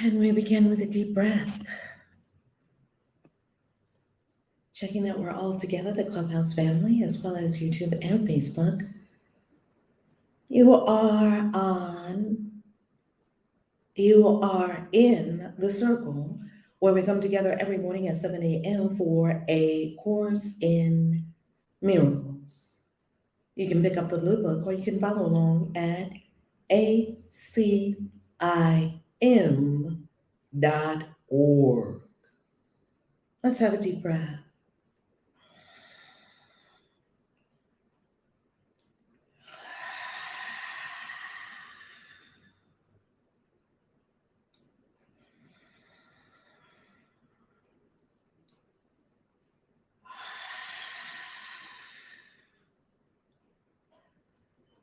And we begin with a deep breath. Checking that we're all together, the Clubhouse family, as well as YouTube and Facebook. You are in the circle where we come together every morning at 7 a.m. for a course in miracles. You can pick up the blue book or you can follow along at ACIM.org. Let's have a deep breath.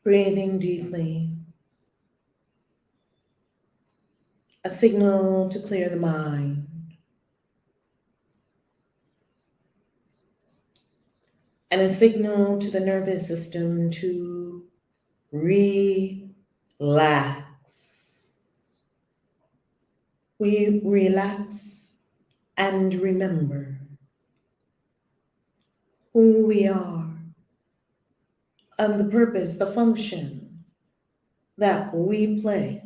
Breathing deeply. A signal to clear the mind. And a signal to the nervous system to relax. We relax and remember who we are and the purpose, the function that we play,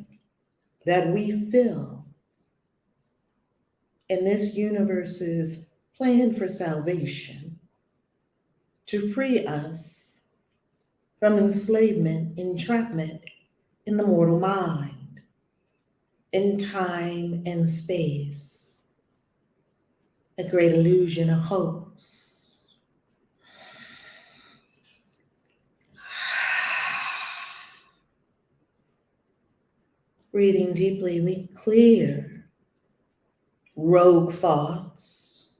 that we fill in this universe's plan for salvation to free us from enslavement, entrapment in the mortal mind, in time and space, a great illusion, a hoax. Breathing deeply, we clear rogue thoughts,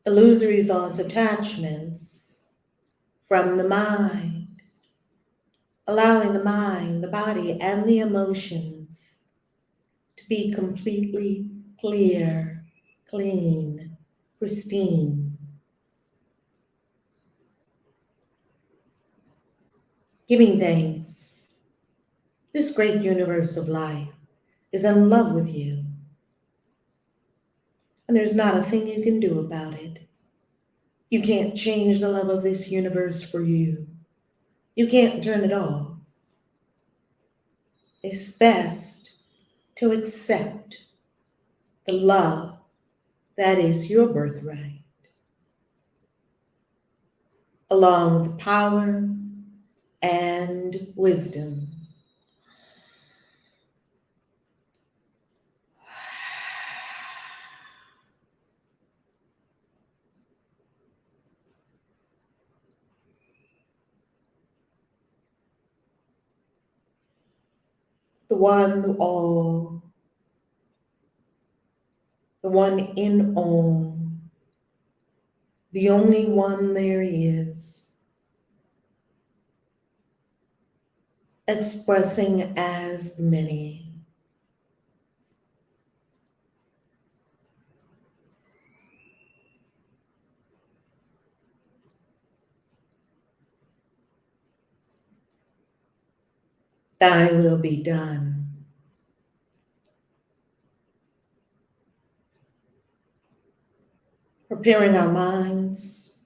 illusory thoughts, attachments from the mind, allowing the mind, the body, and the emotions to be completely clear, clean, pristine. Giving thanks. This great universe of life is in love with you. And there's not a thing you can do about it. You can't change the love of this universe for you. You can't turn it off. It's best to accept the love that is your birthright, along with power and wisdom. The one, the all, the one in all, the only one there is, expressing as many. Thy will be done. Preparing our minds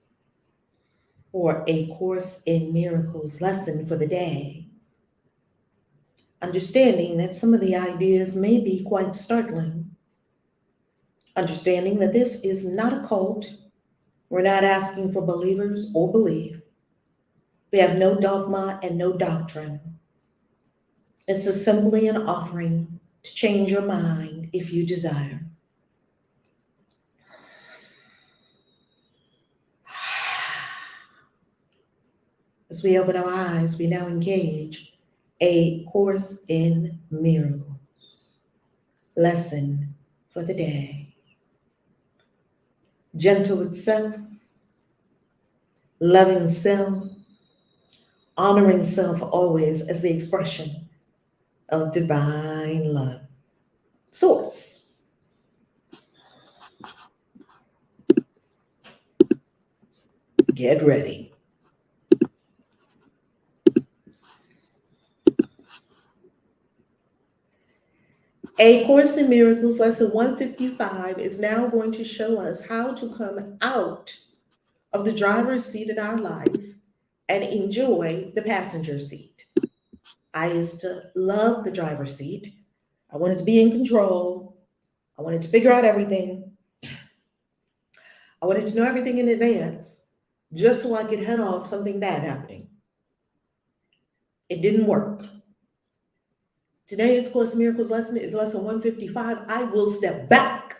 for a Course in Miracles lesson for the day. Understanding that some of the ideas may be quite startling. Understanding that this is not a cult. We're not asking for believers or belief. We have no dogma and no doctrine. It's just simply an offering to change your mind if you desire. As we open our eyes, we now engage a Course in Miracles lesson for the day. Gentle with self, loving self, honoring self always as the expression of divine love. Source. Get ready. A Course in Miracles, lesson 155, is now going to show us how to come out of the driver's seat in our life and enjoy the passenger seat. I used to love the driver's seat. I wanted to be in control. I wanted to figure out everything. I wanted to know everything in advance just so I could head off something bad happening. It didn't work. Today's Course in Miracles lesson is lesson 155. I will step back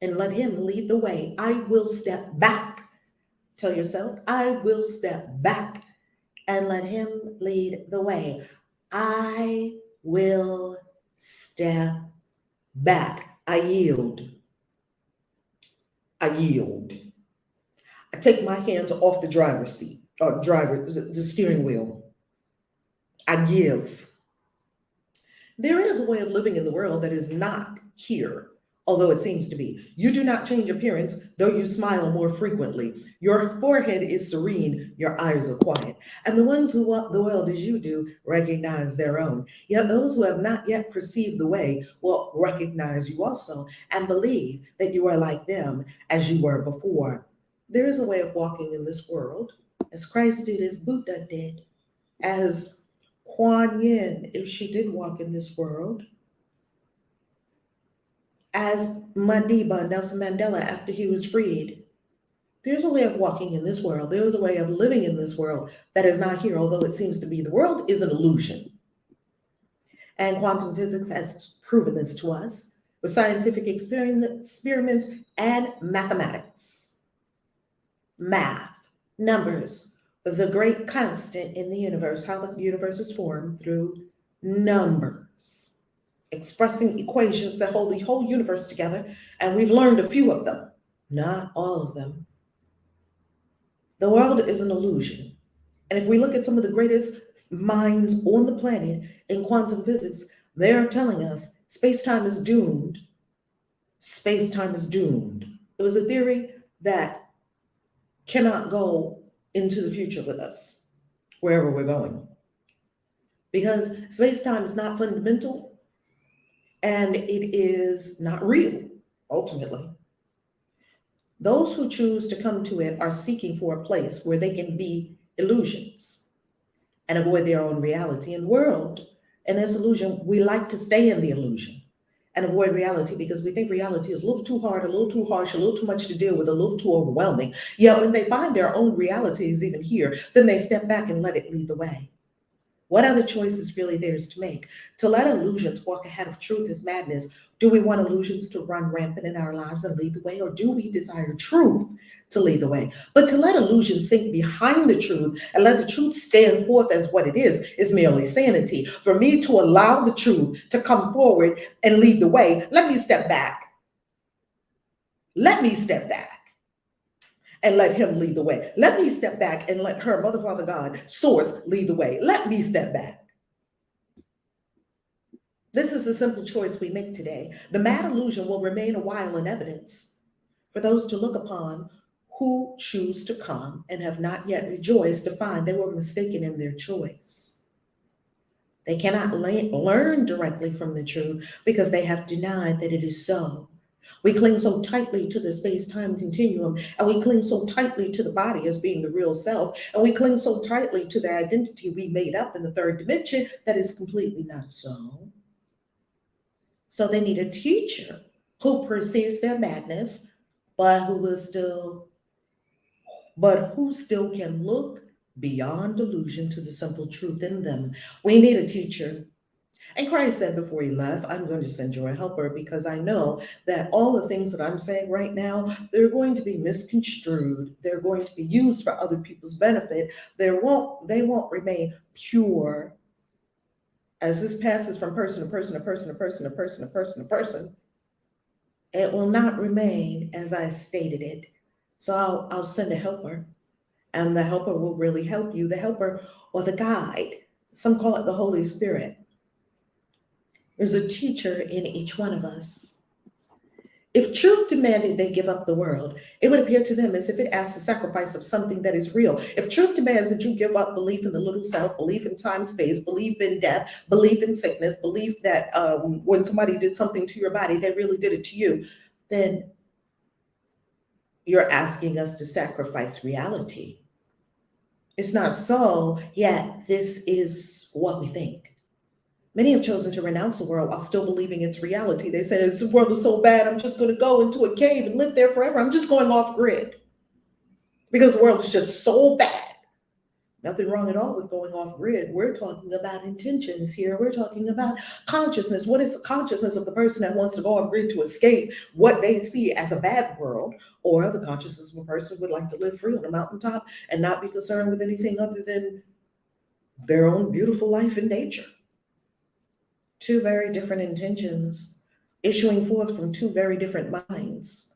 and let him lead the way. I will step back. Tell yourself, I will step back and let him lead the way. I will step back. I yield. I yield. I take my hands off the driver's seat, or the steering wheel. I give. There is a way of living in the world that is not here, although it seems to be. You do not change appearance, though you smile more frequently. Your forehead is serene, your eyes are quiet. And the ones who walk the world as you do recognize their own. Yet those who have not yet perceived the way will recognize you also and believe that you are like them as you were before. There is a way of walking in this world, as Christ did, as Buddha did, as Kuan Yin, if she did walk in this world, as Madiba, Nelson Mandela, after he was freed. There's a way of walking in this world. There's a way of living in this world that is not here, although it seems to be. The world is an illusion. And quantum physics has proven this to us with scientific experiments and mathematics. Math, numbers, the great constant in the universe, how the universe is formed through numbers, expressing equations that hold the whole universe together, and we've learned a few of them, not all of them. The world is an illusion, and if we look at some of the greatest minds on the planet in quantum physics, they're telling us space-time is doomed. Space-time is doomed. It was a theory that cannot go into the future with us, wherever we're going. Because space-time is not fundamental and it is not real, ultimately. Those who choose to come to it are seeking for a place where they can be illusions and avoid their own reality. In the world, in this illusion, we like to stay in the illusion and avoid reality because we think reality is a little too hard, a little too harsh, a little too much to deal with, a little too overwhelming. Yet when they find their own reality is even here, then they step back and let it lead the way. What other choice is really theirs to make? To let illusions walk ahead of truth is madness. Do we want illusions to run rampant in our lives and lead the way, or do we desire truth to lead the way? But to let illusions sink behind the truth and let the truth stand forth as what it is merely sanity. For me to allow the truth to come forward and lead the way, let me step back. Let me step back and let him lead the way. Let me step back and let her, Mother, Father, God, Source, lead the way. Let me step back. This is the simple choice we make today. The mad illusion will remain a while in evidence for those to look upon who choose to come and have not yet rejoiced to find they were mistaken in their choice. They cannot learn directly from the truth because they have denied that it is so. We cling so tightly to the space-time continuum, and we cling so tightly to the body as being the real self, and we cling so tightly to the identity we made up in the third dimension that is completely not so. So they need a teacher who perceives their madness, but who still can look beyond delusion to the simple truth in them. We need a teacher. And Christ said before he left, I'm going to send you a helper because I know that all the things that I'm saying right now, they're going to be misconstrued. They're going to be used for other people's benefit. They won't remain pure. As this passes from person to person to person to person to person to person to person, it will not remain as I stated it. So I'll send a helper, and the helper will really help you, the helper or the guide. Some call it the Holy Spirit. There's a teacher in each one of us. If truth demanded they give up the world, it would appear to them as if it asked the sacrifice of something that is real. If truth demands that you give up belief in the little self, belief in time, space, belief in death, belief in sickness, belief that when somebody did something to your body, they really did it to you, then you're asking us to sacrifice reality. It's not so, yet this is what we think. Many have chosen to renounce the world while still believing its reality. They say, this world is so bad, I'm just going to go into a cave and live there forever. I'm just going off grid because the world is just so bad. Nothing wrong at all with going off grid. We're talking about intentions here. We're talking about consciousness. What is the consciousness of the person that wants to go off grid to escape what they see as a bad world, or the consciousness of a person who would like to live free on a mountaintop and not be concerned with anything other than their own beautiful life in nature? Two very different intentions issuing forth from two very different minds.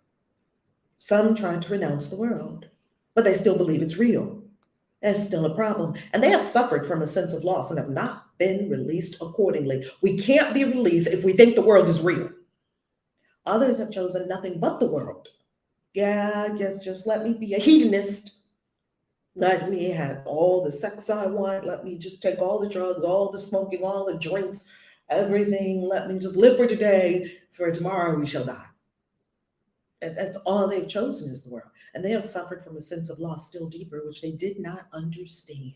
Some trying to renounce the world, but they still believe it's real. That's still a problem. And they have suffered from a sense of loss and have not been released accordingly. We can't be released if we think the world is real. Others have chosen nothing but the world. Yeah, I guess just let me be a hedonist. Let me have all the sex I want. Let me just take all the drugs, all the smoking, all the drinks, everything. Let me just live for today. For tomorrow we shall die. And that's all they've chosen is the world. And they have suffered from a sense of loss still deeper, which they did not understand.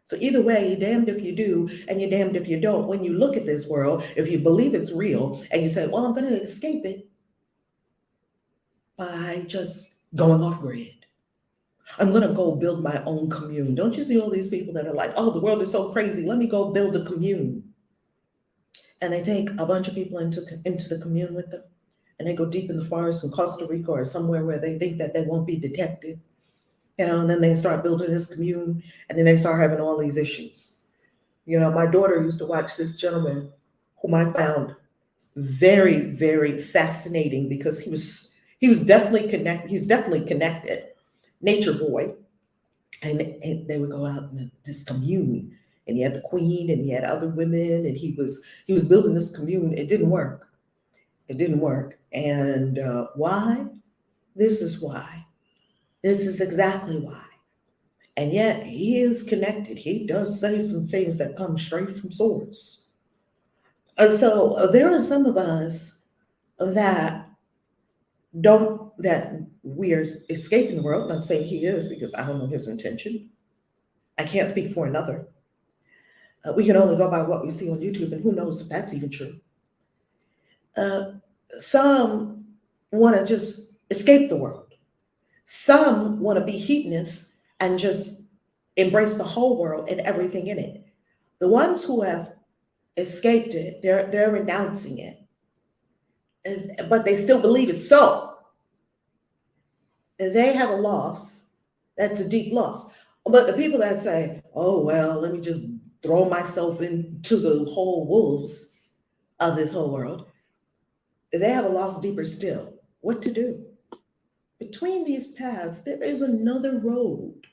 So either way, you're damned if you do, and you're damned if you don't. When you look at this world, if you believe it's real, and you say, well, I'm going to escape it by just going off grid. I'm going to go build my own commune. Don't you see all these people that are like, oh, the world is so crazy. Let me go build a commune. And they take a bunch of people into the commune with them. And they go deep in the forest in Costa Rica or somewhere where they think that they won't be detected. And then they start building this commune, and then they start having all these issues. My daughter used to watch this gentleman whom I found very, very fascinating because he was definitely connected. He's definitely connected. Nature boy. And they would go out in this commune, and he had the queen and he had other women, and he was building this commune. It didn't work. It didn't work. And why? This is why. This is exactly why. And yet he is connected. He does say some things that come straight from source. And so there are some of us that we are escaping the world. I'm not saying he is because I don't know his intention. I can't speak for another. We can only go by what we see on YouTube, and who knows if that's even true. Some want to just escape the world. Some want to be hedonists and just embrace the whole world and everything in it. The ones who have escaped it, they're renouncing it, but they still believe it's so. They have a loss. That's a deep loss. But the people that say, oh, well, let me just throw myself into the whole wolves of this whole world, they have a loss deeper still. What to do? Between these paths, there is another road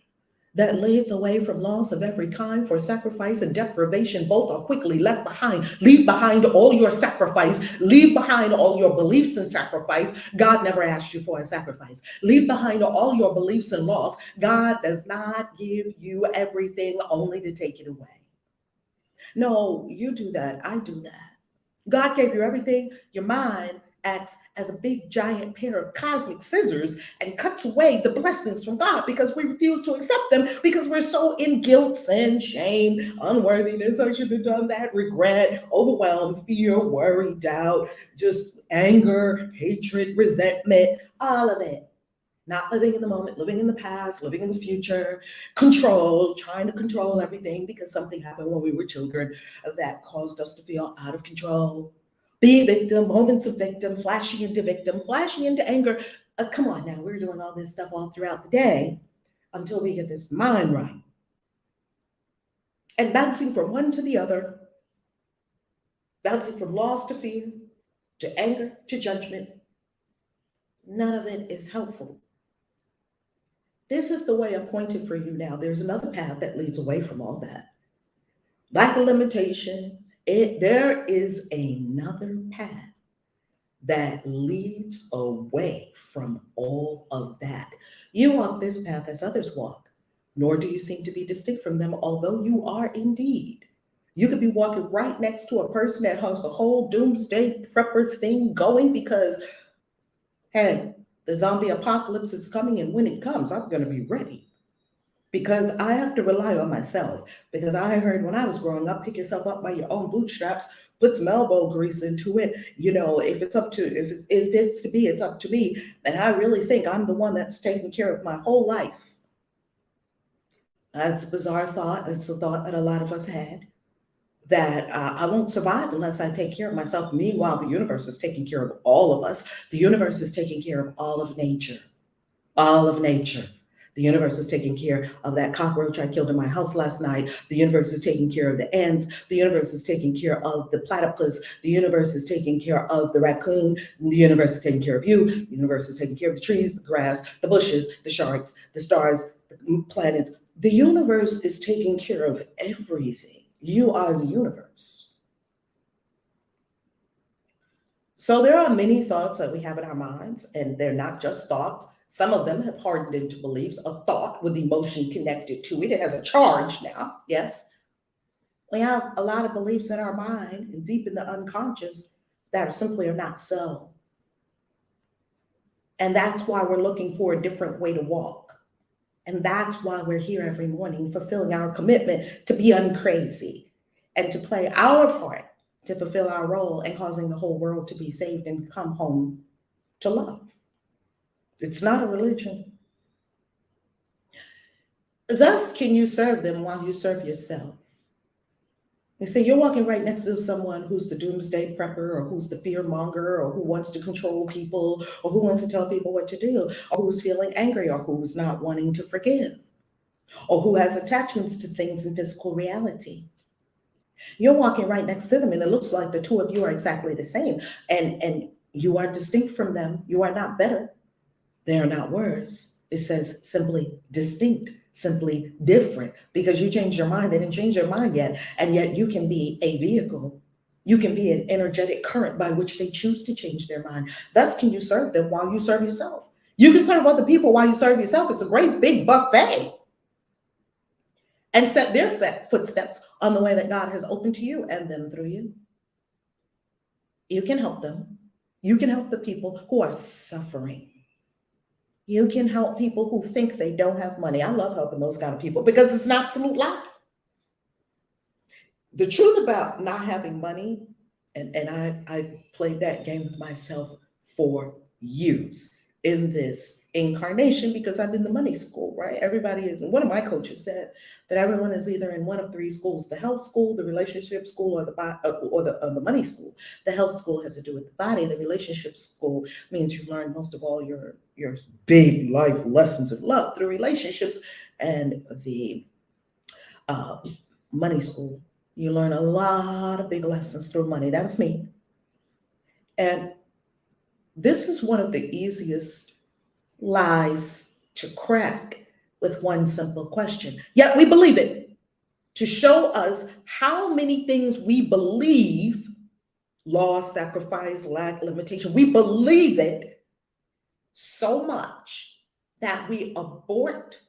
that leads away from loss of every kind, for sacrifice and deprivation both are quickly left behind. Leave behind all your sacrifice. Leave behind all your beliefs in sacrifice. God never asked you for a sacrifice. Leave behind all your beliefs in loss. God does not give you everything only to take it away. No, you do that. I do that. God gave you everything. Your mind acts as a big giant pair of cosmic scissors and cuts away the blessings from God because we refuse to accept them because we're so in guilt and shame, unworthiness, I should have done that, regret, overwhelm, fear, worry, doubt, just anger, hatred, resentment, all of it. Not living in the moment, living in the past, living in the future, control, trying to control everything because something happened when we were children that caused us to feel out of control. Being victim, moments of victim, flashing into anger. Come on now, we're doing all this stuff all throughout the day until we get this mind right. And bouncing from one to the other, bouncing from loss to fear, to anger, to judgment. None of it is helpful. This is the way appointed for you now. There's another path that leads away from all that. Lack of limitation. There is another path that leads away from all of that. You walk this path as others walk, nor do you seem to be distinct from them, although you are indeed. You could be walking right next to a person that has the whole doomsday prepper thing going because, hey, the zombie apocalypse is coming, and when it comes, I'm going to be ready. Because I have to rely on myself. Because I heard when I was growing up, pick yourself up by your own bootstraps, put some elbow grease into it. If it's to be, it's up to me. And I really think I'm the one that's taking care of my whole life. That's a bizarre thought. It's a thought that a lot of us had. That I won't survive unless I take care of myself. Meanwhile, the universe is taking care of all of us. The universe is taking care of all of nature. All of nature. The universe is taking care of that cockroach I killed in my house last night. The universe is taking care of the ants. The universe is taking care of the platypus. The universe is taking care of the raccoon. The universe is taking care of you. The universe is taking care of the trees, the grass, the bushes, the sharks, the stars, the planets. The universe is taking care of everything. You are the universe. So there are many thoughts that we have in our minds, and they're not just thoughts. Some of them have hardened into beliefs. A thought with emotion connected to it. It has a charge now. Yes. We have a lot of beliefs in our mind and deep in the unconscious that simply are not so. And that's why we're looking for a different way to walk. And that's why we're here every morning, fulfilling our commitment to be uncrazy and to play our part to fulfill our role and causing the whole world to be saved and come home to love. It's not a religion. Thus, can you serve them while you serve yourself? You see, you're walking right next to someone who's the doomsday prepper, or who's the fear monger, or who wants to control people, or who wants to tell people what to do, or who's feeling angry, or who's not wanting to forgive, or who has attachments to things in physical reality. You're walking right next to them, and it looks like the two of you are exactly the same, and you are distinct from them. You are not better. They are not worse. It says simply distinct, simply different, because you changed your mind. They didn't change their mind yet. And yet you can be a vehicle. You can be an energetic current by which they choose to change their mind. Thus, can you serve them while you serve yourself? You can serve other people while you serve yourself. It's a great big buffet. And set their footsteps on the way that God has opened to you and them through you. You can help them. You can help the people who are suffering. You can help people who think they don't have money. I love helping those kind of people because it's an absolute lie. The truth about not having money, and I played that game with myself for years in this incarnation because I'm in the money school, right? Everybody is, one of my coaches said that everyone is either in one of three schools: the health school, the relationship school, or the money school. The health school has to do with the body. The relationship school means you learn most of all your big life lessons of love through relationships. And the money school, you learn a lot of big lessons through money. That was me. And this is one of the easiest lies to crack with one simple question. Yet we believe it, to show us how many things we believe: loss, sacrifice, lack, limitation. We believe it so much that we abort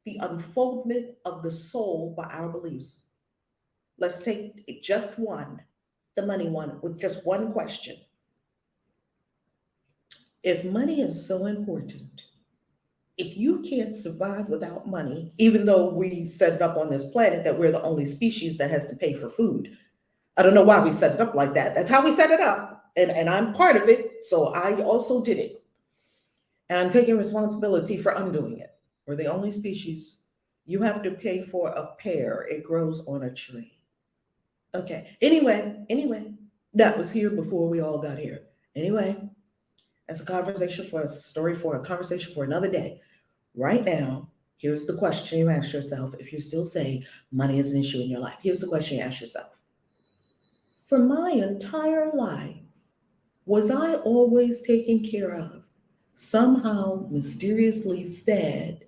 the unfoldment of the soul by our beliefs. Let's take just one, the money one, with just one question. If money is so important, if you can't survive without money, even though we set it up on this planet that we're the only species that has to pay for food. I don't know why we set it up like that. That's how we set it up. And I'm part of it. So I also did it. And I'm taking responsibility for undoing it. We're the only species. You have to pay for a pear. It grows on a tree. Okay. Anyway, that was here before we all got here. Anyway, that's a conversation for a story, for a conversation for another day. Right now, here's the question you ask yourself if you still say money is an issue in your life. Here's the question you ask yourself. For my entire life, was I always taken care of, somehow mysteriously fed,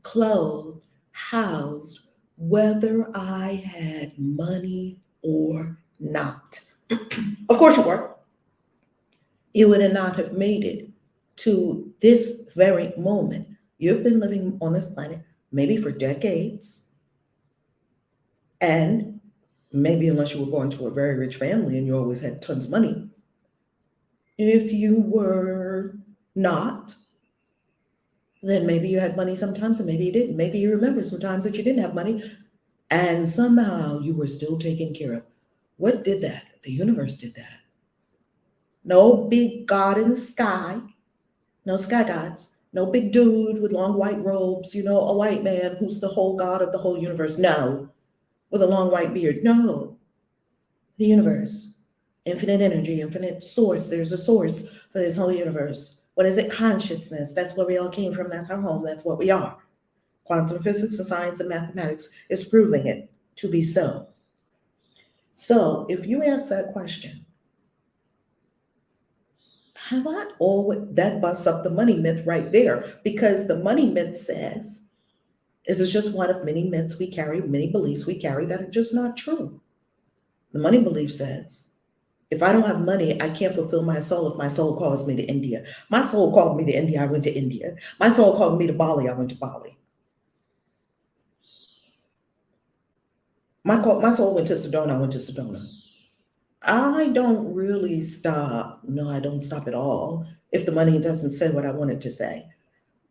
clothed, housed, whether I had money or not? Of course you were. you would not have made it to this very moment. You've been living on this planet maybe for decades, and maybe unless you were born to a very rich family and you always had tons of money. If you were not, then maybe you had money sometimes and maybe you didn't. Maybe you remember sometimes that you didn't have money and somehow you were still taken care of. What did that? The universe did that. No big God in the sky, no sky gods, no big dude with long white robes, a white man who's the whole God of the whole universe. No, with a long white beard. No, the universe, infinite energy, infinite source. There's a source for this whole universe. What is it? Consciousness. That's where we all came from. That's our home. That's what we are. Quantum physics and science and mathematics is proving it to be so. So if you ask that question, have I always, that busts up the money myth right there, because the money myth says, this is just one of many myths we carry, many beliefs we carry that are just not true. The money belief says, if I don't have money, I can't fulfill my soul if my soul calls me to India. My soul called me to India, I went to India. My soul called me to Bali, I went to Bali. My soul went to Sedona, I went to Sedona. I don't really stop. No, I don't stop at all if the money doesn't say what I want it to say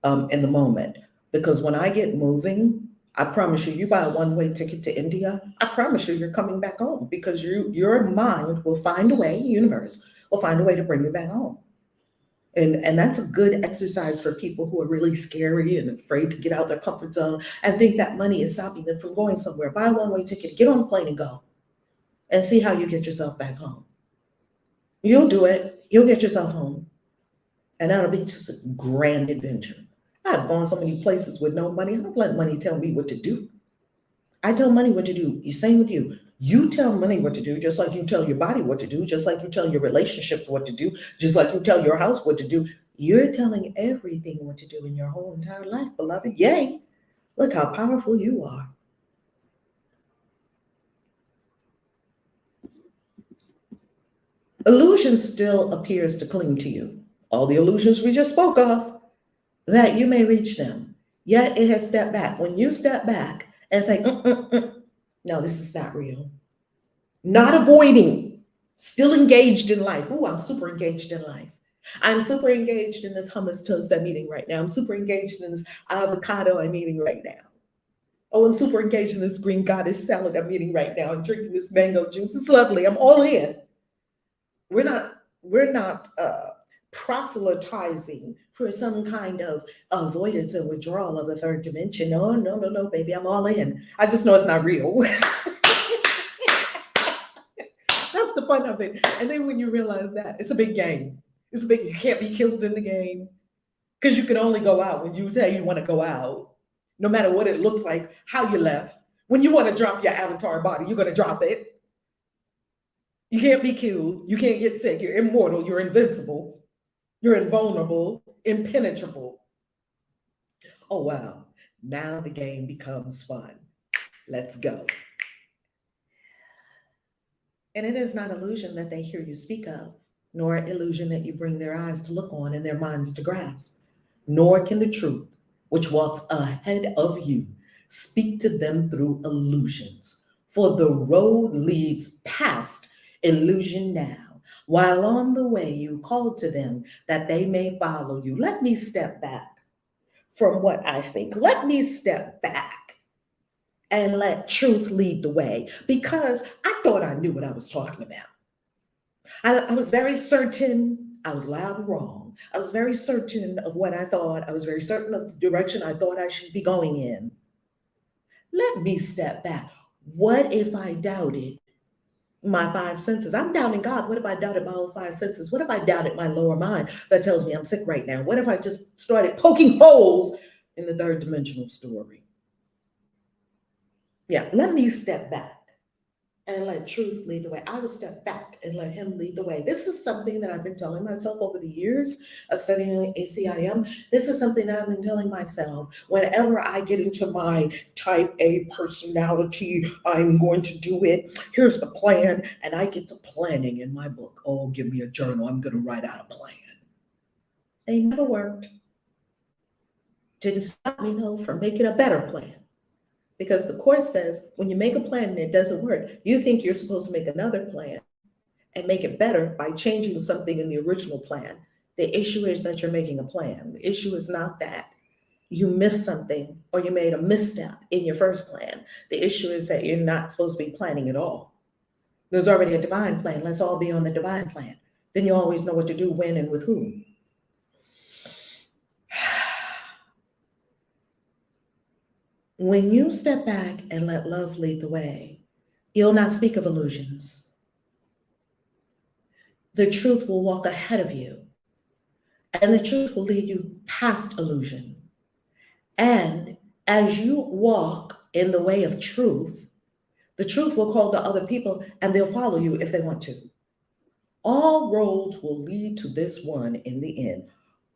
in the moment. Because when I get moving, I promise you, you buy a one-way ticket to India, I promise you, you're coming back home, because your mind will find a way, the universe will find a way to bring you back home. And that's a good exercise for people who are really scary and afraid to get out their comfort zone and think that money is stopping them from going somewhere. Buy a one-way ticket, get on the plane and go, and see how you get yourself back home. You'll do it. You'll get yourself home. And that'll be just a grand adventure. I've gone so many places with no money. I don't let money tell me what to do. I tell money what to do. The same with you. You tell money what to do, just like you tell your body what to do, just like you tell your relationships what to do, just like you tell your house what to do. You're telling everything what to do in your whole entire life, beloved. Yay. Look how powerful you are. Illusion still appears to cling to you. All the illusions we just spoke of, that you may reach them. Yet it has stepped back. When you step back and say, no, this is not real. Not avoiding, still engaged in life. Oh, I'm super engaged in life. I'm super engaged in this hummus toast I'm eating right now. I'm super engaged in this avocado I'm eating right now. Oh, I'm super engaged in this green goddess salad I'm eating right now and drinking this mango juice. It's lovely. I'm all in. We're not proselytizing for some kind of avoidance and withdrawal of the third dimension. No, baby, I'm all in. I just know it's not real. That's the fun of it. And then when you realize that, it's a big game. You can't be killed in the game, because you can only go out when you say you want to go out, no matter what it looks like, how you left. When you want to drop your avatar body, you're going to drop it. You can't be killed. You can't get sick. You're immortal. You're invincible. You're invulnerable, impenetrable. Oh, wow. Now the game becomes fun. Let's go. And it is not illusion that they hear you speak of, nor illusion that you bring their eyes to look on and their minds to grasp, nor can the truth, which walks ahead of you, speak to them through illusions. For the road leads past illusion now, while on the way you call to them that they may follow you. Let me step back from what I think. Let me step back and let truth lead the way, because I thought I knew what I was talking about. I was very certain. I was loud and wrong. I was very certain of what I thought. I was very certain of the direction I thought I should be going in. Let me step back. What if I doubted my five senses? I'm doubting God. What if I doubted my own five senses? What if I doubted my lower mind that tells me I'm sick right now? What if I just started poking holes in the third dimensional story? Yeah, let me step back and let truth lead the way. I will step back and let him lead the way. This is something that I've been telling myself over the years of studying ACIM. This is something that I've been telling myself whenever I get into my type A personality, I'm going to do it. Here's the plan. And I get to planning in my book. Oh, give me a journal. I'm going to write out a plan. They never worked. Didn't stop me though from making a better plan. Because the course says when you make a plan and it doesn't work, you think you're supposed to make another plan and make it better by changing something in the original plan. The issue is that you're making a plan. The issue is not that you missed something or you made a misstep in your first plan. The issue is that you're not supposed to be planning at all. There's already a divine plan. Let's all be on the divine plan. Then you always know what to do, when, and with whom. When you step back and let love lead the way, you'll not speak of illusions. The truth will walk ahead of you, and the truth will lead you past illusion. And as you walk in the way of truth, the truth will call to other people and they'll follow you if they want to. All roads will lead to this one in the end.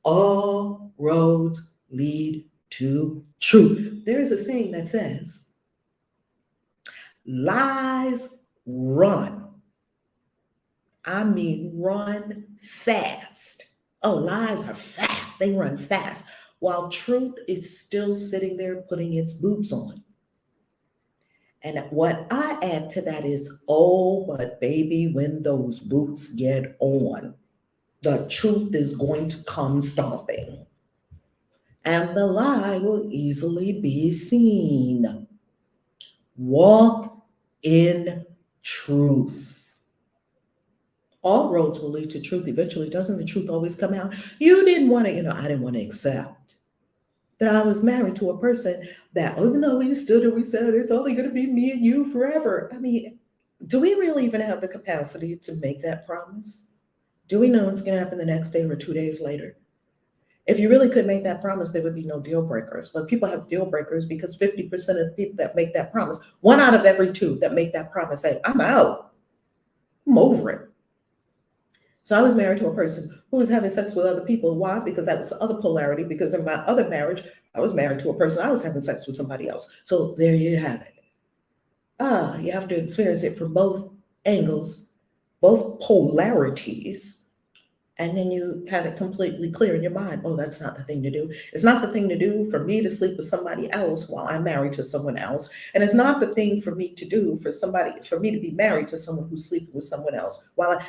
All roads lead to truth. There is a saying that says, lies run. I mean, run fast. Oh, lies are fast. They run fast. While truth is still sitting there putting its boots on. And what I add to that is, oh, but baby, when those boots get on, the truth is going to come stomping. And the lie will easily be seen. Walk in truth. All roads will lead to truth eventually. Doesn't the truth always come out? You didn't want to, I didn't want to accept that I was married to a person that, even though we stood and we said it's only going to be me and you forever. I mean, do we really even have the capacity to make that promise? Do we know what's going to happen the next day or 2 days later? If you really could make that promise, there would be no deal breakers. But people have deal breakers because 50% of the people that make that promise, 1 out of every 2 that make that promise say, I'm out. I'm over it. So I was married to a person who was having sex with other people. Why? Because that was the other polarity. Because in my other marriage, I was married to a person, I was having sex with somebody else. So there you have it. You have to experience it from both angles, both polarities. And then you have it completely clear in your mind. Oh, that's not the thing to do. It's not the thing to do for me to sleep with somebody else while I'm married to someone else. And it's not the thing for me to do for me to be married to someone who's sleeping with someone else.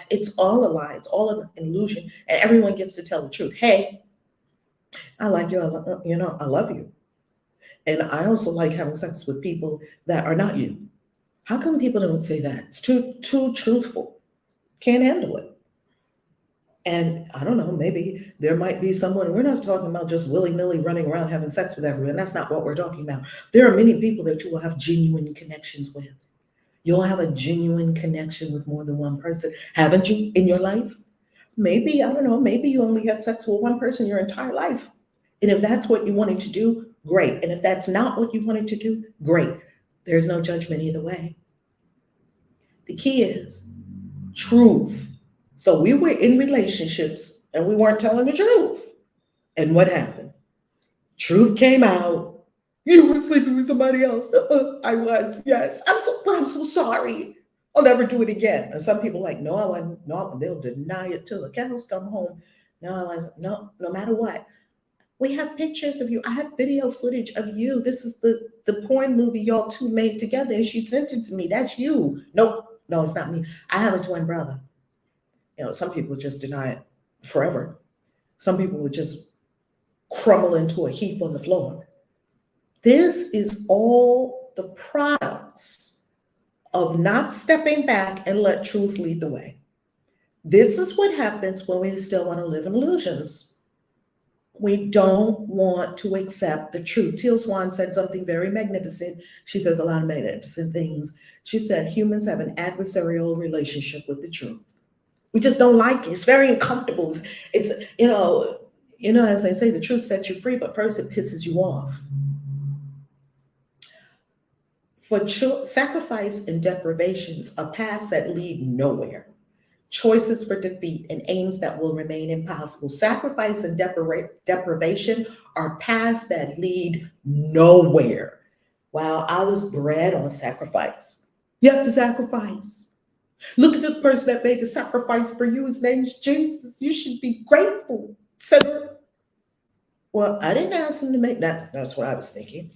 It's all a lie. It's all an illusion. And everyone gets to tell the truth. Hey, I like you. I love you. And I also like having sex with people that are not you. How come people don't say that? It's too truthful. Can't handle it. And I don't know, maybe there might be someone, we're not talking about just willy-nilly running around having sex with everyone. That's not what we're talking about. There are many people that you will have genuine connections with. You'll have a genuine connection with more than one person. Haven't you in your life? Maybe, I don't know, maybe you only had sex with one person your entire life. And if that's what you wanted to do, great. And if that's not what you wanted to do, great. There's no judgment either way. The key is truth. So we were in relationships and we weren't telling the truth. And what happened? Truth came out. You were sleeping with somebody else. I was, yes. I'm so sorry. I'll never do it again. And some people are like, no, I wasn't. No, they'll deny it till the cows come home. No, I wasn't. No matter what. We have pictures of you. I have video footage of you. This is the porn movie y'all two made together and she sent it to me. That's you. No, it's not me. I have a twin brother. Some people just deny it forever. Some people would just crumble into a heap on the floor. This is all the products of not stepping back and let truth lead the way. This is what happens when we still want to live in illusions. We don't want to accept the truth. Teal Swan said something very magnificent. She says a lot of magnificent things. She said humans have an adversarial relationship with the truth. We just don't like it. It's very uncomfortable. It's as they say, the truth sets you free, but first it pisses you off. Sacrifice and deprivations are paths that lead nowhere. Choices for defeat and aims that will remain impossible. Sacrifice and deprivation are paths that lead nowhere. Wow, I was bred on sacrifice. You have to sacrifice. Look at this person that made the sacrifice for you. His name's Jesus. You should be grateful, sinner. Well, I didn't ask him to make that. That's what I was thinking.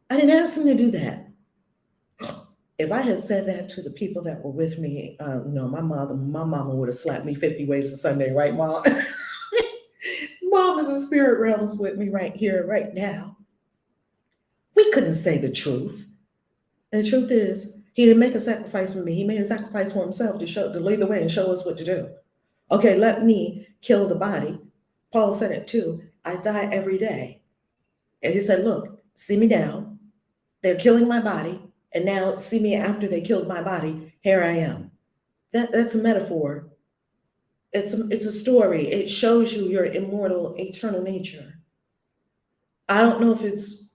I didn't ask him to do that. If I had said that to the people that were with me, no, my mama would have slapped me 50 ways to Sunday, right, Mom? Mom is in spirit realms with me right here, right now. We couldn't say the truth. And the truth is, he didn't make a sacrifice for me. He made a sacrifice for himself to lead the way and show us what to do. Okay, let me kill the body. Paul said it too. I die every day. And he said, look, see me now. They're killing my body. And now see me after they killed my body. Here I am. That's a metaphor. It's a story. It shows you your immortal, eternal nature. I don't know if it's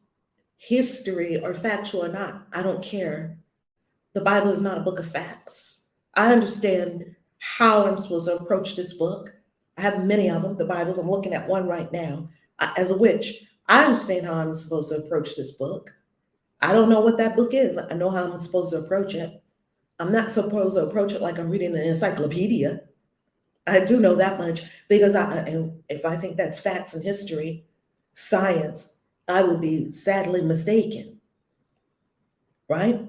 history or factual or not. I don't care. The Bible is not a book of facts. I understand how I'm supposed to approach this book. I have many of them, the Bibles. I'm looking at one right now. As a witch, I understand how I'm supposed to approach this book. I don't know what that book is. I know how I'm supposed to approach it. I'm not supposed to approach it like I'm reading an encyclopedia. I do know that much because if I think that's facts and history, science, I would be sadly mistaken, right?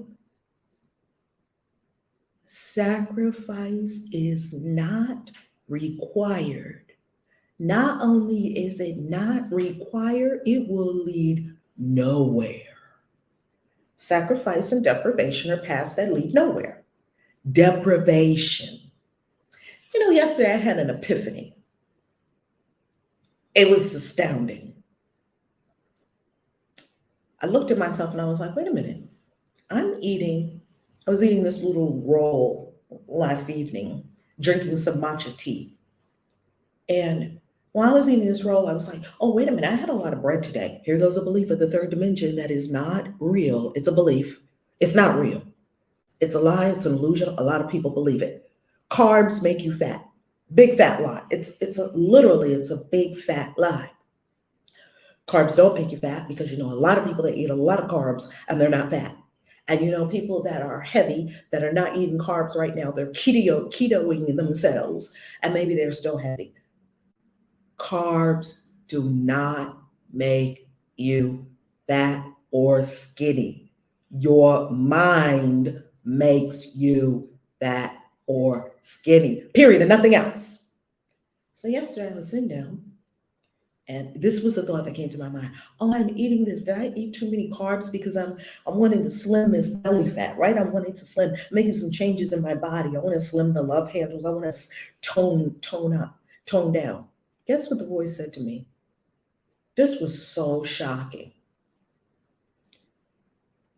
Sacrifice is not required. Not only is it not required, it will lead nowhere. Sacrifice and deprivation are paths that lead nowhere. Deprivation. Yesterday I had an epiphany. It was astounding. I looked at myself and I was like, wait a minute. I was eating this little roll last evening, drinking some matcha tea. And while I was eating this roll, I was like, oh, wait a minute, I had a lot of bread today. Here goes a belief of the third dimension that is not real. It's a belief. It's not real. It's a lie. It's an illusion. A lot of people believe it. Carbs make you fat. Big fat lie. It's a big fat lie. Carbs don't make you fat because a lot of people that eat a lot of carbs and they're not fat. And people that are heavy, that are not eating carbs right now, they're ketoing themselves, and maybe they're still heavy. Carbs do not make you fat or skinny. Your mind makes you fat or skinny, period, and nothing else. So yesterday I was sitting down, and this was a thought that came to my mind. Oh, I'm eating this. Did I eat too many carbs because I'm wanting to slim this belly fat, right? I'm wanting to slim, making some changes in my body. I want to slim the love handles. I want to tone up, tone down. Guess what the voice said to me? This was so shocking.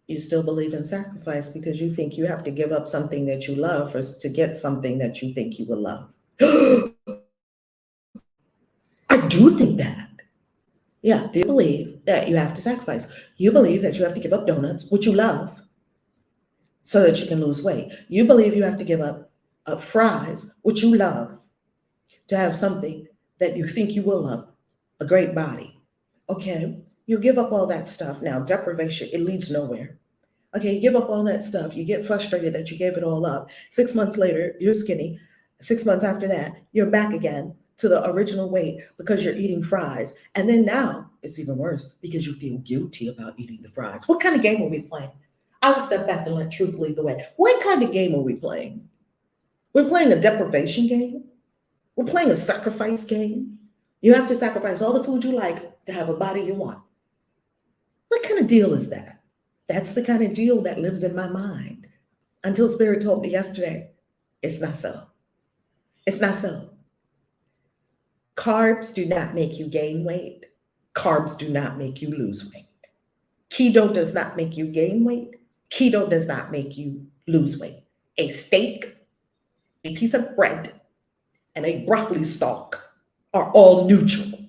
You still believe in sacrifice because you think you have to give up something that you love to get something that you think you will love. I do think that. Yeah, you believe that you have to sacrifice. You believe that you have to give up donuts, which you love, so that you can lose weight. You believe you have to give up fries, which you love, to have something that you think you will love, a great body. Okay, you give up all that stuff. Now, deprivation, it leads nowhere. Okay, you give up all that stuff. You get frustrated that you gave it all up. 6 months later, you're skinny. 6 months after that, you're back again to the original weight because you're eating fries. And then now it's even worse because you feel guilty about eating the fries. What kind of game are we playing? I will step back and let truth lead the way. What kind of game are we playing? We're playing a deprivation game. We're playing a sacrifice game. You have to sacrifice all the food you like to have a body you want. What kind of deal is that? That's the kind of deal that lives in my mind. Until Spirit told me yesterday, it's not so. It's not so. Carbs do not make you gain weight. Carbs do not make you lose weight. Keto does not make you gain weight. Keto does not make you lose weight. A steak, a piece of bread, and a broccoli stalk are all neutral.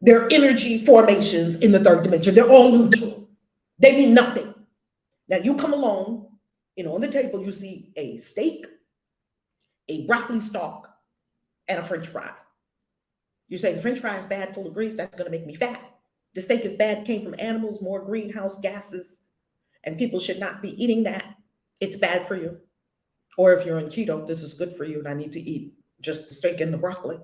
They're energy formations in the third dimension. They're all neutral. They mean nothing. Now you come along, on the table, you see a steak, a broccoli stalk, and a French fry. You say the French fry is bad, full of grease, that's going to make me fat. The steak is bad, came from animals, more greenhouse gases, and people should not be eating that. It's bad for you. Or if you're on keto, this is good for you and I need to eat just the steak and the broccoli.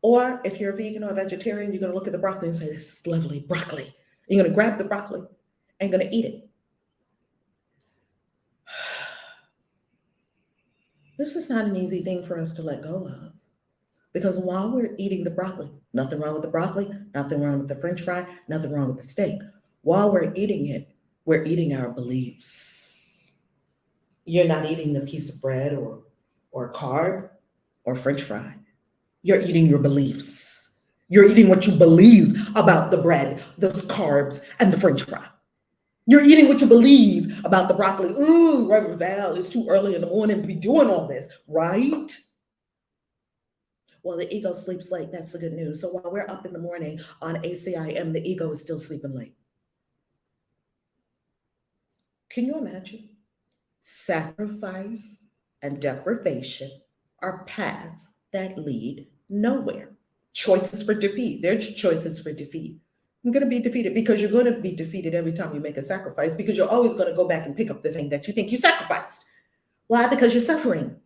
Or if you're a vegan or a vegetarian, you're going to look at the broccoli and say, this is lovely broccoli. You're going to grab the broccoli and going to eat it. This is not an easy thing for us to let go of. Because while we're eating the broccoli, nothing wrong with the broccoli, nothing wrong with the French fry, nothing wrong with the steak. While we're eating it, we're eating our beliefs. You're not eating the piece of bread or carb or French fry. You're eating your beliefs. You're eating what you believe about the bread, the carbs, and the French fry. You're eating what you believe about the broccoli. Ooh, Reverend Val, it's too early in the morning to be doing all this, right? Well, the ego sleeps late. That's the good news. So while we're up in the morning on ACIM, the ego is still sleeping late. Can you imagine? Sacrifice and deprivation are paths that lead nowhere. Choices for defeat. There's choices for defeat. I'm going to be defeated because you're going to be defeated every time you make a sacrifice because you're always going to go back and pick up the thing that you think you sacrificed. Why? Because you're suffering.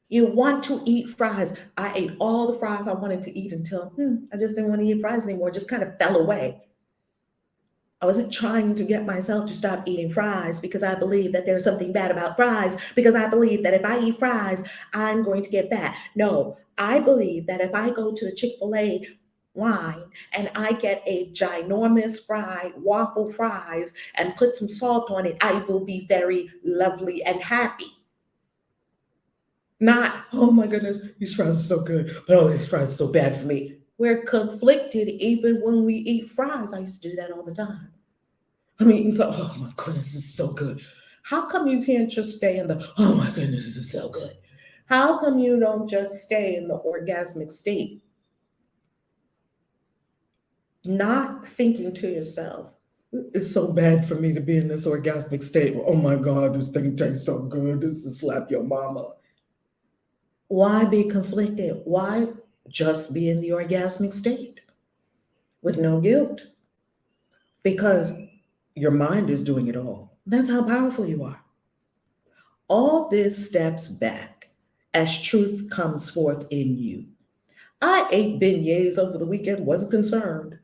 You want to eat fries. I ate all the fries I wanted to eat until I just didn't want to eat fries anymore. It just kind of fell away. I wasn't trying to get myself to stop eating fries because I believe that there's something bad about fries, because I believe that if I eat fries, I'm going to get fat. No, I believe that if I go to the Chick-fil-A line and I get a ginormous waffle fries and put some salt on it, I will be very lovely and happy. Not, oh my goodness, these fries are so good, but oh, these fries are so bad for me. We're conflicted even when we eat fries. I used to do that all the time. I'm eating oh my goodness, this is so good. How come you can't just stay in the, oh my goodness, this is so good? How come you don't just stay in the orgasmic state? Not thinking to yourself, it's so bad for me to be in this orgasmic state. Oh my God, this thing tastes so good. This is slap your mama. Why be conflicted? Why just be in the orgasmic state with no guilt? Because your mind is doing it all. That's how powerful you are. All this steps back as truth comes forth in you. I ate beignets over the weekend, wasn't concerned,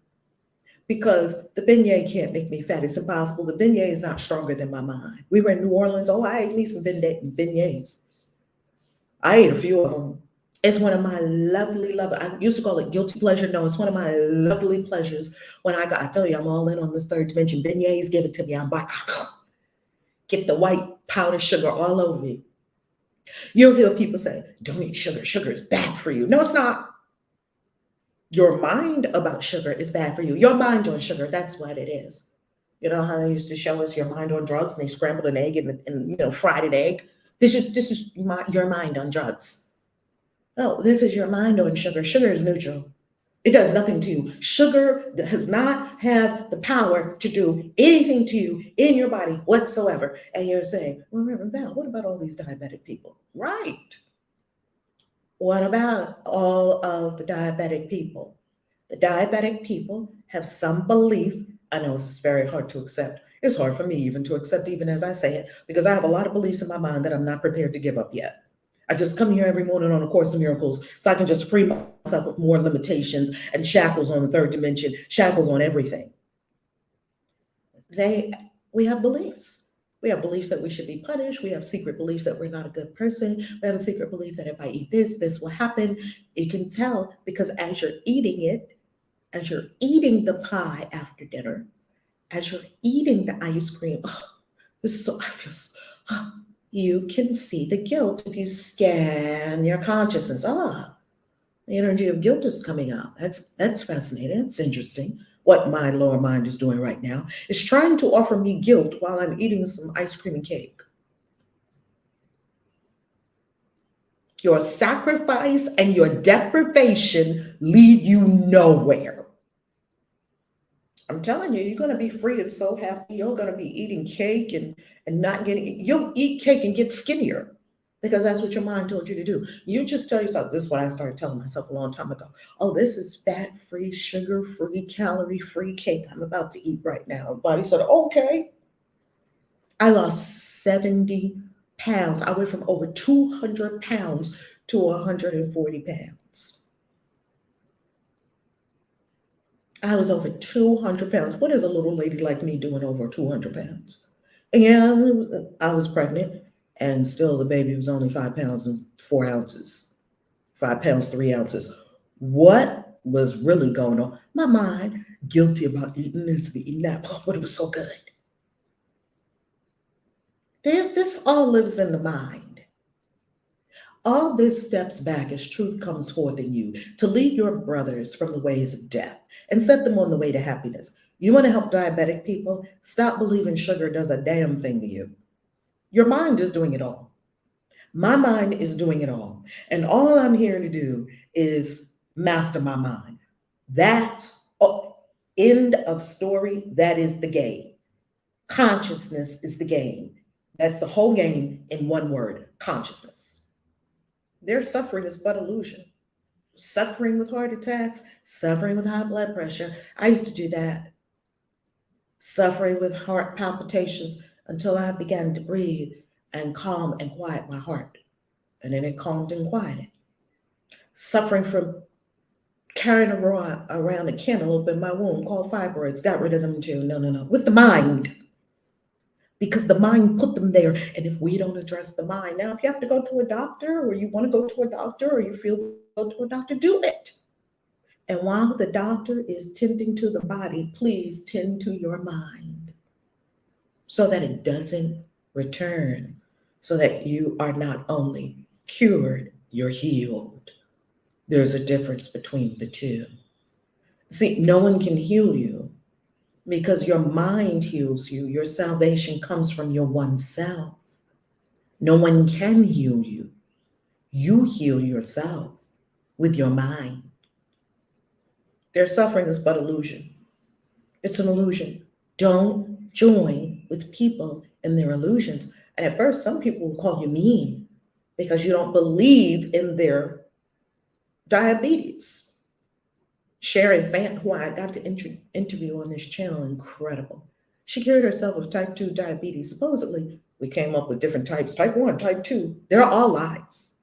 because the beignet can't make me fat. It's impossible. The beignet is not stronger than my mind. We were in New Orleans. Oh, I ate me some beignets. I ate a few of them. It's one of my lovely, I used to call it guilty pleasure. No, it's one of my lovely pleasures when I tell you, I'm all in on this third dimension. Beignets, give it to me. I'm like, get the white powder sugar all over me. You'll hear people say, don't eat sugar. Sugar is bad for you. No, it's not. Your mind about sugar is bad for you. Your mind on sugar, that's what it is. You know how they used to show us your mind on drugs and they scrambled an egg and fried an egg? This is your mind on drugs. No, this is your mind on sugar. Sugar is neutral. It does nothing to you. Sugar does not have the power to do anything to you in your body whatsoever. And you're saying, well, Reverend Val, what about all these diabetic people? Right. What about all of the diabetic people? The diabetic people have some belief. I know this is very hard to accept. It's hard for me even to accept, even as I say it, because I have a lot of beliefs in my mind that I'm not prepared to give up yet. I just come here every morning on A Course in Miracles so I can just free myself of more limitations and shackles on the third dimension, shackles on everything. We have beliefs. We have beliefs that we should be punished. We have secret beliefs that we're not a good person. We have a secret belief that if I eat this, this will happen. You can tell because as you're eating it, as you're eating the pie after dinner, as you're eating the ice cream, you can see the guilt if you scan your consciousness. The energy of guilt is coming out. That's fascinating. It's interesting. What my lower mind is doing right now is trying to offer me guilt while I'm eating some ice cream and cake. Your sacrifice and your deprivation lead you nowhere. I'm telling you, you're going to be free and so happy. You're going to be eating cake and not getting, you'll eat cake and get skinnier because that's what your mind told you to do. You just tell yourself, this is what I started telling myself a long time ago. Oh, this is fat free, sugar free, calorie free cake I'm about to eat right now. The body said, okay. I lost 70 pounds. I went from over 200 pounds to 140 pounds. I was over 200 pounds. What is a little lady like me doing over 200 pounds? And I was pregnant, and still the baby was only 5 pounds and 4 ounces, 5 pounds, 3 ounces. What was really going on? My mind, guilty about eating this and eating that, but it was so good. This all lives in the mind. All this steps back as truth comes forth in you to lead your brothers from the ways of death and set them on the way to happiness. You want to help diabetic people? Stop believing sugar does a damn thing to you. Your mind is doing it all. My mind is doing it all. And all I'm here to do is master my mind. That's end of story. That is the game. Consciousness is the game. That's the whole game in one word, consciousness. Their suffering is but illusion. Suffering with heart attacks, suffering with high blood pressure. I used to do that. Suffering with heart palpitations until I began to breathe and calm and quiet my heart. And then it calmed and quieted. Suffering from carrying around a cantaloupe in my womb called fibroids. Got rid of them too. No. With the mind. Because the mind put them there. And if we don't address the mind, now if you have to go to a doctor or you want to go to a doctor or you feel go to a doctor, do it. And while the doctor is tending to the body, please tend to your mind so that it doesn't return, so that you are not only cured, you're healed. There's a difference between the two. See, no one can heal you because your mind heals you. Your salvation comes from your one self. No one can heal you. You heal yourself with your mind. Their suffering is but illusion. It's an illusion. Don't join with people in their illusions. And at first, some people will call you mean because you don't believe in their diabetes. Sherry Fant, who I got to interview on this channel, incredible. She cured herself of type 2 diabetes. Supposedly, we came up with different types, type 1, type 2. They're all lies.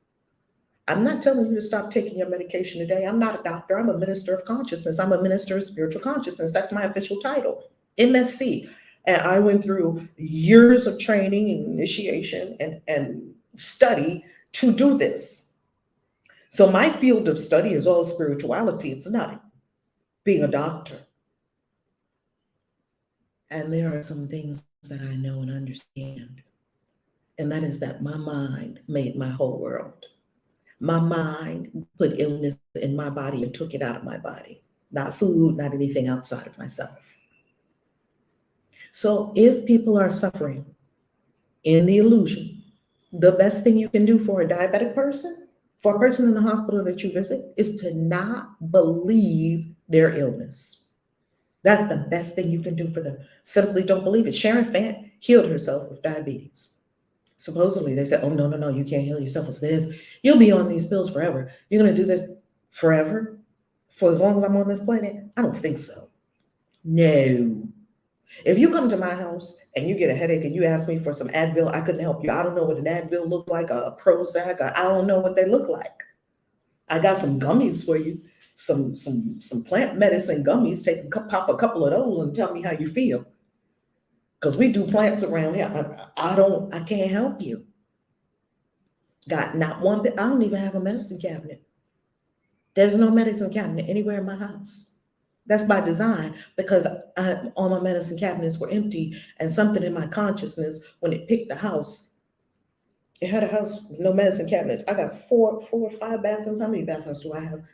I'm not telling you to stop taking your medication today. I'm not a doctor. I'm a minister of consciousness. I'm a minister of spiritual consciousness. That's my official title, MSC. And I went through years of training and initiation and study to do this. So my field of study is all spirituality. It's not being a doctor. And there are some things that I know and understand. And that is that my mind made my whole world. My mind put illness in my body and took it out of my body. Not food, not anything outside of myself. So if people are suffering in the illusion, the best thing you can do for a diabetic person, for a person in the hospital that you visit, is to not believe their illness. That's the best thing you can do for them. Simply don't believe it. Sharon Fant healed herself with diabetes. Supposedly they said, oh, no, you can't heal yourself of this. You'll be on these pills forever. You're going to do this forever? For as long as I'm on this planet? I don't think so. No. If you come to my house and you get a headache and you ask me for some Advil, I couldn't help you. I don't know what an Advil looks like, a Prozac. I don't know what they look like. I got some gummies for you, some plant medicine gummies. Pop a couple of those and tell me how you feel. Because we do plants around here. I can't help you. Got not one bit. I don't even have a medicine cabinet. There's no medicine cabinet anywhere in my house. That's by design because all my medicine cabinets were empty, and something in my consciousness, when it picked the house, it had a house with no medicine cabinets. I got four or five bathrooms. How many bathrooms do I have?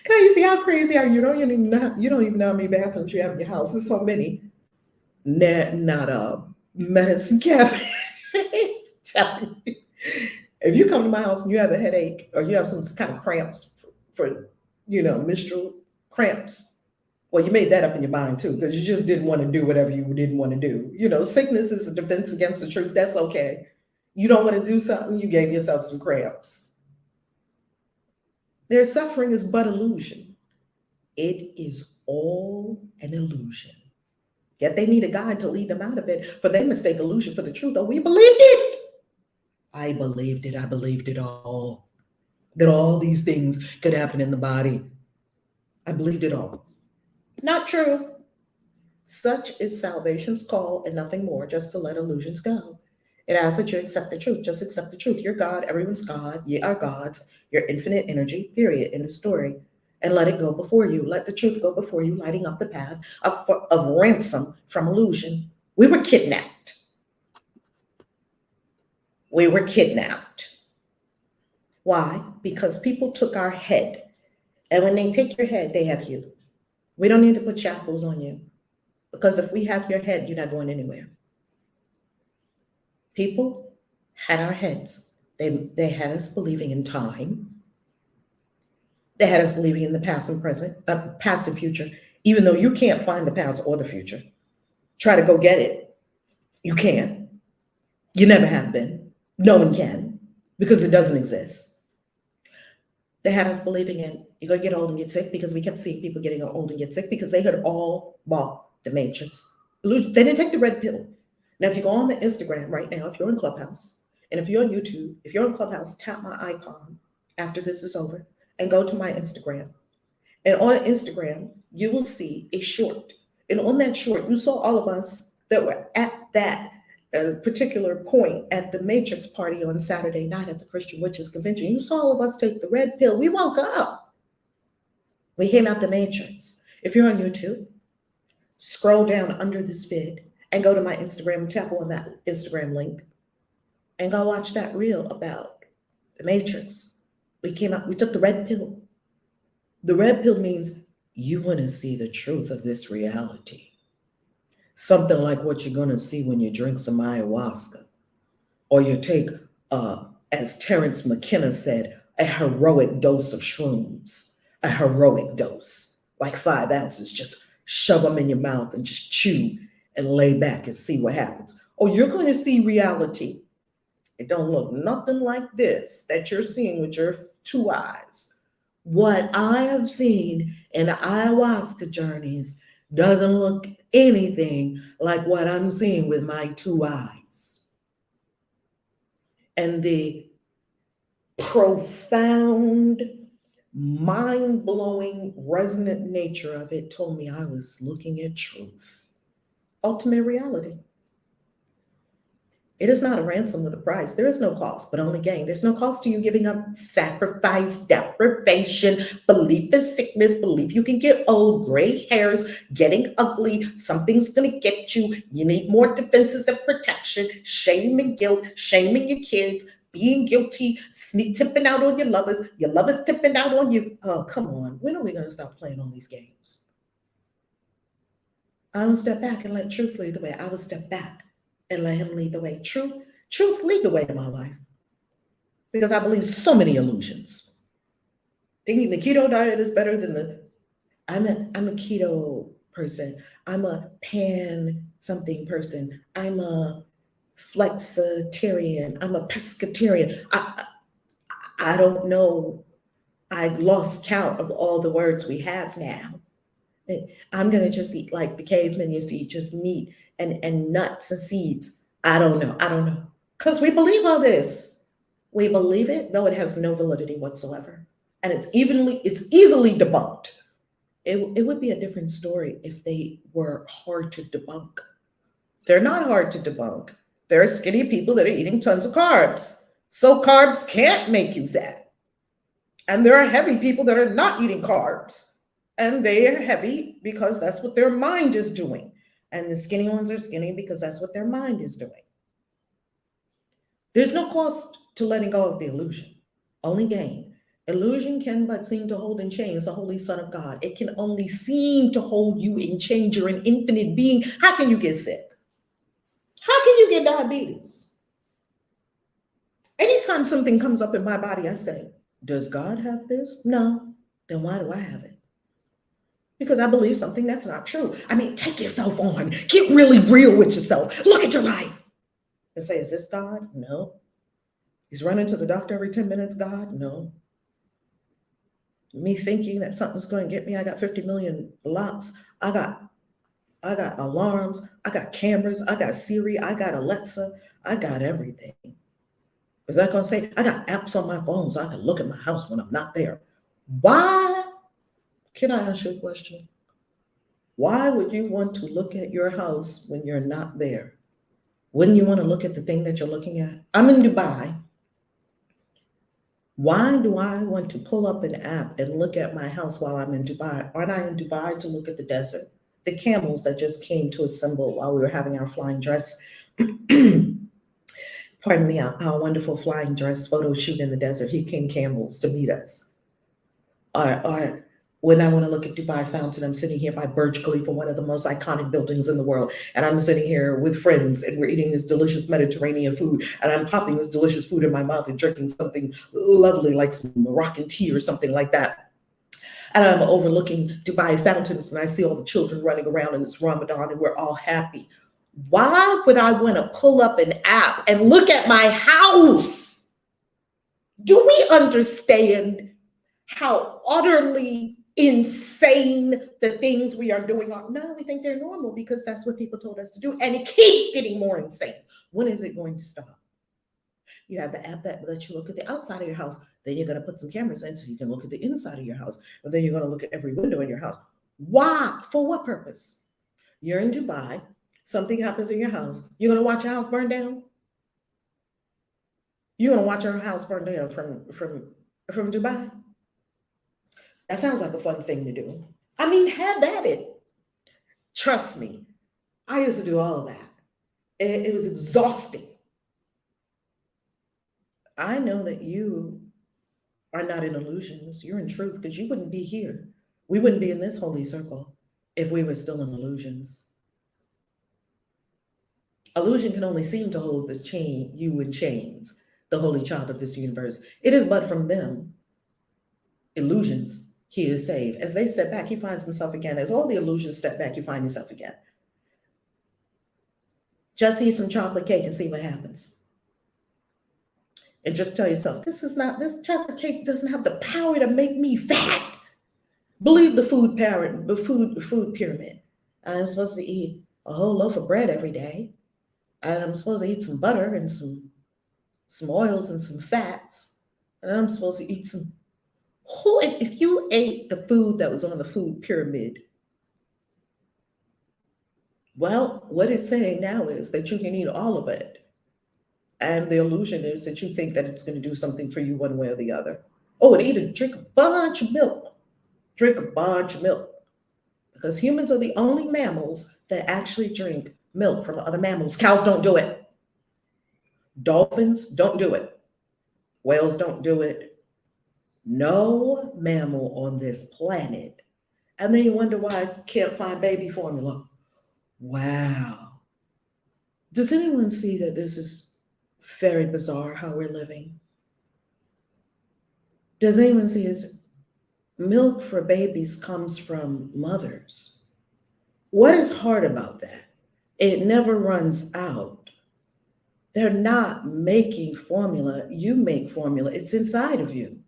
Can you see how crazy are you? You don't even know how many bathrooms you have in your house. There's so many. Not a medicine cabinet. If you come to my house and you have a headache or you have some kind of cramps for menstrual cramps, Well, you made that up in your mind too, because you just didn't want to do whatever you didn't want to do. You know, sickness is a defense against the truth. That's okay. You don't want to do something, you gave yourself some cramps. Their suffering is but illusion. It is all an illusion. Yet they need a guide to lead them out of it, for they mistake illusion for the truth. Oh, we believed it. I believed it. I believed it all. That all these things could happen in the body. I believed it all. Not true. Such is salvation's call and nothing more, just to let illusions go. It asks that you accept the truth. Just accept the truth. You're God. Everyone's God. Ye are gods. You're infinite energy, period. End of story. And let it go before you. Let the truth go before you, lighting up the path of ransom from illusion. We were kidnapped. We were kidnapped. Why? Because people took our head. And when they take your head, they have you. We don't need to put shackles on you. Because if we have your head, you're not going anywhere. People had our heads. They had us believing in time. They had us believing in the past and present, past and future, even though you can't find the past or the future. Try to go get it. You can't. You never have been. No one can, because it doesn't exist. They had us believing in, you're going to get old and get sick, because we kept seeing people getting old and get sick because they had all bought the Matrix. They didn't take the red pill. Now, if you go on the Instagram right now, if you're in Clubhouse, and if you're on YouTube, if you're on Clubhouse, tap my icon after this is over and go to my Instagram. And on Instagram, you will see a short. And on that short, you saw all of us that were at that particular point at the Matrix party on Saturday night at the Christian Witches Convention. You saw all of us take the red pill. We woke up. We came out the Matrix. If you're on YouTube, scroll down under this vid and go to my Instagram, tap on that Instagram link, and go watch that reel about the Matrix. We came out, we took the red pill. The red pill means you want to see the truth of this reality. Something like what you're going to see when you drink some ayahuasca, or you take, as Terrence McKenna said, a heroic dose of shrooms, a heroic dose, like 5 ounces, just shove them in your mouth and just chew and lay back and see what happens. Or you're going to see reality. It don't look nothing like this that you're seeing with your 2 eyes. What I have seen in the ayahuasca journeys doesn't look anything like what I'm seeing with my 2 eyes. And the profound, mind-blowing, resonant nature of it told me I was looking at truth. Ultimate reality. It is not a ransom with a price. There is no cost, but only gain. There's no cost to you giving up sacrifice, deprivation, belief in sickness, belief you can get old, gray hairs, getting ugly, something's going to get you. You need more defenses and protection, shame and guilt, shaming your kids, being guilty, tipping out on your lovers tipping out on you. Oh, come on. When are we going to stop playing all these games? I will step back and let truth lead the way. I will step back and let him lead the way. Truth lead the way in my life. Because I believe so many illusions. Thinking the keto diet is better than I'm a keto person. I'm a pan something person. I'm a flexitarian. I'm a pescatarian. I don't know. I lost count of all the words we have now. I'm going to just eat like the cavemen used to eat, just meat and nuts and seeds. I don't know. Because we believe all this. We believe it, though it has no validity whatsoever. And it's easily debunked. It would be a different story if they were hard to debunk. They're not hard to debunk. There are skinny people that are eating tons of carbs. So carbs can't make you fat. And there are heavy people that are not eating carbs. And they are heavy because that's what their mind is doing. And the skinny ones are skinny because that's what their mind is doing. There's no cost to letting go of the illusion, only gain. Illusion can but seem to hold in chains the Holy Son of God. It can only seem to hold you in chains. You're an infinite being. How can you get sick? How can you get diabetes? Anytime something comes up in my body, I say, does God have this? No. Then why do I have it? because I believe something that's not true. I mean, take yourself on. Get really real with yourself. Look at your life and say, is this God? No. He's running to the doctor every 10 minutes. God? No. Me thinking that something's going to get me. I got 50 million locks. I got alarms. I got cameras. I got Siri. I got Alexa. I got everything. Is that going to say, I got apps on my phone so I can look at my house when I'm not there? Why? Can I ask you a question? Why would you want to look at your house when you're not there? Wouldn't you want to look at the thing that you're looking at? I'm in Dubai. Why do I want to pull up an app and look at my house while I'm in Dubai? Aren't I in Dubai to look at the desert? The camels that just came to assemble while we were having our flying dress, pardon me, our wonderful flying dress photo shoot in the desert. Here came camels to meet us. Or when I want to look at Dubai Fountain, I'm sitting here by Burj Khalifa, one of the most iconic buildings in the world. And I'm sitting here with friends and we're eating this delicious Mediterranean food. And I'm popping this delicious food in my mouth and drinking something lovely like some Moroccan tea or something like that. And I'm overlooking Dubai Fountains and I see all the children running around and it's Ramadan and we're all happy. Why would I want to pull up an app and look at my house? Do we understand how utterly insane the things we are doing are? No, we think they're normal because that's what people told us to do. And it keeps getting more insane. When is it going to stop? You have the app that lets you look at the outside of your house. Then you're going to put some cameras in so you can look at the inside of your house. And then you're going to look at every window in your house. Why? For what purpose? You're in Dubai. Something happens in your house. You're going to watch your house burn down? You're going to watch your house burn down from Dubai? That sounds like a fun thing to do. I mean, have at it. Trust me, I used to do all of that. It was exhausting. I know that you are not in illusions. You're in truth because you wouldn't be here. We wouldn't be in this holy circle if we were still in illusions. Illusion can only seem to hold the chain, you in chains, the holy child of this universe. It is but from them, illusions, he is saved. As they step back, he finds himself again. As all the illusions step back, you find yourself again. Just eat some chocolate cake and see what happens. And just tell yourself, this chocolate cake doesn't have the power to make me fat. Believe the food pyramid. I'm supposed to eat a whole loaf of bread every day. I'm supposed to eat some butter and some oils and some fats. And I'm supposed to eat some. If you ate the food that was on the food pyramid, well, what it's saying now is that you can eat all of it. And the illusion is that you think that it's going to do something for you one way or the other. Oh, and drink a bunch of milk. Drink a bunch of milk. Because humans are the only mammals that actually drink milk from other mammals. Cows don't do it. Dolphins don't do it. Whales don't do it. No mammal on this planet. And then you wonder why I can't find baby formula. Wow. Does anyone see that this is very bizarre how we're living? Does anyone see is milk for babies comes from mothers? What is hard about that? It never runs out. They're not making formula. You make formula. It's inside of you.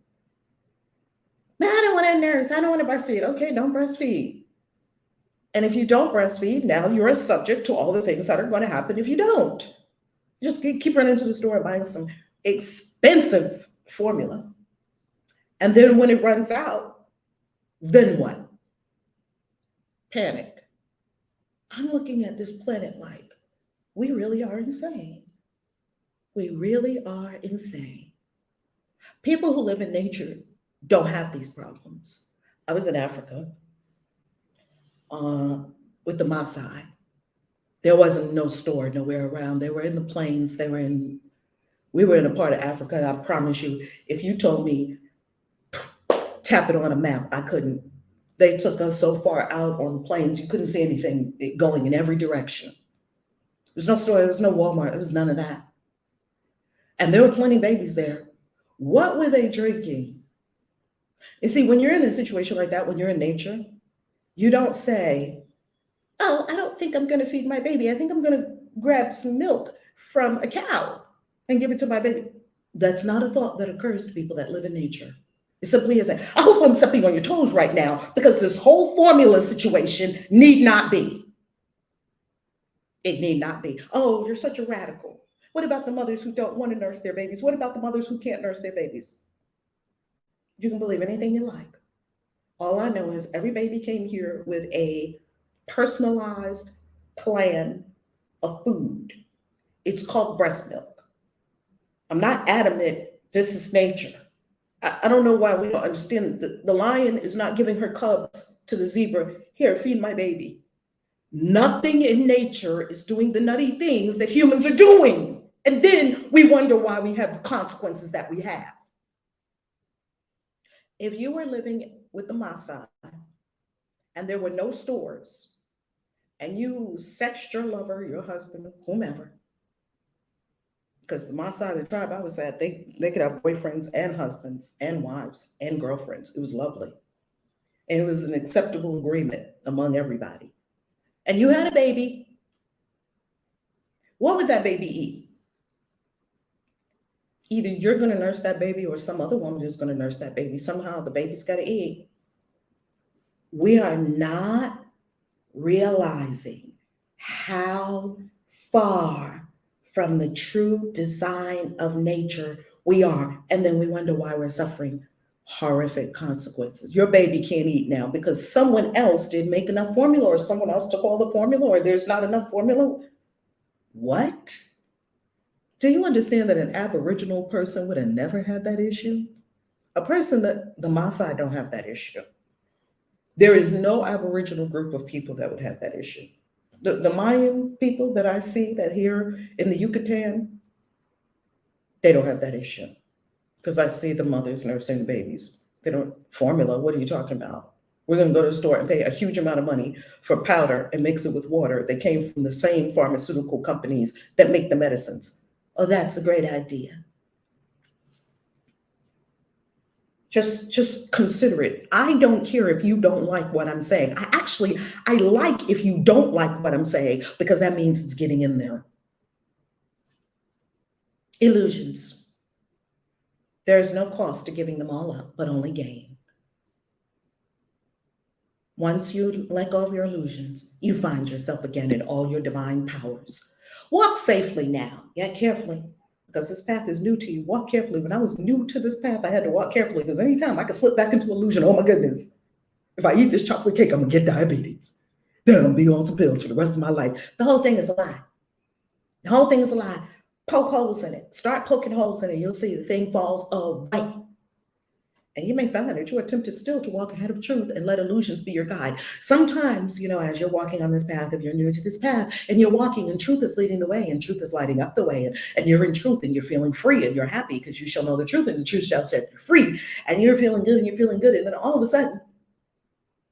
Man, I don't want to nurse. I don't want to breastfeed. Okay, don't breastfeed. And if you don't breastfeed, now you're a subject to all the things that are going to happen if you don't. Just keep running to the store and buying some expensive formula. And then when it runs out, then what? Panic. I'm looking at this planet like, we really are insane. We really are insane. People who live in nature don't have these problems. I was in Africa with the Maasai. There wasn't no store nowhere around. They were in the plains. We were in a part of Africa. And I promise you, if you told me, tap it on a map, I couldn't. They took us so far out on the plains, you couldn't see anything going in every direction. There was no store, there was no Walmart, there was none of that. And there were plenty of babies there. What were they drinking? You see, when you're in a situation like that, when you're in nature, You don't say, oh, I don't think I'm going to feed my baby. I think I'm going to grab some milk from a cow and give it to my baby. That's not a thought that occurs to people that live in nature. It simply isn't. I hope I'm stepping on your toes right now because this whole formula situation need not be. It need not be. Oh, you're such a radical. What about the mothers who don't want to nurse their babies? What about the mothers who can't nurse their babies? You can believe anything you like. All I know is every baby came here with a personalized plan of food. It's called breast milk. I'm not adamant, this is nature. I don't know why we don't understand that the lion is not giving her cubs to the zebra, here, feed my baby. Nothing in nature is doing the nutty things that humans are doing. And then we wonder why we have the consequences that we have. If you were living with the Maasai and there were no stores and you sexed your lover, your husband, whomever, because the Maasai, the tribe I was at, they could have boyfriends and husbands and wives and girlfriends. It was lovely. And it was an acceptable agreement among everybody. And you had a baby. What would that baby eat? Either you're going to nurse that baby or some other woman is going to nurse that baby. Somehow the baby's got to eat. We are not realizing how far from the true design of nature we are. And then we wonder why we're suffering horrific consequences. Your baby can't eat now because someone else didn't make enough formula, or someone else took all the formula, or there's not enough formula. What? Do you understand that an Aboriginal person would have never had that issue? A person that the Maasai don't have that issue. There is no Aboriginal group of people that would have that issue. The Mayan people that I see that here in the Yucatan, they don't have that issue. Because I see the mothers nursing the babies. They don't, formula, what are you talking about? We're going to go to the store and pay a huge amount of money for powder and mix it with water that came from the same pharmaceutical companies that make the medicines. Oh, that's a great idea. Just consider it. I don't care if you don't like what I'm saying. I like if you don't like what I'm saying, because that means it's getting in there. Illusions. There's no cost to giving them all up, but only gain. Once you let go of your illusions, you find yourself again in all your divine powers. Walk safely now, yet carefully, because this path is new to you. Walk carefully. When I was new to this path, I had to walk carefully because anytime I could slip back into illusion, oh my goodness, if I eat this chocolate cake, I'm gonna get diabetes. Then I'm gonna be on some pills for the rest of my life. The whole thing is a lie. The whole thing is a lie. Poke holes in it. Start poking holes in it. You'll see the thing falls away. And you may find that you're tempted still to walk ahead of truth and let illusions be your guide. Sometimes, as you're walking on this path, if you're new to this path and you're walking and truth is leading the way and truth is lighting up the way, and you're in truth and you're feeling free and you're happy because you shall know the truth and the truth shall set you free, and you're feeling good and you're feeling good. And then all of a sudden,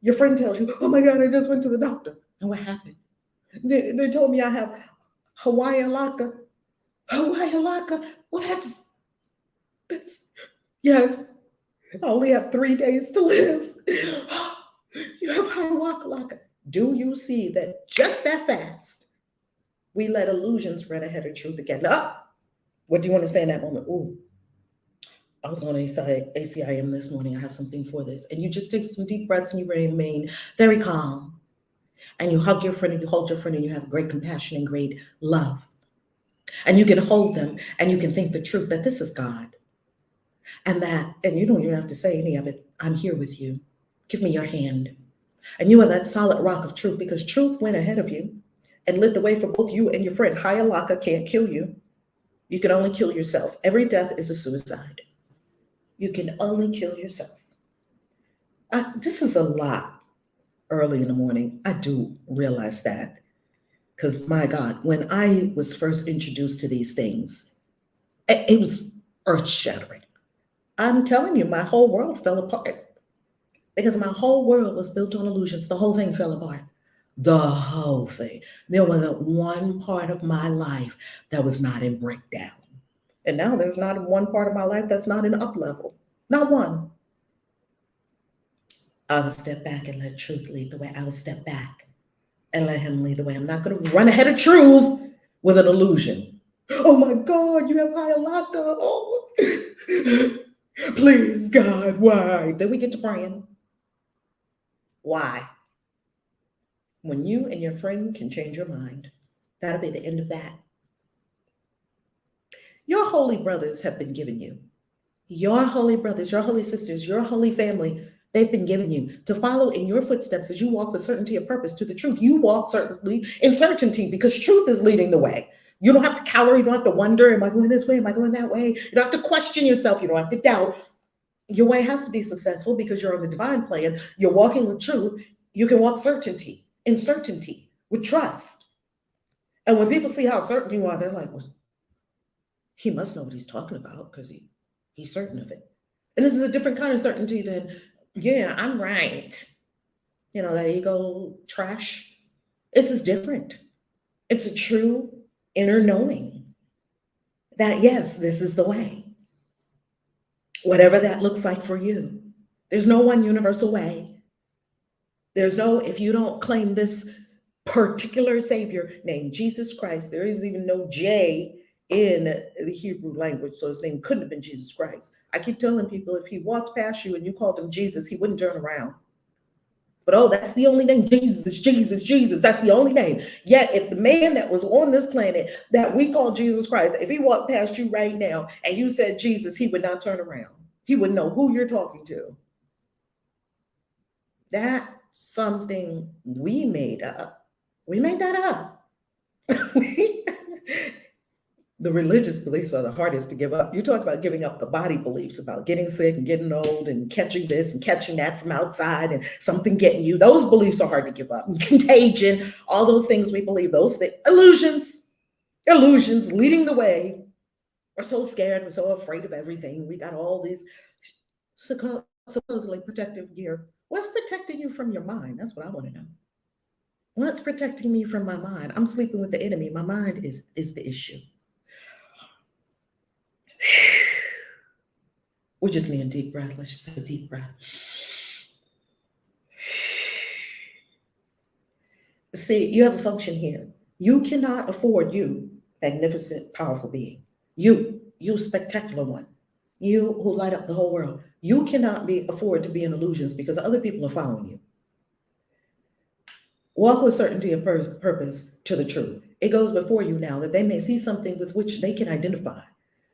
your friend tells you, oh my God, I just went to the doctor. And what happened? They told me I have Hawaii laka. Hawaii laka. Well, that's yes. I only have 3 days to live. You have Hawakalaka. Do you see that just that fast, we let illusions run ahead of truth again? What do you want to say in that moment? Ooh, I was on ACIM this morning. I have something for this. And you just take some deep breaths and you remain very calm. And you hug your friend and you hold your friend and you have great compassion and great love. And you can hold them and you can think the truth that this is God. And you don't even have to say any of it. I'm here with you. Give me your hand. And you are that solid rock of truth, because truth went ahead of you and lit the way for both you and your friend. Hayalaka can't kill you. You can only kill yourself. Every death is a suicide. You can only kill yourself. This is a lot early in the morning. I do realize that, because my God, when I was first introduced to these things, it was earth-shattering. I'm telling you, my whole world fell apart because my whole world was built on illusions. The whole thing fell apart. The whole thing. There wasn't one part of my life that was not in breakdown. And now there's not one part of my life that's not in up level. Not one. I will step back and let truth lead the way. I will step back and let him lead the way. I'm not going to run ahead of truth with an illusion. Oh my God, you have Hayalaka. Oh, please, God, why? Then we get to praying. Why? When you and your friend can change your mind, that'll be the end of that. Your holy brothers have been given you. Your holy brothers, your holy sisters, your holy family, they've been given you to follow in your footsteps as you walk with certainty of purpose to the truth. You walk certainly in certainty because truth is leading the way. You don't have to cower. You don't have to wonder, am I going this way? Am I going that way? You don't have to question yourself. You don't have to doubt. Your way has to be successful because you're on the divine plan. You're walking with truth. You can walk certainty, in certainty, with trust. And when people see how certain you are, they're like, well, he must know what he's talking about because he's certain of it. And this is a different kind of certainty than, yeah, I'm right. You know, that ego trash. This is different. It's a true inner knowing that, yes, this is the way. Whatever that looks like for you. There's no one universal way. There's no, if you don't claim this particular Savior named Jesus Christ, there is even no J in the Hebrew language, so his name couldn't have been Jesus Christ. I keep telling people if he walked past you and you called him Jesus, he wouldn't turn around. But oh, that's the only name, Jesus, Jesus, Jesus, that's the only name. Yet if the man that was on this planet that we call Jesus Christ, if he walked past you right now and you said Jesus, he would not turn around. He would know who you're talking to. That's something we made up. We made that up. The religious beliefs are the hardest to give up. You talk about giving up the body beliefs about getting sick and getting old and catching this and catching that from outside and something getting you. Those beliefs are hard to give up. And contagion, all those things we believe, those things, illusions leading the way. We're so scared. We're so afraid of everything. We got all these supposedly protective gear. What's protecting you from your mind? That's what I want to know. What's protecting me from my mind? I'm sleeping with the enemy. My mind is the issue. We just need a deep breath. Let's just have a deep breath. See, you have a function here. You cannot afford you, magnificent, powerful being. You spectacular one. You who light up the whole world. You cannot afford to be in illusions because other people are following you. Walk with certainty of purpose to the truth. It goes before you now that they may see something with which they can identify.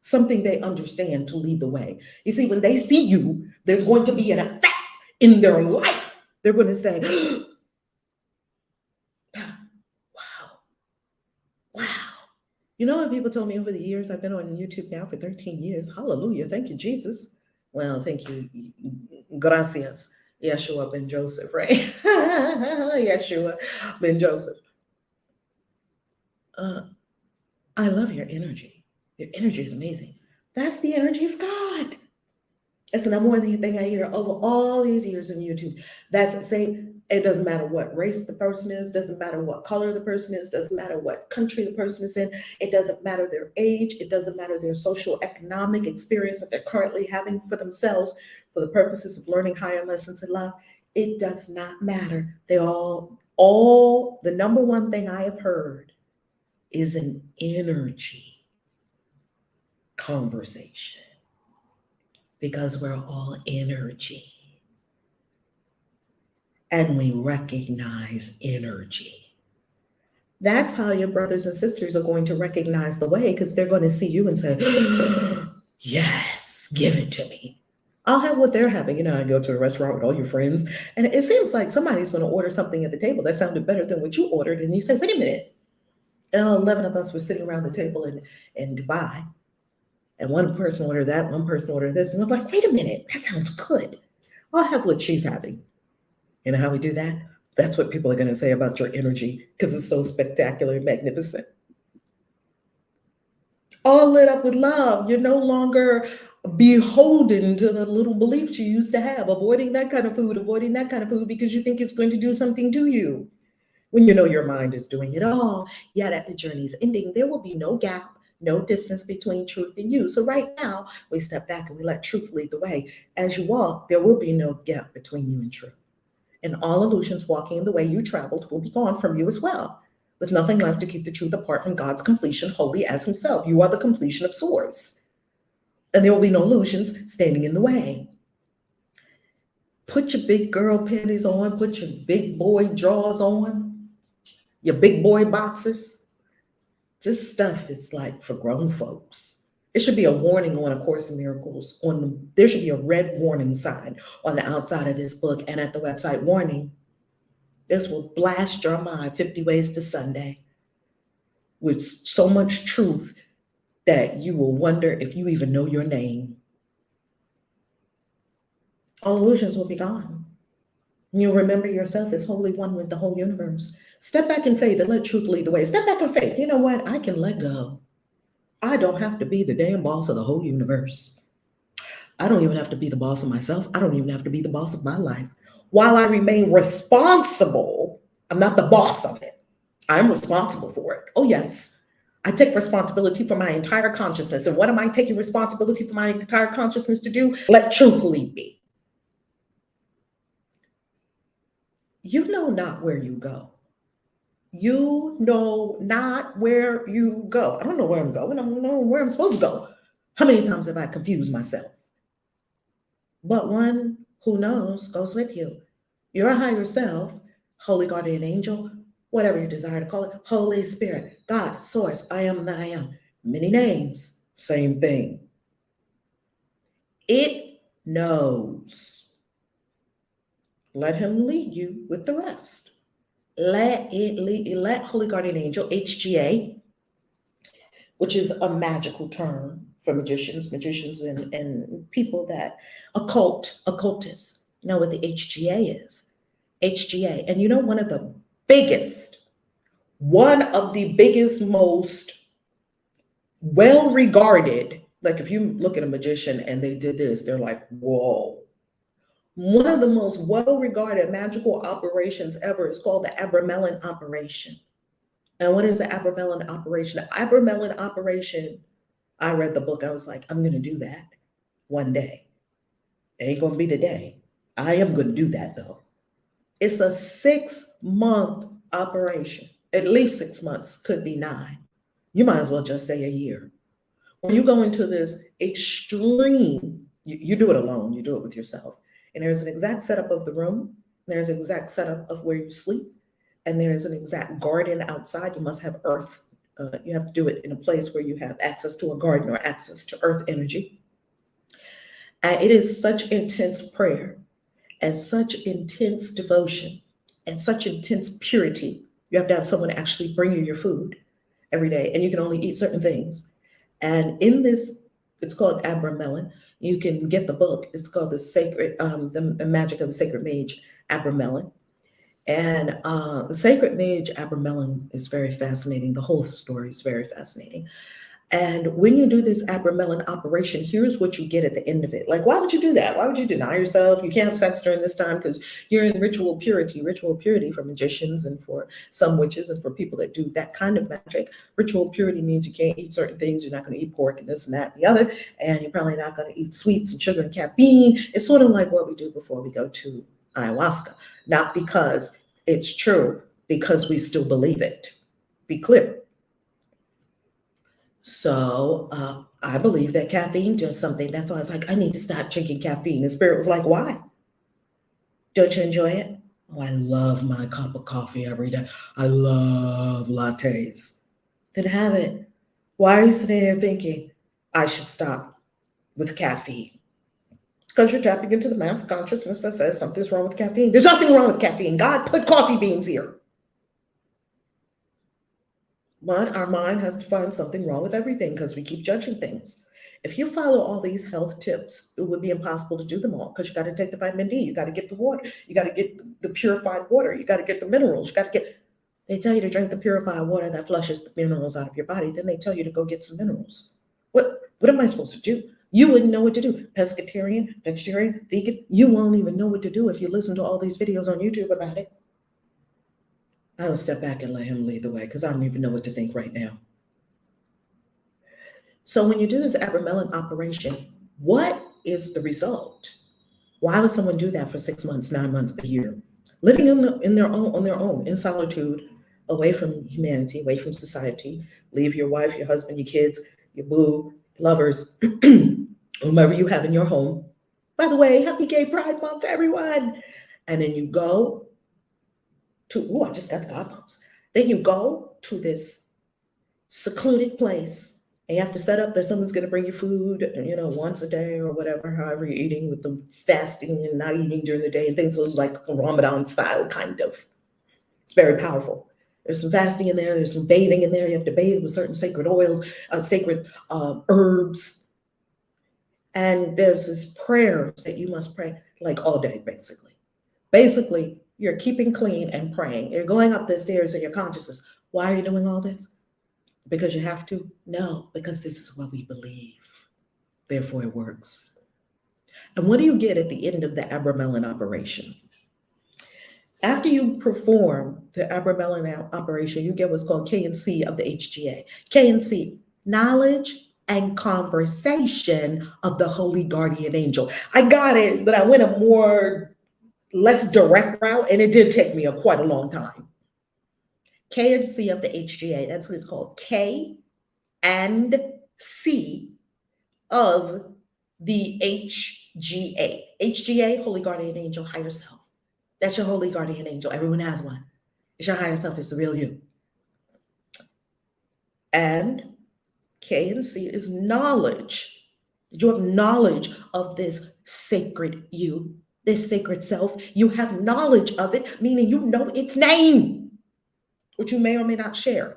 Something they understand to lead the way. You see, when they see you, there's going to be an effect in their life. They're going to say, wow. You know what people told me over the years? I've been on YouTube now for 13 years. Hallelujah. Thank you, Jesus. Well, thank you. Gracias. Yeshua ben Joseph, right? Yeshua ben Joseph. I love your energy. Your energy is amazing. That's the energy of God. That's the number one thing I hear over all these years on YouTube. That's the same. It doesn't matter what race the person is, doesn't matter what color the person is, doesn't matter what country the person is in, it doesn't matter their age, it doesn't matter their social economic experience that they're currently having for themselves for the purposes of learning higher lessons in life. It does not matter. They all the number one thing I have heard is an energy conversation, because we're all energy and we recognize energy. That's how your brothers and sisters are going to recognize the way, because they're going to see you and say, yes, give it to me. I'll have what they're having. You know, I go to a restaurant with all your friends and it seems like somebody's going to order something at the table that sounded better than what you ordered. And you say, wait a minute. And all 11 of us were sitting around the table in Dubai. And one person ordered that, one person ordered this. And we're like, wait a minute, that sounds good. I'll have what she's having. You know how we do that? That's what people are going to say about your energy, because it's so spectacular and magnificent. All lit up with love. You're no longer beholden to the little beliefs you used to have, avoiding that kind of food because you think it's going to do something to you. When you know your mind is doing it all, yet at the journey's ending, there will be no gap, no distance between truth and you. So right now, we step back and we let truth lead the way. As you walk, there will be no gap between you and truth. and all illusions walking in the way you traveled will be gone from you as well, with nothing left to keep the truth apart from God's completion, holy as himself. You are the completion of source, and there will be no illusions standing in the way. Put your big girl panties on, put your big boy drawers on, your big boy boxers. This stuff is like for grown folks. It should be a warning on A Course in Miracles. There should be a red warning sign on the outside of this book and at the website. Warning, this will blast your mind 50 ways to Sunday with so much truth that you will wonder if you even know your name. All illusions will be gone. You'll remember yourself as wholly one with the whole universe. Step back in faith and let truth lead the way. Step back in faith. You know what? I can let go. I don't have to be the damn boss of the whole universe. I don't even have to be the boss of myself. I don't even have to be the boss of my life. While I remain responsible, I'm not the boss of it. I'm responsible for it. Oh, yes. I take responsibility for my entire consciousness. And what am I taking responsibility for my entire consciousness to do? Let truth lead me. You know not where you go. You know not where you go. I don't know where I'm going. I don't know where I'm supposed to go. How many times have I confused myself? But one who knows goes with you. Your higher self, holy guardian angel, whatever you desire to call it, Holy Spirit, God, source, I am that I am. Many names, same thing. It knows. Let him lead you with the rest. Let it lead. Let Holy Guardian Angel, HGA, which is a magical term for magicians and people that occultists know what the HGA is. HGA. And you know, one of the biggest, most well-regarded, like if you look at a magician and they did this, they're like, whoa. One of the most well-regarded magical operations ever is called the Abramelin operation. And what is the Abramelin operation? The Abramelin operation, I read the book, I was like, I'm going to do that one day. It ain't going to be today. I am going to do that though. It's a 6-month operation, at least 6 months, could be 9. You might as well just say a year. When you go into this extreme, you do it alone, you do it with yourself. And there's an exact setup of the room. There's an exact setup of where you sleep. And there is an exact garden outside. You must have earth. You have to do it in a place where you have access to a garden or access to earth energy. And it is such intense prayer and such intense devotion and such intense purity. You have to have someone actually bring you your food every day. And you can only eat certain things. And in this, it's called Abramelin. You can get the book. It's called the Magic of the Sacred Mage, Abramelin. And the Sacred Mage, Abramelin, is very fascinating. The whole story is very fascinating. And when you do this Abramelin operation, here's what you get at the end of it. Like, why would you do that? Why would you deny yourself? You can't have sex during this time because you're in ritual purity for magicians and for some witches and for people that do that kind of magic. Ritual purity means you can't eat certain things. You're not going to eat pork and this and that and the other. And you're probably not going to eat sweets and sugar and caffeine. It's sort of like what we do before we go to ayahuasca. Not because it's true, because we still believe it. Be clear. So I believe that caffeine does something. That's why I was like, I need to stop drinking caffeine. The spirit was like, why? Don't you enjoy it? Oh, I love my cup of coffee every day. I love lattes. Then have it. Why are you sitting here thinking I should stop with caffeine? Because you're tapping into the mass consciousness that says something's wrong with caffeine. There's nothing wrong with caffeine. God put coffee beans here. But our mind has to find something wrong with everything because we keep judging things. If you follow all these health tips, it would be impossible to do them all because you got to take the vitamin D, you got to get the water, you got to get the purified water, you got to get the minerals, they tell you to drink the purified water that flushes the minerals out of your body. Then they tell you to go get some minerals. What am I supposed to do? You wouldn't know what to do. Pescatarian, vegetarian, vegan, you won't even know what to do if you listen to all these videos on YouTube about it. I will step back and let him lead the way because I don't even know what to think right now. So when you do this Abramelin operation, what is the result? Why would someone do that for 6 months, 9 months, a year? living in their own, on their own, in solitude, away from humanity, away from society. Leave your wife, your husband, your kids, your boo, lovers, whomever you have in your home. By the way, happy Gay Pride Month to everyone. And then you go to, oh, I just got the goosebumps. Then you go to this secluded place, and you have to set up that someone's going to bring you food, once a day or whatever, however you're eating, with the fasting and not eating during the day and things like Ramadan style, kind of. It's very powerful. There's some fasting in there. There's some bathing in there. You have to bathe with certain sacred oils, sacred herbs. And there's this prayers that you must pray like all day, basically. Basically, you're keeping clean and praying. You're going up the stairs of your consciousness. Why are you doing all this? Because you have to? No, because this is what we believe. Therefore, it works. And what do you get at the end of the Abramelin operation? After you perform the Abramelin operation, you get what's called K&C of the HGA. K&C, knowledge and conversation of the Holy Guardian Angel. I got it, but I went a less direct route, and it did take me quite a long time. K&C of the HGA, that's what it's called. K and C of the HGA. HGA, Holy Guardian Angel, higher self. That's your Holy Guardian Angel. Everyone has one. It's your higher self. It's the real you. And K and C is knowledge. Did you have knowledge of this sacred you, this sacred self? You have knowledge of it, meaning you know its name, which you may or may not share.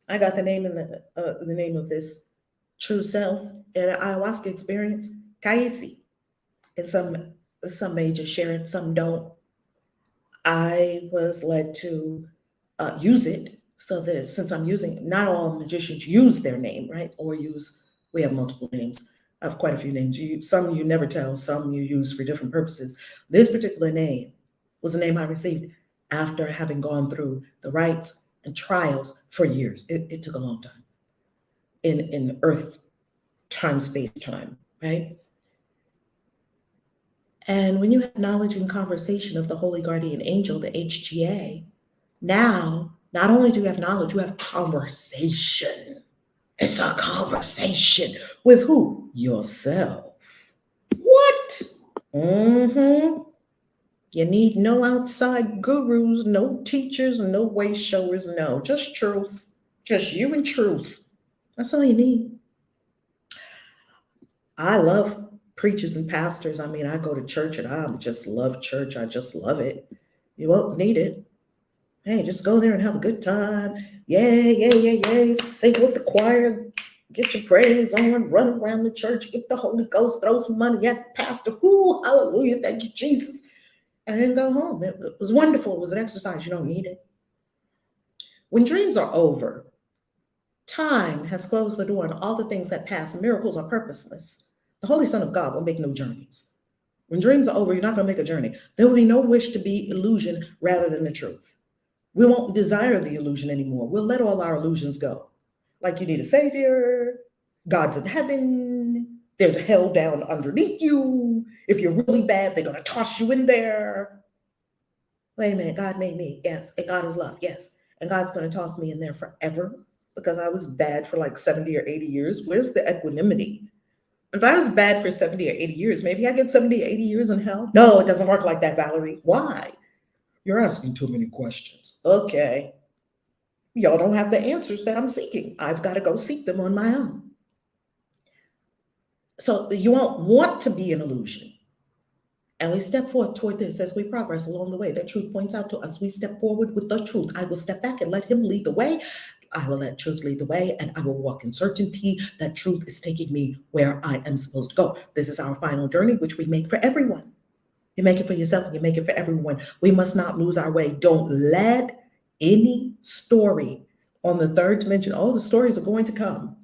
I got the name and the name of this true self in an ayahuasca experience, Kaisi. And some may just share it, some don't. I was led to use it, so that since I'm using it, not all magicians use their name, right? Or we have multiple names. I have quite a few names. Some you never tell, some you use for different purposes. This particular name was a name I received after having gone through the rites and trials for years. It took a long time in earth, time, space, time, right? And when you have knowledge and conversation of the Holy Guardian Angel, the HGA, now, not only do you have knowledge, you have conversation. It's a conversation with who? Yourself. What? You need no outside gurus, no teachers, no way showers, no. Just truth. Just you and truth. That's all you need. I love preachers and pastors. I mean, I go to church and I just love church. I just love it. You won't need it. Hey, just go there and have a good time. Yay. Sing with the choir. Get your praise on. Run around the church. Get the Holy Ghost. Throw some money at the pastor. Whoo, hallelujah. Thank you, Jesus. And then go home. It was wonderful. It was an exercise. You don't need it. When dreams are over, time has closed the door on all the things that pass. Miracles are purposeless. The Holy Son of God will make no journeys. When dreams are over, you're not going to make a journey. There will be no wish to be illusion rather than the truth. We won't desire the illusion anymore. We'll let all our illusions go. Like you need a savior, God's in heaven, there's a hell down underneath you. If you're really bad, they're going to toss you in there. Wait a minute, God made me, yes. And God is love, yes. And God's going to toss me in there forever because I was bad for like 70 or 80 years. Where's the equanimity? If I was bad for 70 or 80 years, maybe I get 70 or 80 years in hell. No, it doesn't work like that, Valerie. Why? You're asking too many questions. Okay. Y'all don't have the answers that I'm seeking. I've got to go seek them on my own. So you won't want to be an illusion. And we step forth toward this as we progress along the way. That truth points out to us. We step forward with the truth. I will step back and let him lead the way. I will let truth lead the way, and I will walk in certainty that truth is taking me where I am supposed to go. This is our final journey, which we make for everyone. You make it for yourself, and you make it for everyone. We must not lose our way. Don't let any story on the third dimension, oh, the stories are going to come.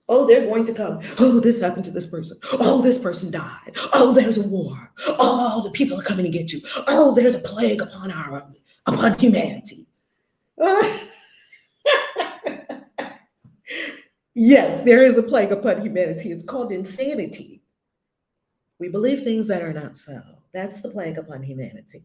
Oh, they're going to come. Oh, this happened to this person. Oh, this person died. Oh, there's a war. Oh, the people are coming to get you. Oh, there's a plague upon humanity. Yes, there is a plague upon humanity. It's called insanity. We believe things that are not so. That's the plague upon humanity.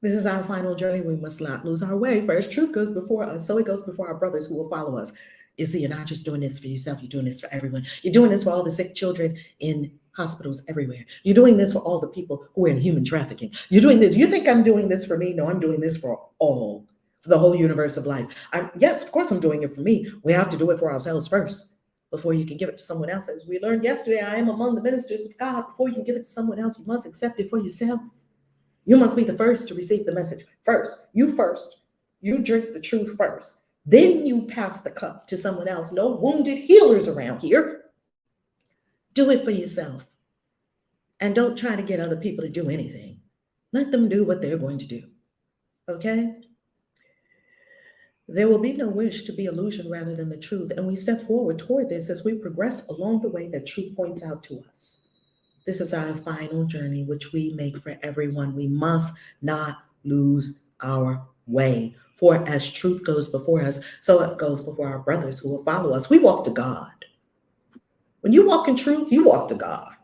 This is our final journey. We must not lose our way. First, truth goes before us, so it goes before our brothers who will follow us. You see, you're not just doing this for yourself, you're doing this for everyone. You're doing this for all the sick children in hospitals everywhere. You're doing this for all the people who are in human trafficking. You're doing this. You think I'm doing this for me? No, I'm doing this for all, for the whole universe of life. Yes, of course, I'm doing it for me. We have to do it for ourselves first before you can give it to someone else. As we learned yesterday, I am among the ministers of God. Before you can give it to someone else, you must accept it for yourself. You must be the first to receive the message. First. You drink the truth first. Then you pass the cup to someone else. No wounded healers around here. Do it for yourself. And don't try to get other people to do anything. Let them do what they're going to do. Okay? There will be no wish to be illusion rather than the truth. And we step forward toward this as we progress along the way that truth points out to us. This is our final journey, which we make for everyone. We must not lose our way. For as truth goes before us, so it goes before our brothers who will follow us. We walk to God. When you walk in truth, you walk to God.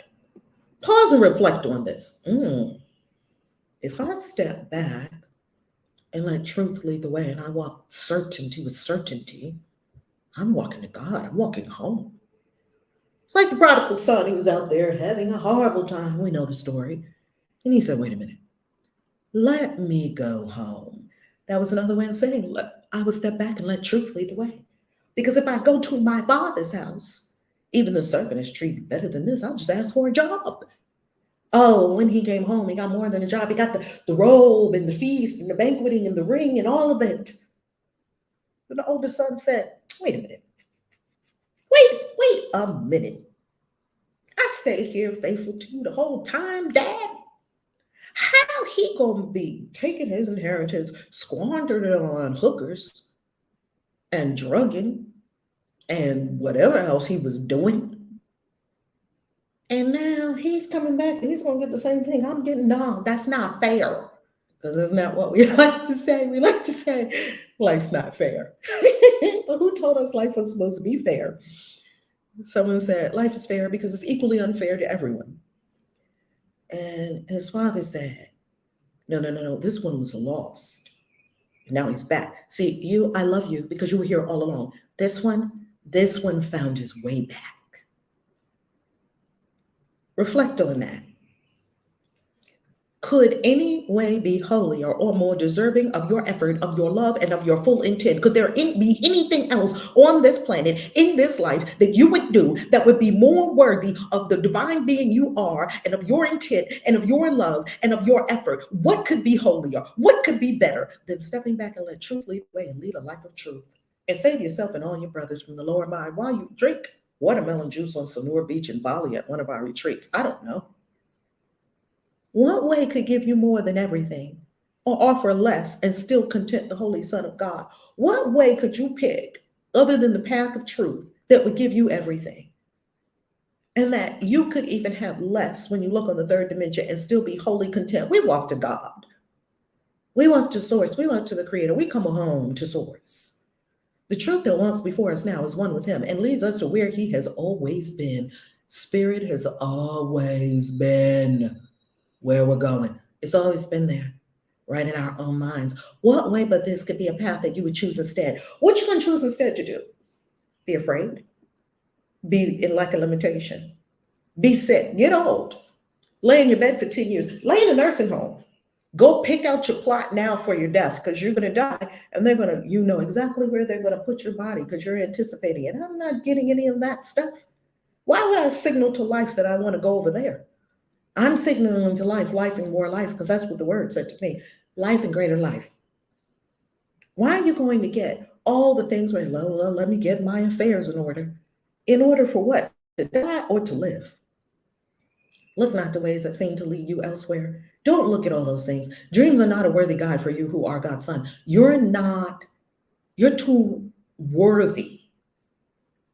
Pause and reflect on this. If I step back and let truth lead the way and I walk certainty with certainty, I'm walking to God. I'm walking home. It's like the prodigal son. He was out there having a horrible time. We know the story. And he said, wait a minute. Let me go home. That was another way of saying, I will step back and let truth lead the way. Because if I go to my father's house, even the servant is treated better than this. I'll just ask for a job. Oh, when he came home, he got more than a job. He got the robe and the feast and the banqueting and the ring and all of it. But the older son said, wait a minute. Wait a minute. I stayed here faithful to you the whole time, Dad. How he gonna be taking his inheritance, squandered it on hookers and drugging and whatever else he was doing? And now he's coming back and he's gonna get the same thing I'm getting. No, that's not fair. Because isn't that what we like to say? We like to say life's not fair. But who told us life was supposed to be fair? Someone said life is fair because it's equally unfair to everyone. And his father said, no, this one was lost. Now he's back. See, I love you because you were here all along. This one found his way back. Reflect on that. Could any way be holier or more deserving of your effort, of your love, and of your full intent? Could there be anything else on this planet, in this life, that you would do that would be more worthy of the divine being you are, and of your intent, and of your love, and of your effort? What could be holier? What could be better than stepping back and let truth lead the way and lead a life of truth? And save yourself and all your brothers from the lower mind while you drink watermelon juice on Sanur Beach in Bali at one of our retreats. I don't know. What way could give you more than everything or offer less and still content the Holy Son of God? What way could you pick other than the path of truth that would give you everything? And that you could even have less when you look on the third dimension and still be wholly content. We walk to God. We walk to Source. We walk to the Creator. We come home to Source. The truth that walks before us now is one with Him and leads us to where He has always been. Spirit has always been where we're going. It's always been there, right in our own minds. What way but this could be a path that you would choose instead? What you going to choose instead to do? Be afraid? Be in lack of limitation? Be sick? Get old? Lay in your bed for 10 years? Lay in a nursing home? Go pick out your plot now for your death because you're going to die and they're going to, you know exactly where they're going to put your body because you're anticipating it. I'm not getting any of that stuff. Why would I signal to life that I want to go over there? I'm signaling to life and more life, because that's what the word said to me, life and greater life. Why are you going to get all the things where, well, let me get my affairs in order? In order for what? To die or to live? Look not the ways that seem to lead you elsewhere. Don't look at all those things. Dreams are not a worthy guide for you who are God's son. You're too worthy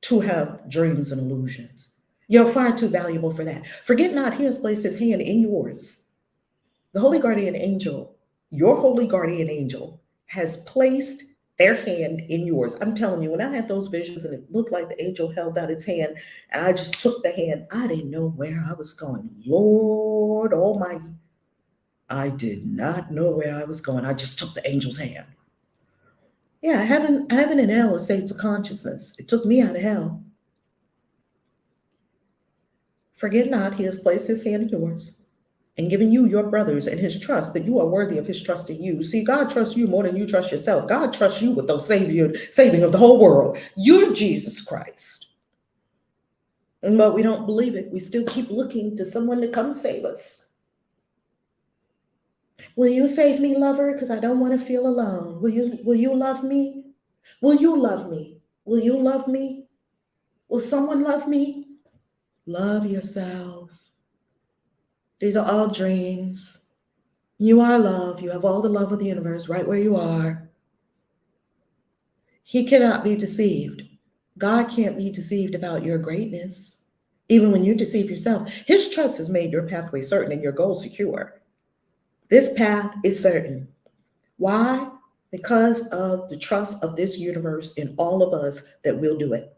to have dreams and illusions. You're far too valuable for that. Forget not, He has placed His hand in yours. The holy guardian angel, your holy guardian angel, has placed their hand in yours. I'm telling you, when I had those visions and it looked like the angel held out its hand and I just took the hand, I didn't know where I was going. Lord Almighty. I did not know where I was going. I just took the angel's hand. Yeah, heaven and hell are states of consciousness. It took me out of hell. Forget not, he has placed his hand in yours and given you your brothers and his trust, that you are worthy of his trust in you. See, God trusts you more than you trust yourself. God trusts you with the saving of the whole world. You're Jesus Christ. But we don't believe it. We still keep looking to someone to come save us. Will you save me, lover? Because I don't want to feel alone. Will you love me? Will you love me? Will you love me? Will someone love me? Love yourself. These are all dreams. You are love. You have all the love of the universe right where you are. He cannot be deceived. God can't be deceived about your greatness. Even when you deceive yourself, his trust has made your pathway certain and your goal secure. This path is certain. Why? Because of the trust of this universe in all of us that we'll do it.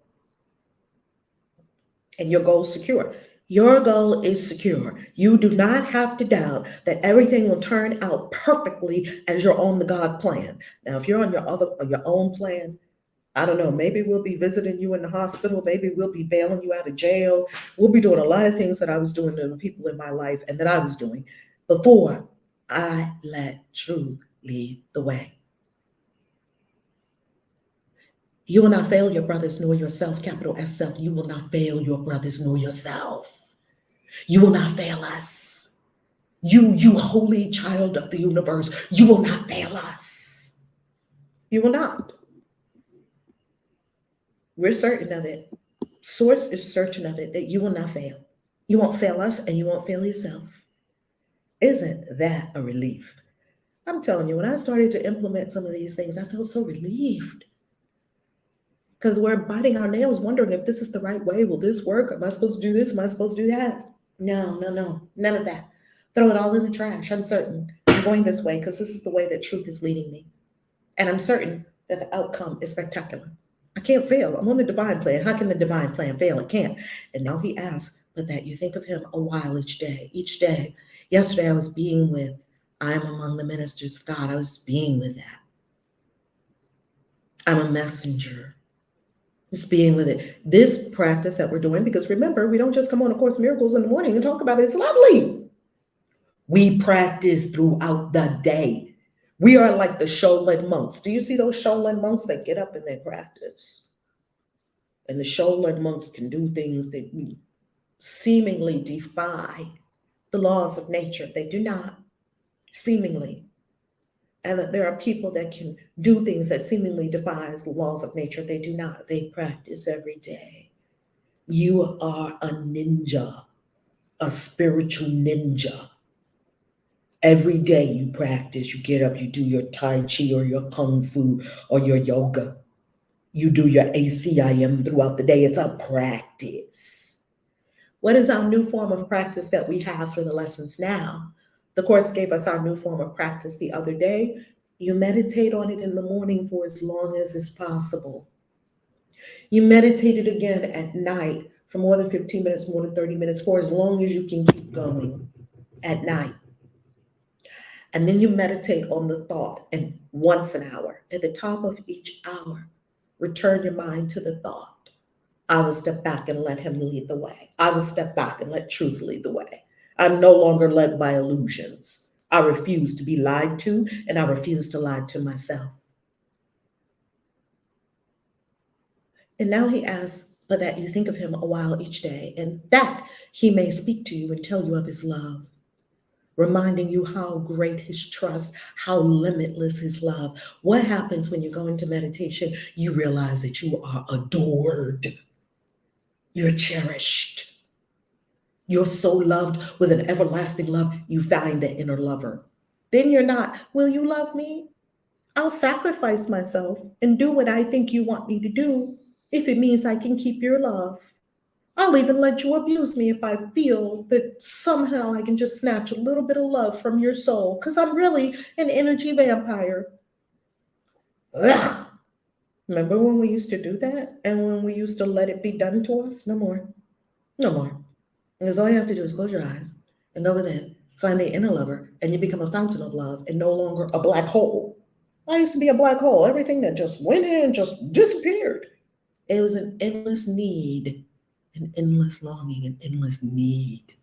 And your goal is secure. Your goal is secure. You do not have to doubt that everything will turn out perfectly as you're on the God plan. Now, if you're on your own plan, I don't know, maybe we'll be visiting you in the hospital. Maybe we'll be bailing you out of jail. We'll be doing a lot of things that I was doing to the people in my life and that I was doing before I let truth lead the way. You will not fail your brothers nor yourself, capital S self. You will not fail your brothers nor yourself. You will not fail us. You holy child of the universe, you will not fail us. You will not. We're certain of it. Source is certain of it, that you will not fail. You won't fail us and you won't fail yourself. Isn't that a relief? I'm telling you, when I started to implement some of these things, I felt so relieved. Because we're biting our nails wondering if this is the right way. Will this work? Am I supposed to do this? Am I supposed to do that? No. None of that. Throw it all in the trash. I'm certain I'm going this way because this is the way that truth is leading me. And I'm certain that the outcome is spectacular. I can't fail. I'm on the divine plan. How can the divine plan fail? It can't. And now he asks, but that you think of him a while each day. Each day. Yesterday I was being with, I am among the ministers of God. I was being with that. I'm a messenger. Just being with it. This practice that we're doing, because remember, we don't just come on A Course in Miracles in the morning and talk about it. It's lovely. We practice throughout the day. We are like the Shaolin monks. Do you see those Shaolin monks that get up and they practice? And the Shaolin monks can do things that seemingly defy the laws of nature. They do not, seemingly. And that there are people that can do things that seemingly defies the laws of nature. They do not. They practice every day. You are a ninja, a spiritual ninja. Every day you practice, you get up, you do your Tai Chi or your Kung Fu or your yoga. You do your ACIM throughout the day. It's a practice. What is our new form of practice that we have for the lessons now? The Course gave us our new form of practice the other day. You meditate on it in the morning for as long as is possible. You meditate it again at night for more than 15 minutes, more than 30 minutes, for as long as you can keep going at night. And then you meditate on the thought, and once an hour, at the top of each hour, return your mind to the thought. I will step back and let him lead the way. I will step back and let truth lead the way. I'm no longer led by illusions. I refuse to be lied to, and I refuse to lie to myself. And now he asks, but that you think of him a while each day, and that he may speak to you and tell you of his love, reminding you how great his trust, how limitless his love. What happens when you go into meditation? You realize that you are adored. You're cherished. You're so loved with an everlasting love, you find the inner lover. Then you're not, will you love me? I'll sacrifice myself and do what I think you want me to do if it means I can keep your love. I'll even let you abuse me if I feel that somehow I can just snatch a little bit of love from your soul, because I'm really an energy vampire. Ugh. Remember when we used to do that? And when we used to let it be done to us? No more. No more. Because all you have to do is close your eyes and go within find the inner lover, and you become a fountain of love and no longer a black hole. I used to be a black hole. Everything that just went in just disappeared. It was an endless need, an endless longing, an endless need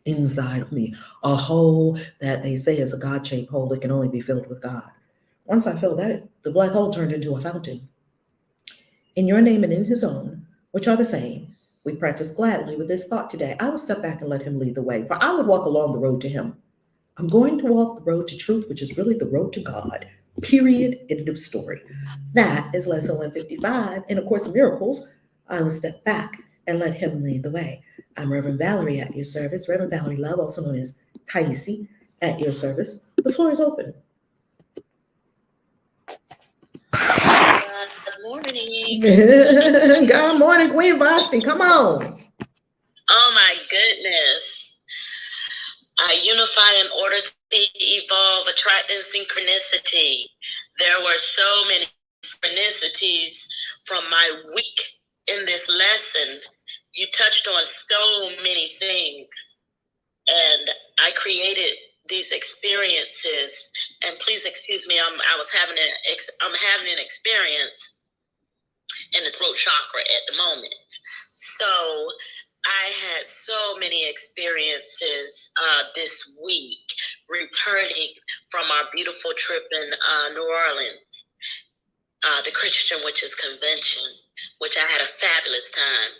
inside of me. A hole that they say is a God-shaped hole that can only be filled with God. Once I filled that, the black hole turned into a fountain. In your name and in his own, which are the same, we practice gladly with this thought today. I will step back and let him lead the way, for I would walk along the road to him. I'm going to walk the road to truth, which is really the road to God. Period. End of story. That is lesson 155. In A Course in Miracles, I will step back and let him lead the way. I'm Reverend Valerie at your service, Reverend Valerie Love, also known as Kaisi, at your service. The floor is open. Good morning. Good morning, Queen Vashti. Come on. Oh my goodness. I unify in order to evolve, attracting synchronicity. There were so many synchronicities from my week in this lesson. You touched on so many things, and I created these experiences. And please excuse me, I'm having an experience in the throat chakra at the moment. So I had so many experiences this week returning from our beautiful trip in New Orleans, the Christian Witches Convention, which I had a fabulous time.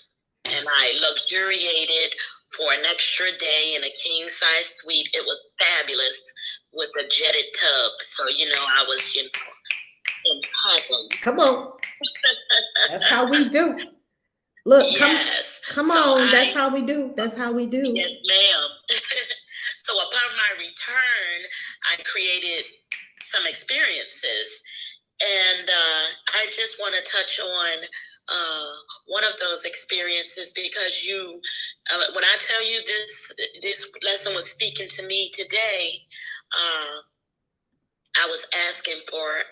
And I luxuriated for an extra day in a king-size suite. It was fabulous with a jetted tub. So, I was, in heaven. Come on. That's how we do. Look, yes. come on. That's how we do. That's how we do. Yes, ma'am. So upon my return, I created some experiences. And I just want to touch on one of those experiences because when I tell you this lesson was speaking to me today, I was asking for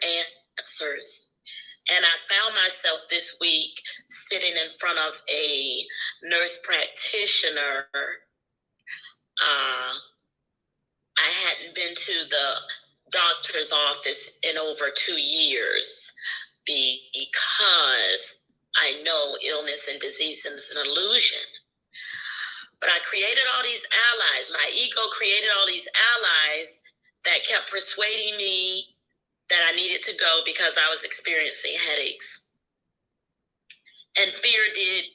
answers. And I found myself this week sitting in front of a nurse practitioner. I hadn't been to the doctor's office in over 2 years because I know illness and disease is an illusion. But I created all these allies. My ego created all these allies that kept persuading me that I needed to go because I was experiencing headaches. And fear did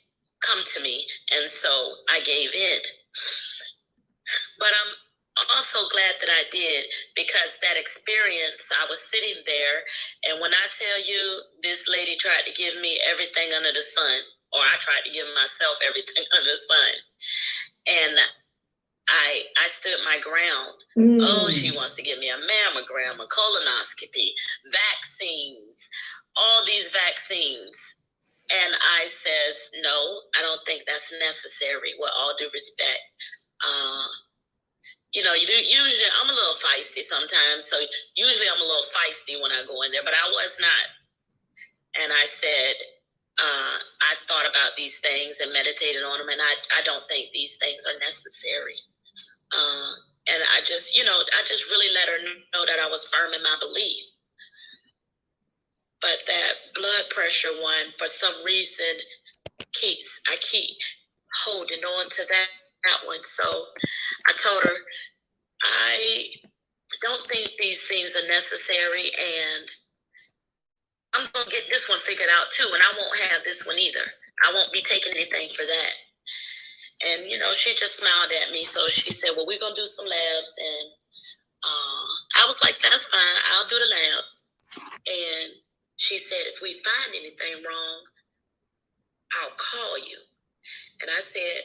come to me, and so I gave in. But I'm also glad that I did because that experience, I was sitting there, and when I tell you this lady tried to give me everything under the sun, or I tried to give myself everything under the sun, and I stood my ground. Oh, she wants to give me a mammogram, a colonoscopy, vaccines, all these vaccines. And I says, no, I don't think that's necessary, with all due respect. Usually I'm a little feisty sometimes. So usually I'm a little feisty when I go in there, but I was not. And I said, I thought about these things and meditated on them, and I don't think these things are necessary. And I just really let her know that I was firm in my belief. But that blood pressure one, for some reason, I keep holding on to that one. So I told her, I don't think these things are necessary, and I'm going to get this one figured out too, and I won't have this one either. I won't be taking anything for that. And, she just smiled at me. So she said, well, we're going to do some labs. And I was like, that's fine. I'll do the labs. And she said, if we find anything wrong, I'll call you. And I said,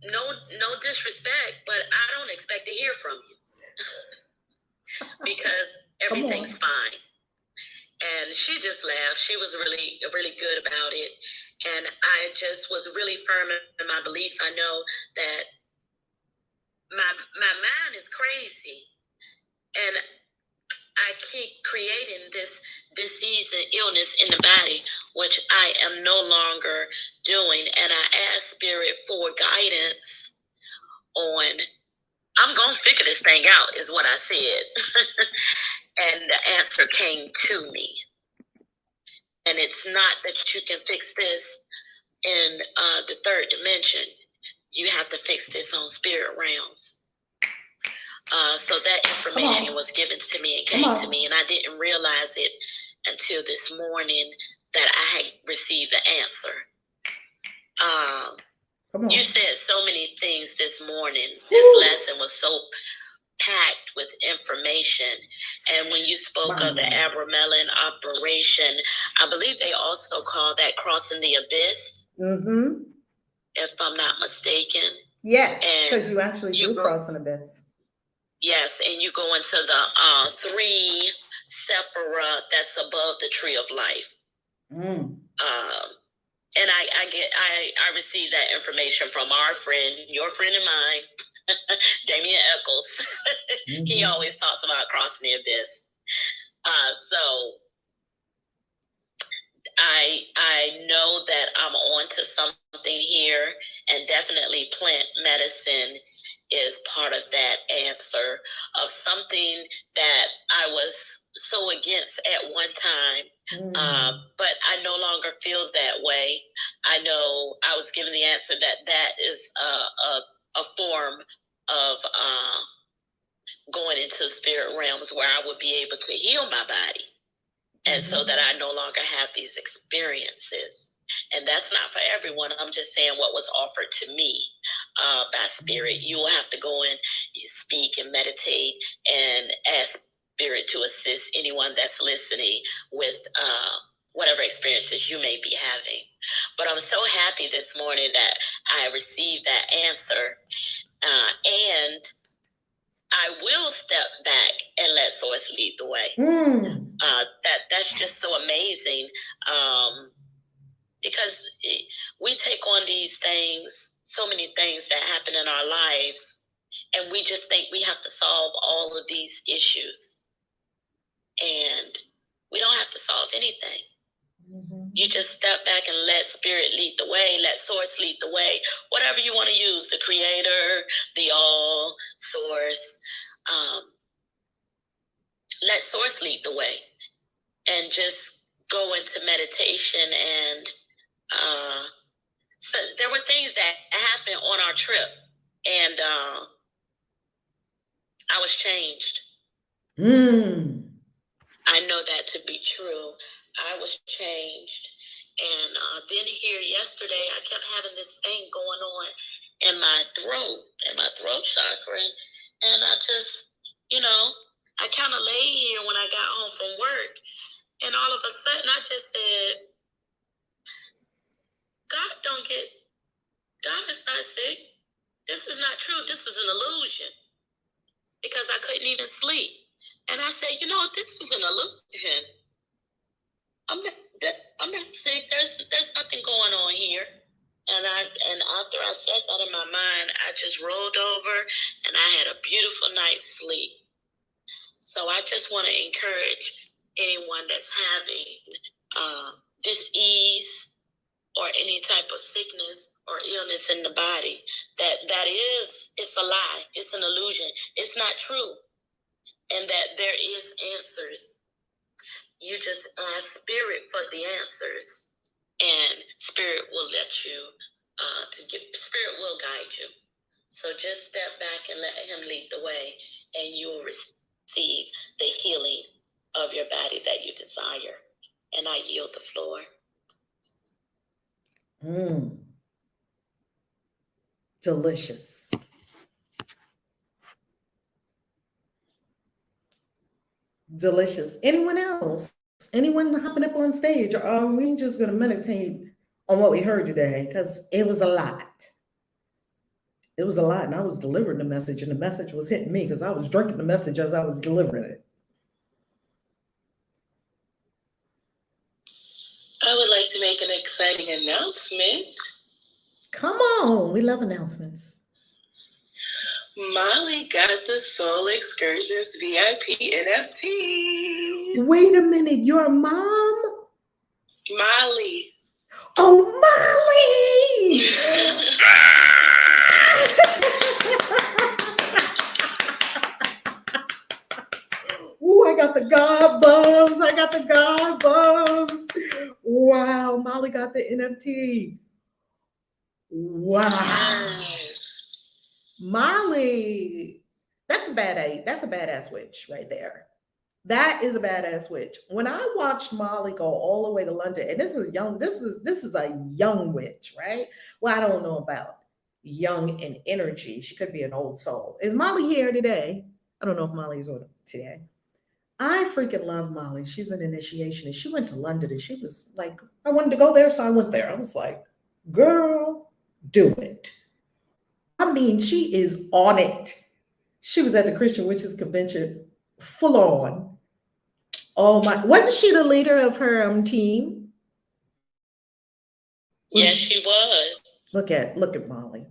no disrespect, but I don't expect to hear from you because everything's fine. And she just laughed. She was really, really good about it. And I just was really firm in my belief. I know that my mind is crazy. And I keep creating this disease and illness in the body, which I am no longer doing. And I ask Spirit for guidance on I'm going to figure this thing out, is what I said. And the answer came to me. And it's not that you can fix this in the third dimension. You have to fix this on spirit realms. So that information was given to me and came to me, and I didn't realize it until this morning that I had received the answer. You said so many things this morning. This lesson was so packed with information. And when you spoke of the Abramelin operation, I believe they also call that crossing the abyss. Mm-hmm. If I'm not mistaken. Yes, because you actually do cross an abyss. Yes, and you go into the three sephira that's above the tree of life. And I received that information from our friend, your friend and mine, Damien Eccles. Mm-hmm. He always talks about crossing the abyss. So I know that I'm on to something here, and definitely plant medicine is part of that answer of something that I was so against at one time, but I no longer feel that way. I know I was given the answer that is a form of going into spirit realms where I would be able to heal my body. And so that I no longer have these experiences. And that's not for everyone. I'm just saying what was offered to me by spirit. You will have to go in, you speak and meditate and ask spirit to assist anyone that's listening with whatever experiences you may be having. But I'm so happy this morning that I received that answer. And I will step back and let source lead the way. That's just so amazing, because we take on these things, so many things that happen in our lives, and we just think we have to solve all of these issues, and we don't have to solve anything. You just step back and let spirit lead the way, let source lead the way, whatever you want to use, the creator, the all, source. Let source lead the way, and just go into meditation. And so there were things that happened on our trip, and I was changed. I know that to be true. I was changed. And then here yesterday, I kept having this thing going on in my throat chakra. And I just, I kind of lay here when I got home from work. And all of a sudden, I just said, God is not sick. This is not true. This is an illusion. Because I couldn't even sleep. And I said, this is an illusion. I'm not sick. There's nothing going on here. And after I said that in my mind, I just rolled over and I had a beautiful night's sleep. So I just want to encourage anyone that's having disease or any type of sickness or illness in the body, it's a lie. It's an illusion. It's not true. And that there is answers. You just ask spirit for the answers, and spirit will let you, spirit will guide you. So just step back and let him lead the way, and you will receive the healing of your body that you desire. And I yield the floor. Delicious. Delicious. Anyone else? Anyone hopping up on stage? Or are we just going to meditate on what we heard today? Because it was a lot. It was a lot. And I was delivering the message, and the message was hitting me because I was drinking the message as I was delivering it. I would like to make an exciting announcement. Come on. We love announcements. Molly got the Soul Excursions VIP NFT. Wait a minute. Your mom? Molly. Oh, Molly! God bumps. I got the God bumps. Wow, Molly got the NFT. Wow. Yes. Molly, that's a badass witch right there. That is a badass witch. When I watched Molly go all the way to London, and this is a young witch, right? Well, I don't know about young in energy. She could be an old soul. Is Molly here today? I don't know if Molly's on today. I freaking love Molly. She's an initiation, and she went to London, and she was like, I wanted to go there, so I went there. I was like, girl, do it. I mean, she is on it. She was at the Christian Witches Convention, full on. Oh my! Wasn't she the leader of her team? Yes, she was. Look at Molly.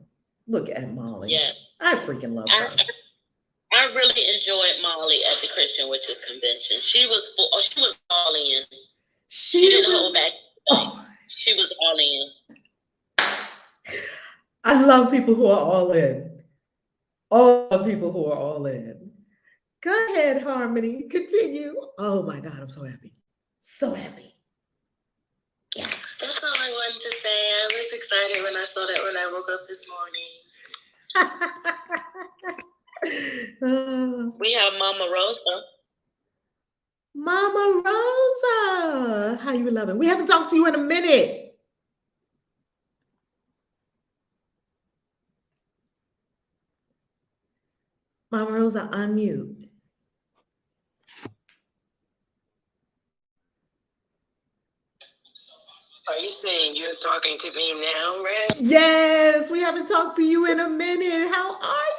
Look at Molly. Yeah. I freaking love her. I really enjoyed Molly at the Christian Witches Convention. She was all in. She didn't hold back. Oh. She was all in. I love people who are all in. All people who are all in. Go ahead, Harmony. Continue. Oh my God, I'm so happy. So happy. Yes. That's all I wanted to say. I was excited when I saw that when I woke up this morning. We have Mama Rosa. Mama Rosa. How you loving? We haven't talked to you in a minute. Mama Rosa, unmute. Are you saying you're talking to me now, Red? Yes, we haven't talked to you in a minute. How are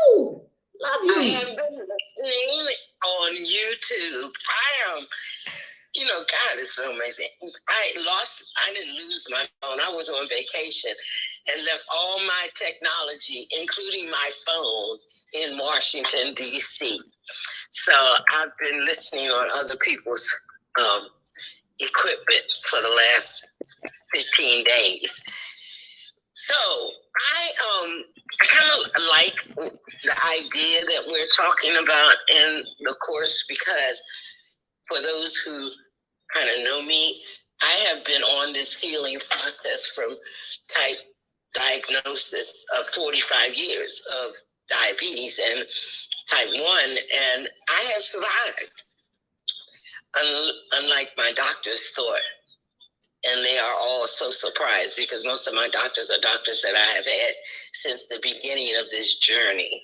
you? Love you. I have been listening on YouTube. I am, God is so amazing. I didn't lose my phone. I was on vacation and left all my technology, including my phone, in Washington, D.C. So I've been listening on other people's equipment for the last 15 days. So I kind of like the idea that we're talking about in the course, because for those who kind of know me, I have been on this healing process from type diagnosis of 45 years of diabetes and type 1, and I have survived. Unlike my doctors thought. And they are all so surprised, because most of my doctors are doctors that I have had since the beginning of this journey.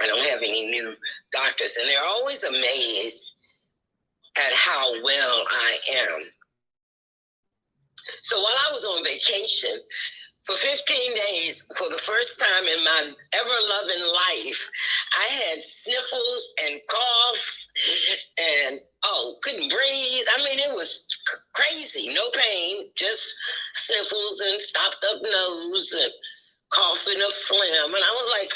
I don't have any new doctors, and they're always amazed at how well I am. So while I was on vacation, for 15 days, for the first time in my ever-loving life, I had sniffles and coughs and, couldn't breathe. I mean, it was crazy. No pain, just sniffles and stopped up nose and coughing a phlegm. And I was like,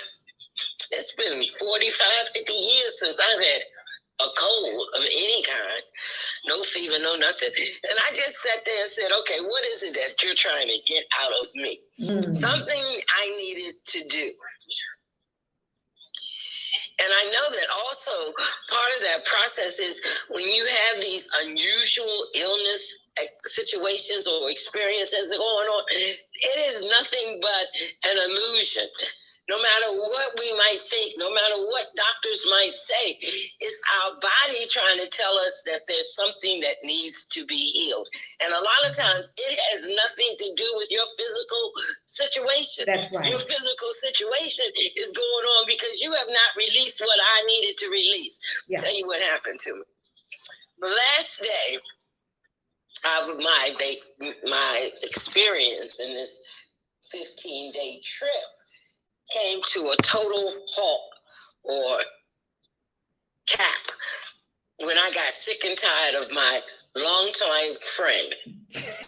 it's been 45, 50 years since I've had a cold of any kind. No fever, no nothing. And I just sat there and said, okay, what is it that you're trying to get out of me? Something I needed to do. And I know that also part of that process is when you have these unusual illness situations or experiences going on, it is nothing but an illusion. No matter what we might think, no matter what doctors might say, it's our body trying to tell us that there's something that needs to be healed. And a lot of times it has nothing to do with your physical situation. That's right. Your physical situation is going on because you have not released what I needed to release. Yeah. I'll tell you what happened to me. The last day of my experience in this 15-day trip came to a total halt or cap when I got sick and tired of my longtime friend,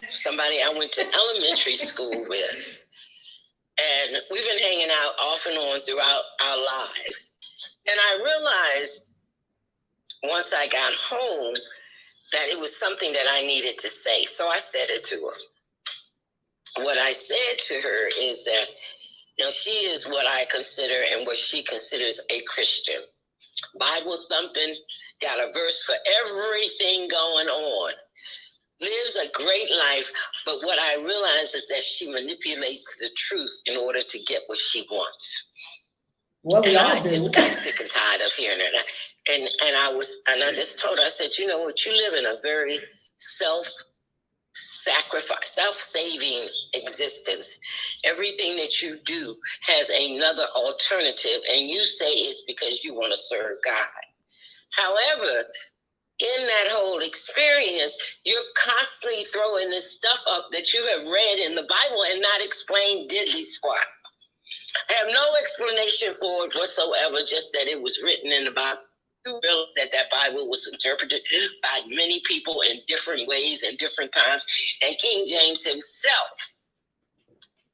somebody I went to elementary school with. And we've been hanging out off and on throughout our lives. And I realized once I got home that it was something that I needed to say. So I said it to her. What I said to her is that, she is what I consider and what she considers a Christian. Bible thumping, got a verse for everything going on. Lives a great life, but what I realize is that she manipulates the truth in order to get what she wants. Well, we all I do. just got sick and tired of hearing it. And I just told her, I said, you know what, you live in a very self-sacrifice, self-saving existence. Everything that you do has another alternative, and you say it's because you want to serve God. However, in that whole experience, you're constantly throwing this stuff up that you have read in the Bible and not explained diddly squat. I have no explanation for it whatsoever, just that it was written in the Bible. You realize that Bible was interpreted by many people in different ways and different times, and King James himself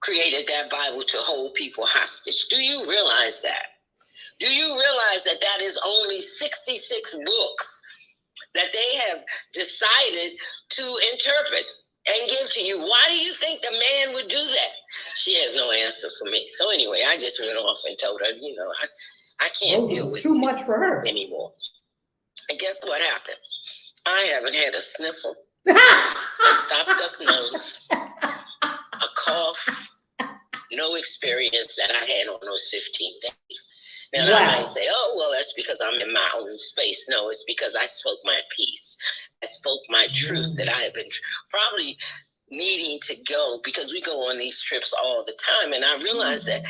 created that Bible to hold people hostage. Do you realize that? Do you realize that that is only 66 books that they have decided to interpret and give to you? Why do you think the man would do that? She has no answer for me. So anyway, I just went off and told her, you know, I can't deal with too much for her anymore. And guess what happened? I haven't had a sniffle, a stopped up nose, a cough, no experience that I had on those 15 days. And I might say, oh, well, that's because I'm in my own space. No, it's because I spoke my peace. I spoke my truth that I have been probably needing to go, because we go on these trips all the time. And I realized that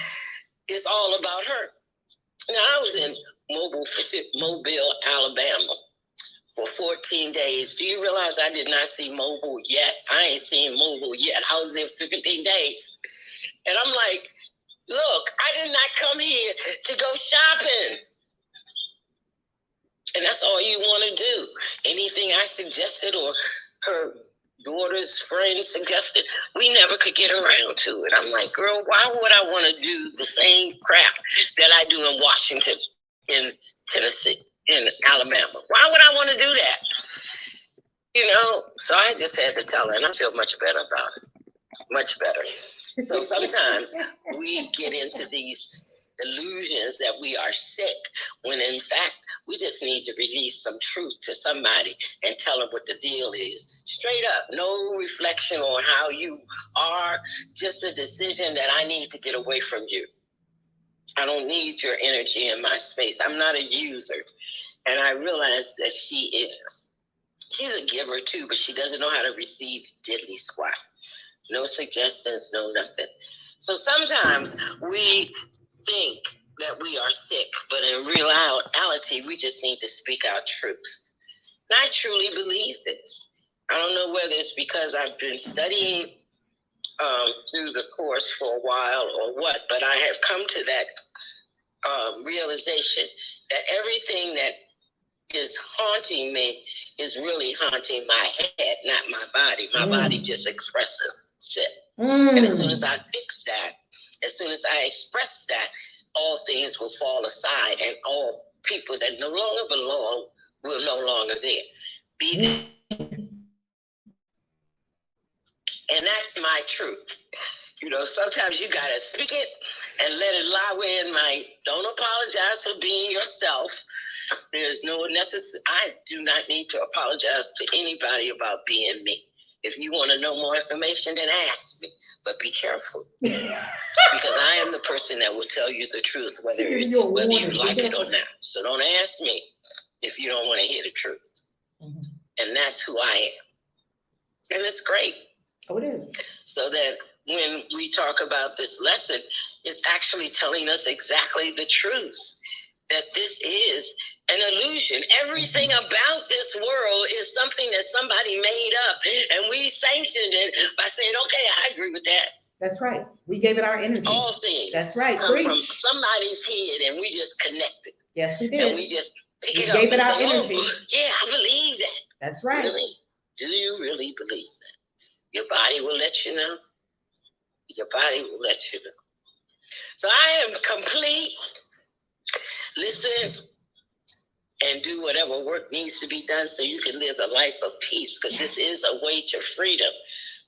it's all about her. Now, I was in Mobile, Alabama for 14 days. Do you realize I did not see Mobile yet? I ain't seen Mobile yet. I was there 15 days. And I'm like, look, I did not come here to go shopping. And that's all you want to do. Anything I suggested or her daughter's friend suggested, we never could get around to it. I'm like, girl, why would I want to do the same crap that I do in Washington, in Tennessee, in Alabama? Why would I want to do that? You know, so I just had to tell her, and I feel much better about it. Much better. So sometimes we get into these illusions that we are sick, when in fact we just need to release some truth to somebody and tell them what the deal is. Straight up, no reflection on how you are, just a decision that I need to get away from you. I don't need your energy in my space. I'm not a user. And I realize that she is. She's a giver too, but she doesn't know how to receive diddly squat. No suggestions, no nothing. So sometimes we think that we are sick, but in reality, we just need to speak our truth. And I truly believe this. I don't know whether it's because I've been studying through the course for a while or what, but I have come to that realization that everything that is haunting me is really haunting my head, not my body. My body just expresses it. And as soon as I fix that, as soon as I express that, all things will fall aside, and all people that no longer belong will no longer be there. And that's my truth. You know, sometimes you got to speak it and let it lie where it might. Don't apologize for being yourself. There's no necessary. I do not need to apologize to anybody about being me. If you want to know more information, then ask me. But be careful. Because I am the person that will tell you the truth, whether you like it or not. So don't ask me if you don't want to hear the truth. And that's who I am. And it's great. Oh, it is. So that when we talk about this lesson, it's actually telling us exactly the truth. That this is an illusion. Everything about this world is something that somebody made up, and we sanctioned it by saying, okay, I agree with that. That's right. We gave it our energy. All things. That's right. Come from somebody's head, and we just connected. Yes, we did. And we just pick it up. Gave it our say, energy. Oh, yeah, I believe that. That's right. Really? Do you really believe that? Your body will let you know. Your body will let you know. So I am complete. Listen and do whatever work needs to be done so you can live a life of peace, because this is a way to freedom.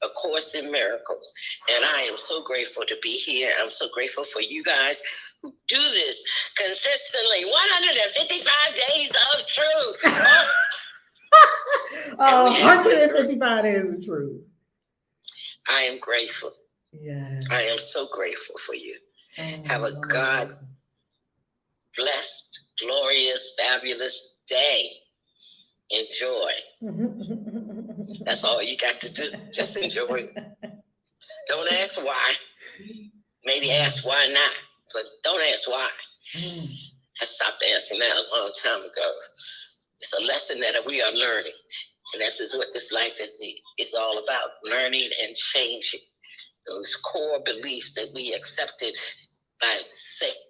A Course in Miracles. And I am so grateful to be here. I'm so grateful for you guys who do this consistently. 155 days of truth. 155 days of truth. I am grateful. Yes. I am so grateful for you. Have a God-blessed, glorious, fabulous day. Enjoy. That's all you got to do. Just enjoy. Don't ask why. Maybe ask why not, but don't ask why. I stopped asking that a long time ago. It's a lesson that we are learning. And this is what this life is all about, learning and changing those core beliefs that we accepted by faith.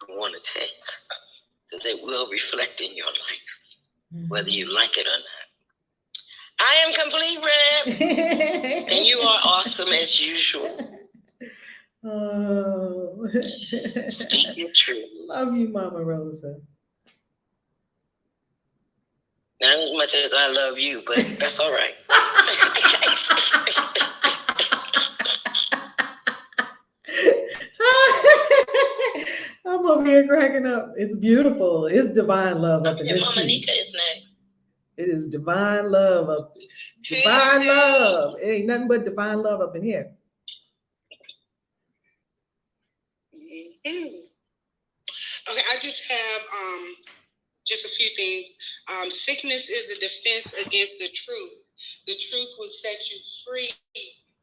Want to take, because it will reflect in your life, whether you like it or not. I am complete, Reb, and you are awesome as usual. Oh. Speak your truth. Love you, Mama Rosa. Not as much as I love you, but that's all right. I'm over here cracking up. It's beautiful. It's divine love up in this Mama piece. Nika is next. It is divine love up. Divine love. It ain't nothing but divine love up in here. Okay, I just have just a few things. Sickness is a defense against the truth. The truth will set you free.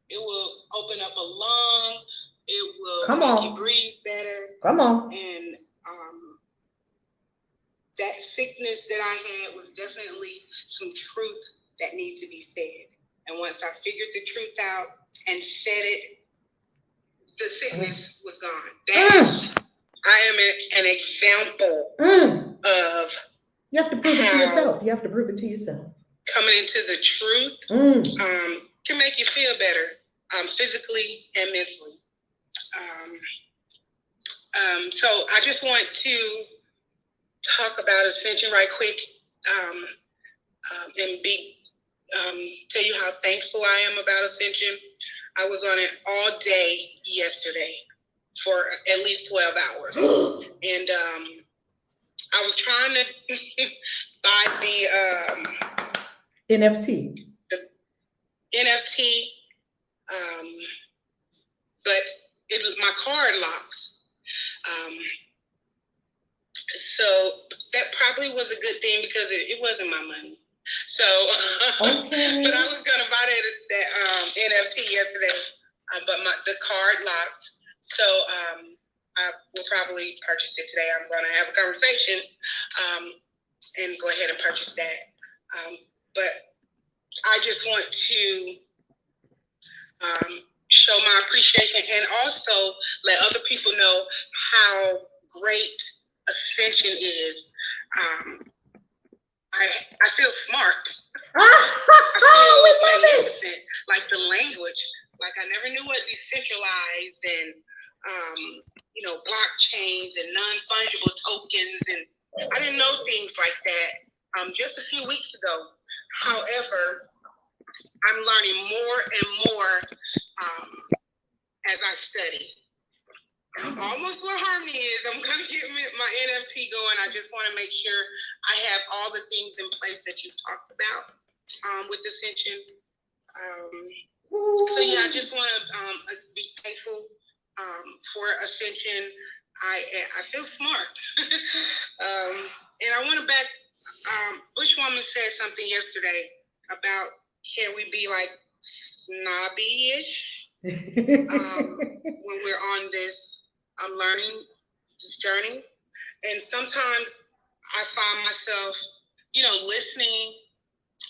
It will open up a lung. It will make you breathe better. Come on. And that sickness that I had was definitely some truth that needed to be said. And once I figured the truth out and said it, the sickness was gone. I am an example of. You have to prove it to yourself. You have to prove it to yourself. Coming into the truth can make you feel better, physically and mentally. So I just want to talk about Ascension right quick, and tell you how thankful I am about Ascension. I was on it all day yesterday for at least 12 hours. And I was trying to buy the NFT. The NFT, but my card locks. So that probably was a good thing because it wasn't my money. So, okay. But I was gonna buy that NFT yesterday, but the card locked. So I will probably purchase it today. I'm gonna have a conversation and go ahead and purchase that. But I just want to show my appreciation and also let other people know how great Ascension is. I feel smart. I feel magnificent. Like the language. Like I never knew what decentralized and blockchains and non-fungible tokens, and I didn't know things like that just a few weeks ago. However, I'm learning more and more as I study. Almost where Harmony is. I'm going to get my NFT going. I just want to make sure I have all the things in place that you've talked about with Ascension. So yeah, I just want to be thankful for Ascension. I feel smart. And I want to back, Bushwoman said something yesterday about can we be like snobby-ish when we're on this learning, this journey. And sometimes I find myself, listening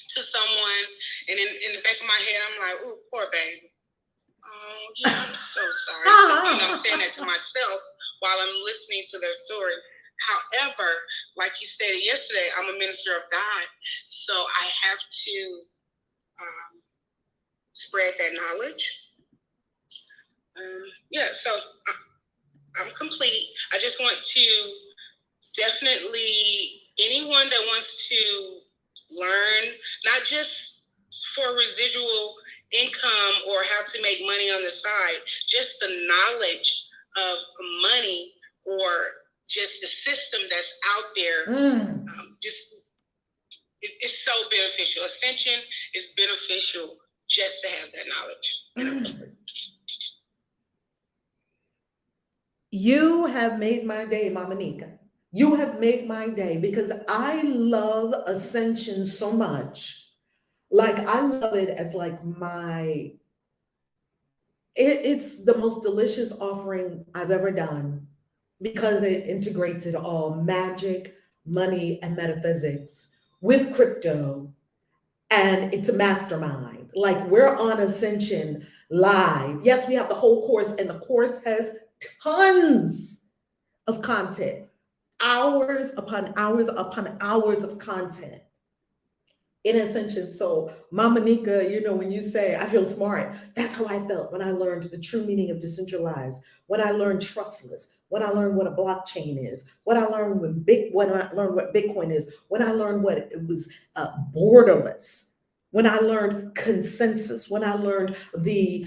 to someone, and in the back of my head, I'm like, "Oh, poor baby. Oh, yeah, I'm so sorry." I'm saying that to myself while I'm listening to their story. However, like you stated yesterday, I'm a minister of God, so I have to spread that knowledge. So I'm complete. I just want to definitely anyone that wants to learn, not just for residual income or how to make money on the side, just the knowledge of money or just the system that's out there. It's so beneficial. Ascension is beneficial just to have that knowledge. You have made my day, Mama Nika. You have made my day, because I love Ascension so much. Like, I love it as like it's the most delicious offering I've ever done, because it integrates it all: magic, money, and metaphysics with crypto. And it's a mastermind. Like, we're on Ascension live. Yes, we have the whole course, and the course has tons of content, hours upon hours upon hours of content in Ascension. So, Mama Nika, you know, when you say, I feel smart, that's how I felt when I learned the true meaning of decentralized, when I learned trustless, when I learned what a blockchain is, when I learned what Bitcoin is, when I learned what it was borderless, when I learned consensus, when I learned the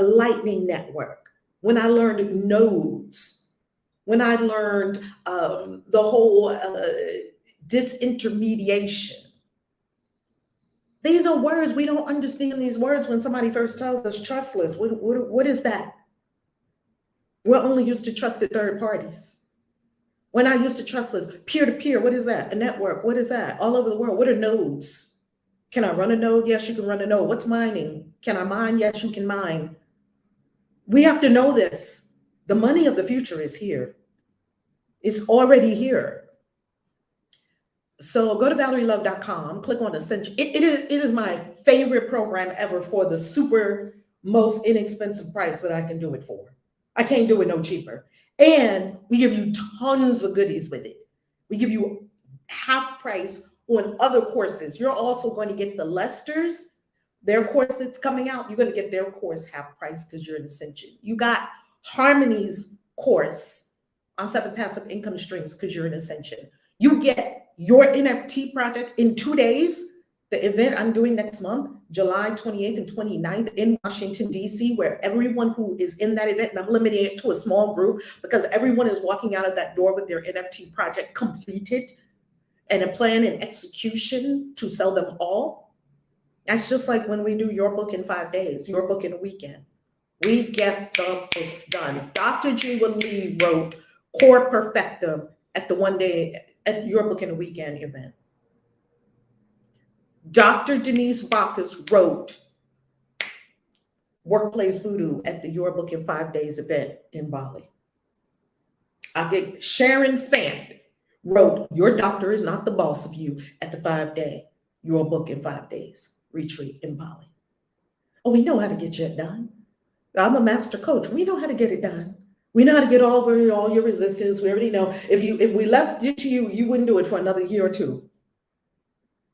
Lightning Network, when I learned nodes, when I learned the whole disintermediation. These are words. We don't understand these words when somebody first tells us trustless. What is that? We're only used to trusted third parties. We're not used to trustless. Peer-to-peer, what is that? A network, what is that? All over the world, what are nodes? Can I run a node? Yes, you can run a node. What's mining? Can I mine? Yes, you can mine. We have to know this. The money of the future is here. It's already here. So go to ValerieLove.com, click on Ascension. It is my favorite program ever for the super most inexpensive price that I can do it for. I can't do it no cheaper. And we give you tons of goodies with it. We give you half price on other courses. You're also going to get the Lesters, their course that's coming out. You're going to get their course half price because you're an Ascension. You got Harmony's course on 7 passive income streams because you're an Ascension. You get your NFT project in 2 days. The event I'm doing next month, July 28th and 29th in Washington, D.C., where everyone who is in that event, and I'm limiting it to a small group because everyone is walking out of that door with their NFT project completed and a plan and execution to sell them all. That's just like when we do your book in 5 days, your book in a weekend. We get the books done. Dr. G. Lee wrote Core Perfectum at the 1 day at your book in a weekend event. Dr. Denise Bacchus wrote Workplace Voodoo at the Your Book in 5 Days event in Bali. Sharon Fant wrote Your Doctor is Not the Boss of You at the 5-day Your Book in 5 Days retreat in Bali. Oh, we know how to get it done. I'm a master coach. We know how to get it done. We know how to get over all your resistance. We already know. If we left it to you, you wouldn't do it for another year or two.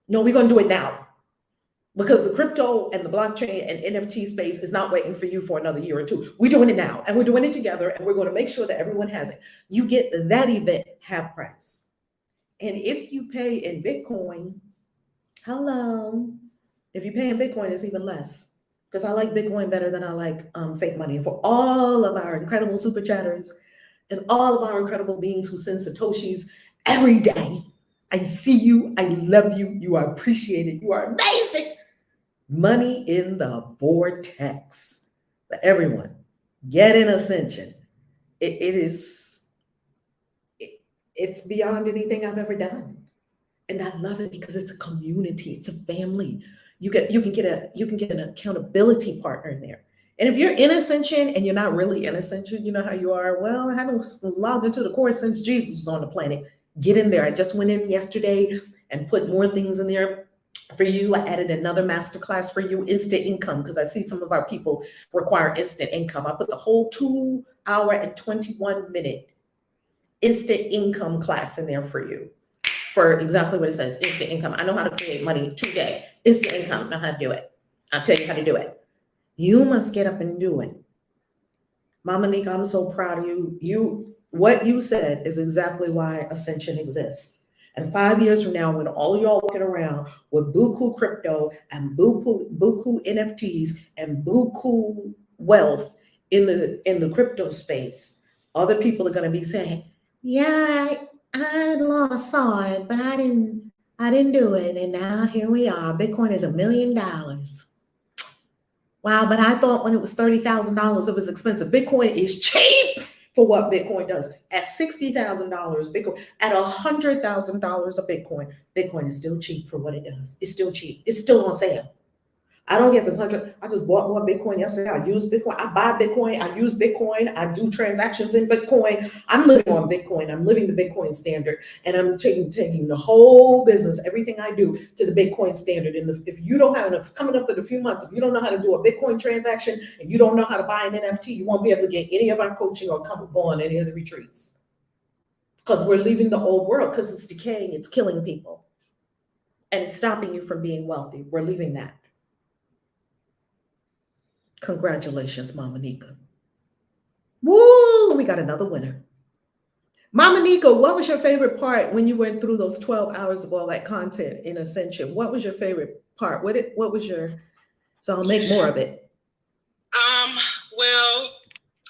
No, we're going to do it now. Because the crypto and the blockchain and NFT space is not waiting for you for another year or two. We're doing it now, and we're doing it together, and we're going to make sure that everyone has it. You get that event half price. And if you pay in Bitcoin, hello, if you pay in Bitcoin, it's even less. Because I like Bitcoin better than I like fake money. And for all of our incredible super chatters and all of our incredible beings who send Satoshis every day, I see you, I love you, you are appreciated, you are amazing. Money in the vortex for everyone. Get in Ascension. It's beyond anything I've ever done. And I love it because it's a community, it's a family. You can get an accountability partner in there. And if you're in Ascension and you're not really in Ascension, you know how you are. Well, I haven't logged into the course since Jesus was on the planet. Get in there. I just went in yesterday and put more things in there for you. I added another masterclass for you, instant income, because I see some of our people require instant income. I put the whole 2 hour and 21 minute instant income class in there for you. For exactly what it says, instant income. I know how to create money today. Instant income, I know how to do it. I'll tell you how to do it. You must get up and do it. Mama Nika, I'm so proud of you. What you said is exactly why Ascension exists. And 5 years from now, when all of y'all walking around with buku crypto and buku NFTs and buku wealth in the crypto space, other people are going to be saying, "Yeah, I lost saw it, but I didn't do it, and now here we are. Bitcoin is $1 million. Wow, but I thought when it was $30,000 it was expensive. Bitcoin is cheap for what Bitcoin does. At $60,000 Bitcoin, at $100,000 a Bitcoin, Bitcoin is still cheap for what it does. It's still cheap. It's still on sale. I don't care if it's 100. I just bought more Bitcoin yesterday. I use Bitcoin. I buy Bitcoin. I use Bitcoin. I do transactions in Bitcoin. I'm living on Bitcoin. I'm living the Bitcoin standard, and I'm taking the whole business, everything I do, to the Bitcoin standard. And if you don't have enough, coming up in a few months, if you don't know how to do a Bitcoin transaction and you don't know how to buy an NFT, you won't be able to get any of our coaching or go on any of the retreats, because we're leaving the old world because it's decaying. It's killing people, and it's stopping you from being wealthy. We're leaving that. Congratulations, Mama Nika. Woo, we got another winner. Mama Nika, what was your favorite part when you went through those 12 hours of all that content in Ascension? What was your favorite part? What was your, so I'll make more of it. Well,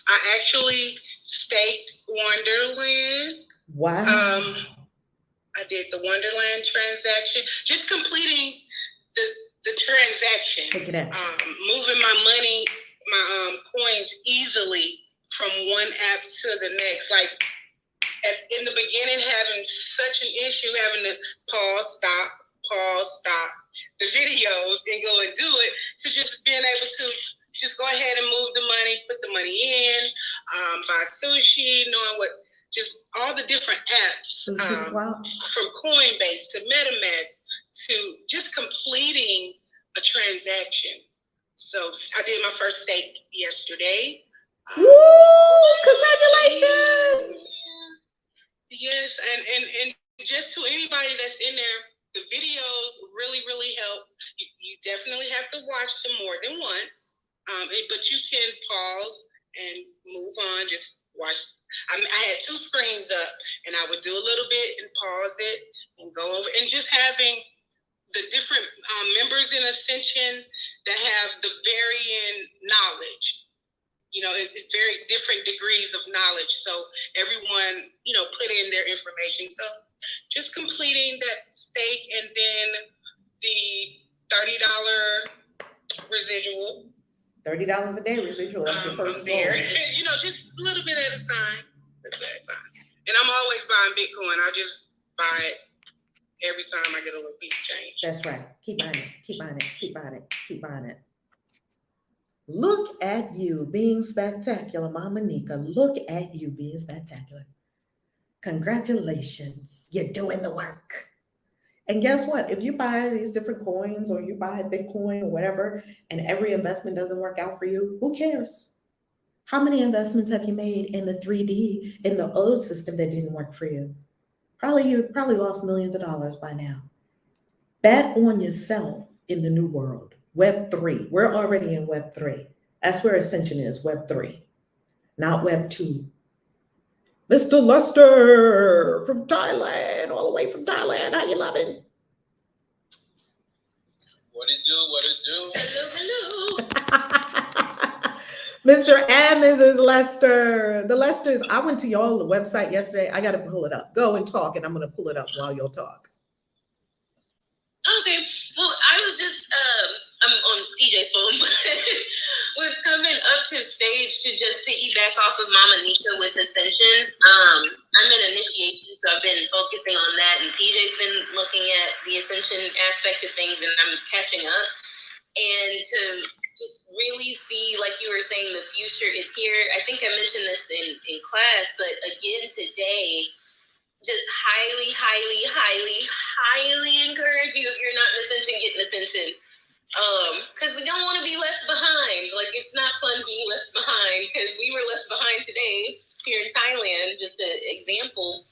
I actually staked Wonderland. Wow. I did the Wonderland transaction, just completing the transaction. Take it out. Moving my money, my coins easily from one app to the next. Like in the beginning, having such an issue, having to pause, stop the videos and go and do it, to just being able to just go ahead and move the money, put the money in, buy sushi, knowing what, just all the different apps, from Coinbase to MetaMask to just completing a transaction. So I did my first stake yesterday. Woo! Congratulations! Yes, and just to anybody that's in there, the videos really, really help. You definitely have to watch them more than once, but you can pause and move on. Just watch. I had 2 screens up, and I would do a little bit and pause it and go over, and just having the different members in Ascension that have the varying knowledge. You know, it's very different degrees of knowledge. So everyone, put in their information. So just completing that stake, and then the $30 residual. $30 a day residual. That's your first there. Just a little bit at a time. And I'm always buying Bitcoin. I just buy it every time I get a little piece of change. That's right. Keep buying it. Keep buying it. Keep buying it. Keep buying it. Look at you being spectacular, Mama Nika. Look at you being spectacular. Congratulations. You're doing the work. And guess what? If you buy these different coins or you buy Bitcoin or whatever, and every investment doesn't work out for you, who cares? How many investments have you made in the 3D, in the old system that didn't work for you? You probably lost millions of dollars by now. Bet on yourself in the new world. Web 3. We're already in Web 3. That's where Ascension is, Web 3, not Web 2. Mr. Lester from Thailand, all the way from Thailand. How you loving? What it do? Hello. Mr. and Mrs. Lester. The Lesters, I went to y'all website yesterday. I got to pull it up. Go and talk, and I'm going to pull it up while you'll talk. Okay. Well, I was just, I'm on PJ's phone, but was coming up to stage to just piggyback off of Mama Nika with Ascension. I'm in initiation, so I've been focusing on that, and PJ's been looking at the Ascension aspect of things, and I'm catching up. And to just really see, like you were saying, the future is here. I think I mentioned this in class, but again today, just highly encourage you, if you're not in Ascension, get in Ascension. Because we don't want to be left behind. Like, it's not fun being left behind, because we were left behind today here in Thailand. Just an example.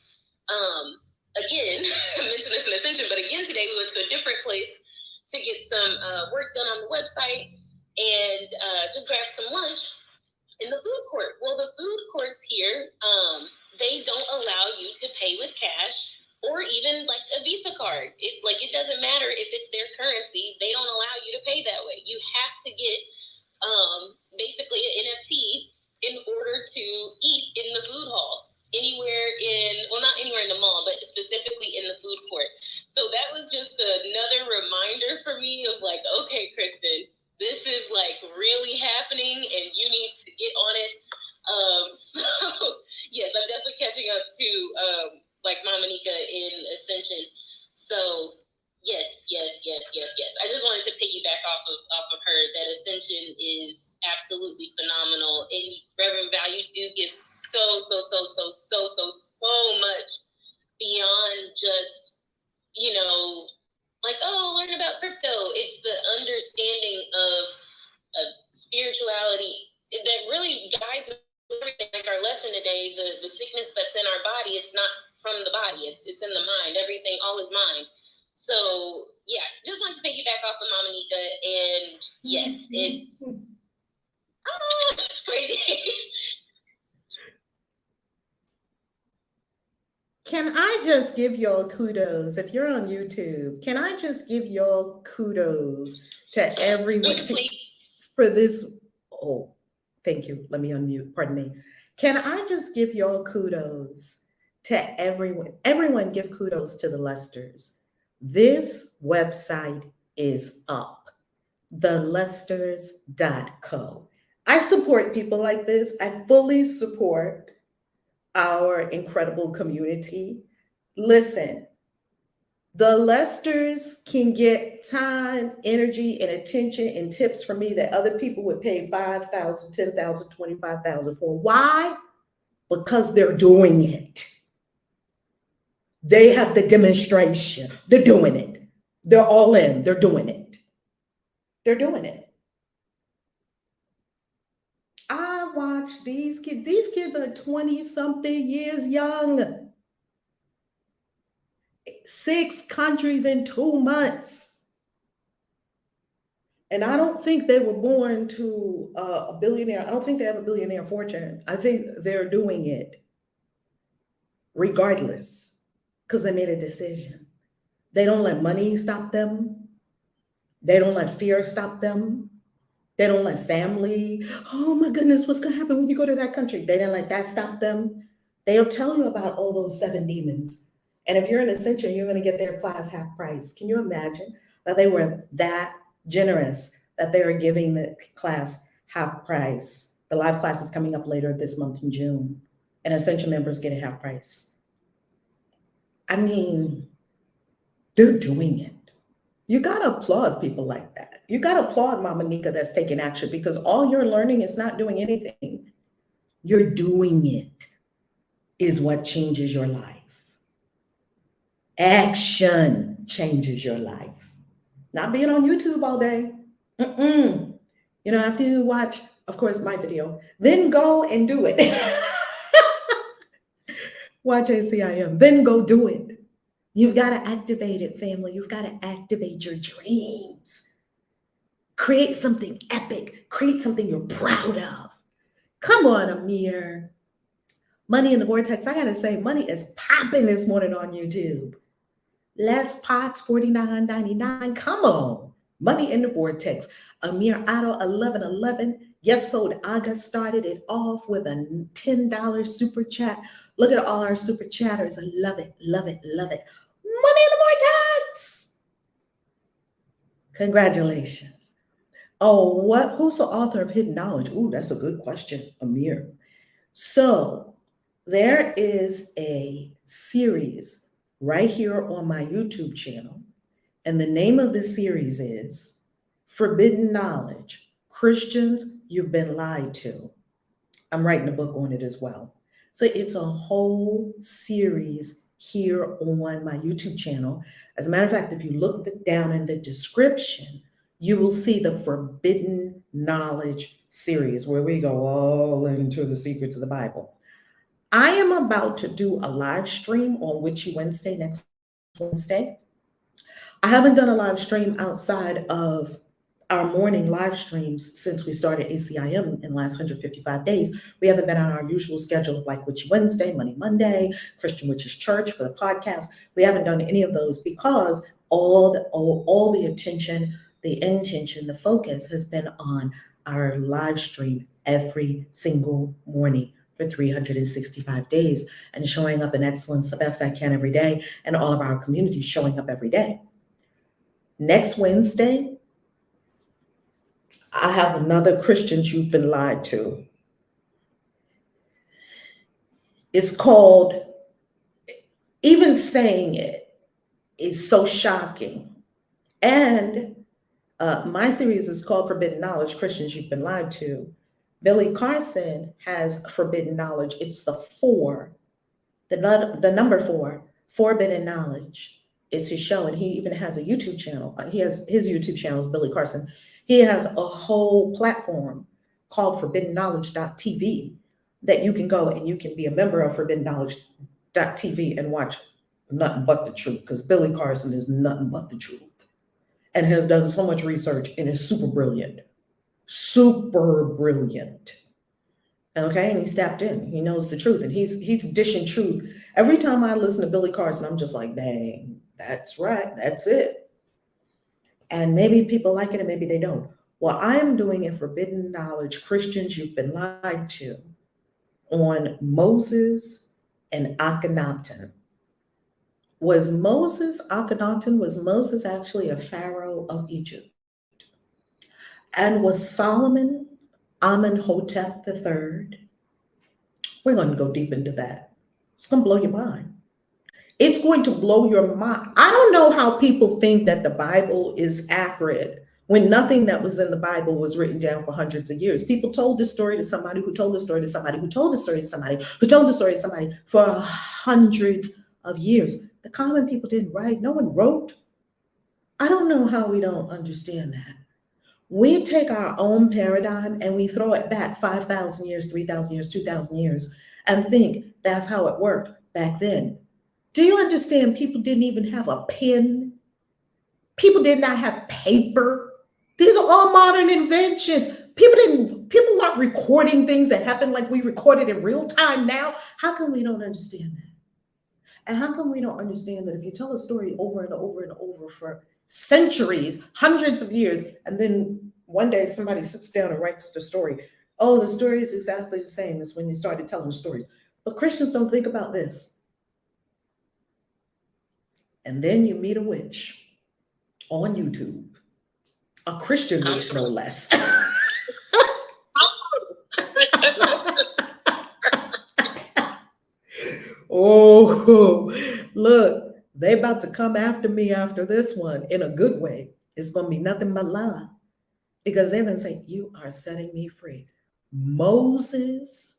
Again, I mentioned this in Ascension, but again today we went to a different place to get some work done on the website, and just grab some lunch in the food court. Well, the food courts here, they don't allow you to pay with cash or even like a Visa card. It doesn't matter if it's their currency. They don't allow you to pay that way. You have to get basically an NFT in order to eat in the food hall. Not anywhere in the mall, but specifically in the food court. So that was just another reminder for me of like, okay, Kristen, this is like really happening and you need to get on it. So yes, I'm definitely catching up to like Mama Nika in Ascension. So yes. I just wanted to piggyback off of her that Ascension is absolutely phenomenal. And Reverend Val, you do give so much beyond just, like, learn about crypto. It's the understanding of spirituality that really guides everything. Like our lesson today, the sickness that's in our body, it's not from the body, it's in the mind. Everything, all is mind. So yeah, just wanted to piggyback off of Mama Nika, and yes, it's crazy. Can I just give y'all kudos? If you're on YouTube, can I just give y'all kudos to everyone for this? Oh, thank you. Let me unmute. Pardon me. Can I just give y'all kudos to everyone? Everyone give kudos to the Lesters. This website is up, thelesters.co. I support people like this. I fully support our incredible community. Listen, the Lesters can get time, energy, and attention and tips from me that other people would pay $5,000, $10,000, $25,000 for. Why? Because they're doing it. They have the demonstration. They're doing it. They're all in. They're doing it. They're doing it. I watch these kids. These kids are 20-something years young. 6 countries in 2 months. And I don't think they were born to a billionaire. I don't think they have a billionaire fortune. I think they're doing it regardless because they made a decision. They don't let money stop them. They don't let fear stop them. They don't let family, oh my goodness, what's going to happen when you go to that country? They didn't let that stop them. They'll tell you about all those 7 demons. And if you're in Ascension, you're going to get their class half price. Can you imagine that they were that generous that they are giving the class half price? The live class is coming up later this month in June, and Ascension members get a half price. I mean, they're doing it. You got to applaud people like that. You got to applaud Mama Nika that's taking action, because all you're learning is not doing anything. You're doing it is what changes your life. Action changes your life. Not being on YouTube all day. You don't have to watch, of course, my video. Then go and do it. Watch ACIM. Then go do it. You've got to activate it, family. You've got to activate your dreams. Create something epic. Create something you're proud of. Come on, Amir. Money in the Vortex. I got to say, money is popping this morning on YouTube. Less pots, $49.99. Come on. Money in the Vortex. Amir Otto, 1111. Yes, Sold Aga started it off with a $10 super chat. Look at all our super chatters. I love it, love it, love it. Money in the Vortex. Congratulations. Oh, who's the author of Hidden Knowledge? Ooh, that's a good question, Amir. So there is a series right here on my YouTube channel, and the name of the series is Forbidden Knowledge. Christians, you've been lied to. I'm writing a book on it as well. So it's a whole series here on my YouTube channel. As a matter of fact, if you look down in the description, you will see the Forbidden Knowledge series, where we go all into the secrets of the Bible. I am about to do a live stream on Witchy Wednesday, next Wednesday. I haven't done a live stream outside of our morning live streams since we started ACIM in the last 155 days. We haven't been on our usual schedule of like Witchy Wednesday, Money Monday, Christian Witches Church for the podcast. We haven't done any of those because all the attention, the intention, the focus has been on our live stream every single morning for 365 days and showing up in excellence the best I can every day, and all of our communities showing up every day. Next Wednesday, I have another Christians You've Been Lied To. It's called, even saying it is so shocking. And my series is called Forbidden Knowledge, Christians You've Been Lied To. Billy Carson has Forbidden Knowledge. It's the 4, the number 4, Forbidden Knowledge is his show. And he even has a YouTube channel. His YouTube channel is Billy Carson. He has a whole platform called forbiddenknowledge.tv that you can go and you can be a member of forbiddenknowledge.tv and watch nothing but the truth, because Billy Carson is nothing but the truth and has done so much research and is super brilliant. Super brilliant. Okay, and he's tapped in. He knows the truth, and he's dishing truth. Every time I listen to Billy Carson, I'm just like, dang, that's right, that's it. And maybe people like it and maybe they don't. Well, I am doing a Forbidden Knowledge, Christians You've Been Lied To, on Moses and Akhenaten. Was Moses actually a pharaoh of Egypt? And was Solomon Amenhotep III? We're going to go deep into that. It's going to blow your mind. It's going to blow your mind. I don't know how people think that the Bible is accurate when nothing that was in the Bible was written down for hundreds of years. People told this story to somebody who told the story to somebody who told the story to somebody who told the story to somebody for hundreds of years. The common people didn't write. No one wrote. I don't know how we don't understand that. We take our own paradigm and we throw it back 5,000 years, 3,000 years, 2,000 years, and think that's how it worked back then. Do you understand? People didn't even have a pen. People did not have paper. These are all modern inventions. People weren't recording things that happened like we recorded in real time now. How come we don't understand that? And how come we don't understand that if you tell a story over and over and over for centuries, hundreds of years, and then one day somebody sits down and writes the story, oh, the story is exactly the same as when you started telling stories. But Christians don't think about this. And then you meet a witch on YouTube, a Christian witch, no less. Oh, look, they about to come after me after this one in a good way. It's going to be nothing but love, because they're going to say, you are setting me free. Moses,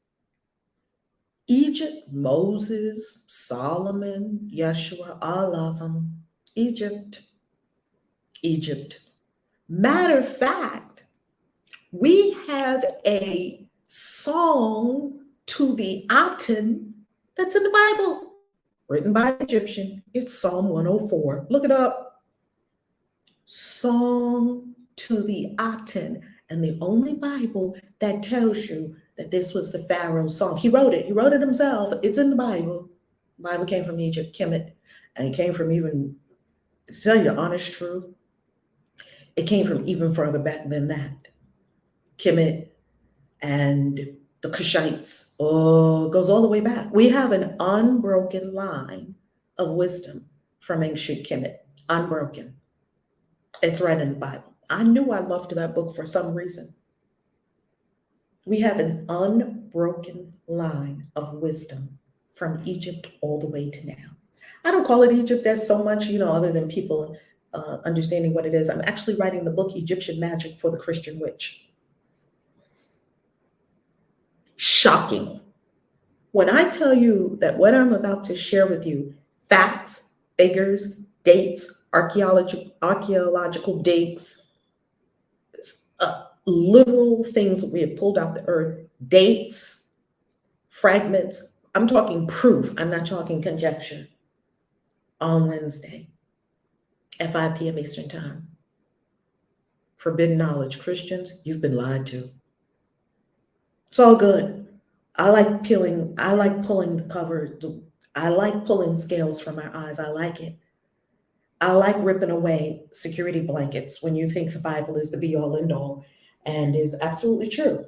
Egypt, Moses, Solomon, Yeshua, all of them. Egypt. Matter of fact, we have a song to the Aten that's in the Bible, written by an Egyptian. It's Psalm 104. Look it up. Song to the Aten. And the only Bible that tells you that this was the Pharaoh's song. He wrote it himself. It's in the Bible. The Bible came from Egypt, Kemet, and it came from even, to tell you the honest truth, it came from even further back than that. Kemet and the Kushites. Oh, it goes all the way back. We have an unbroken line of wisdom from ancient Kemet. Unbroken. It's right in the Bible. I knew I loved that book for some reason. We have an unbroken line of wisdom from Egypt all the way to now. I don't call it Egypt as so much, other than people understanding what it is. I'm actually writing the book Egyptian Magic for the Christian Witch. Shocking. When I tell you that what I'm about to share with you, facts, figures, dates, archaeological dates, literal things that we have pulled out the earth, dates, fragments, I'm talking proof, I'm not talking conjecture, on Wednesday at 5 p.m. Eastern Time. forbidden knowledge. Christians, you've been lied to. It's all good. I like pulling the cover. I like pulling scales from our eyes. I like it. I like ripping away security blankets when you think the Bible is the be all end all and is absolutely true.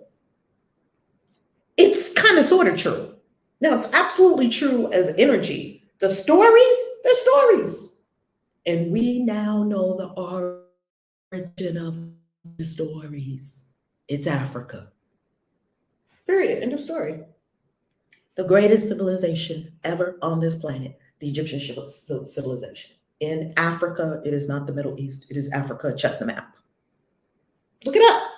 It's kind of sort of true. Now, it's absolutely true as energy. The stories, they're stories. And we now know the origin of the stories. It's Africa. Period. End of story. The greatest civilization ever on this planet, the Egyptian civilization. In Africa, it is not the Middle East. It is Africa. Check the map. Look it up.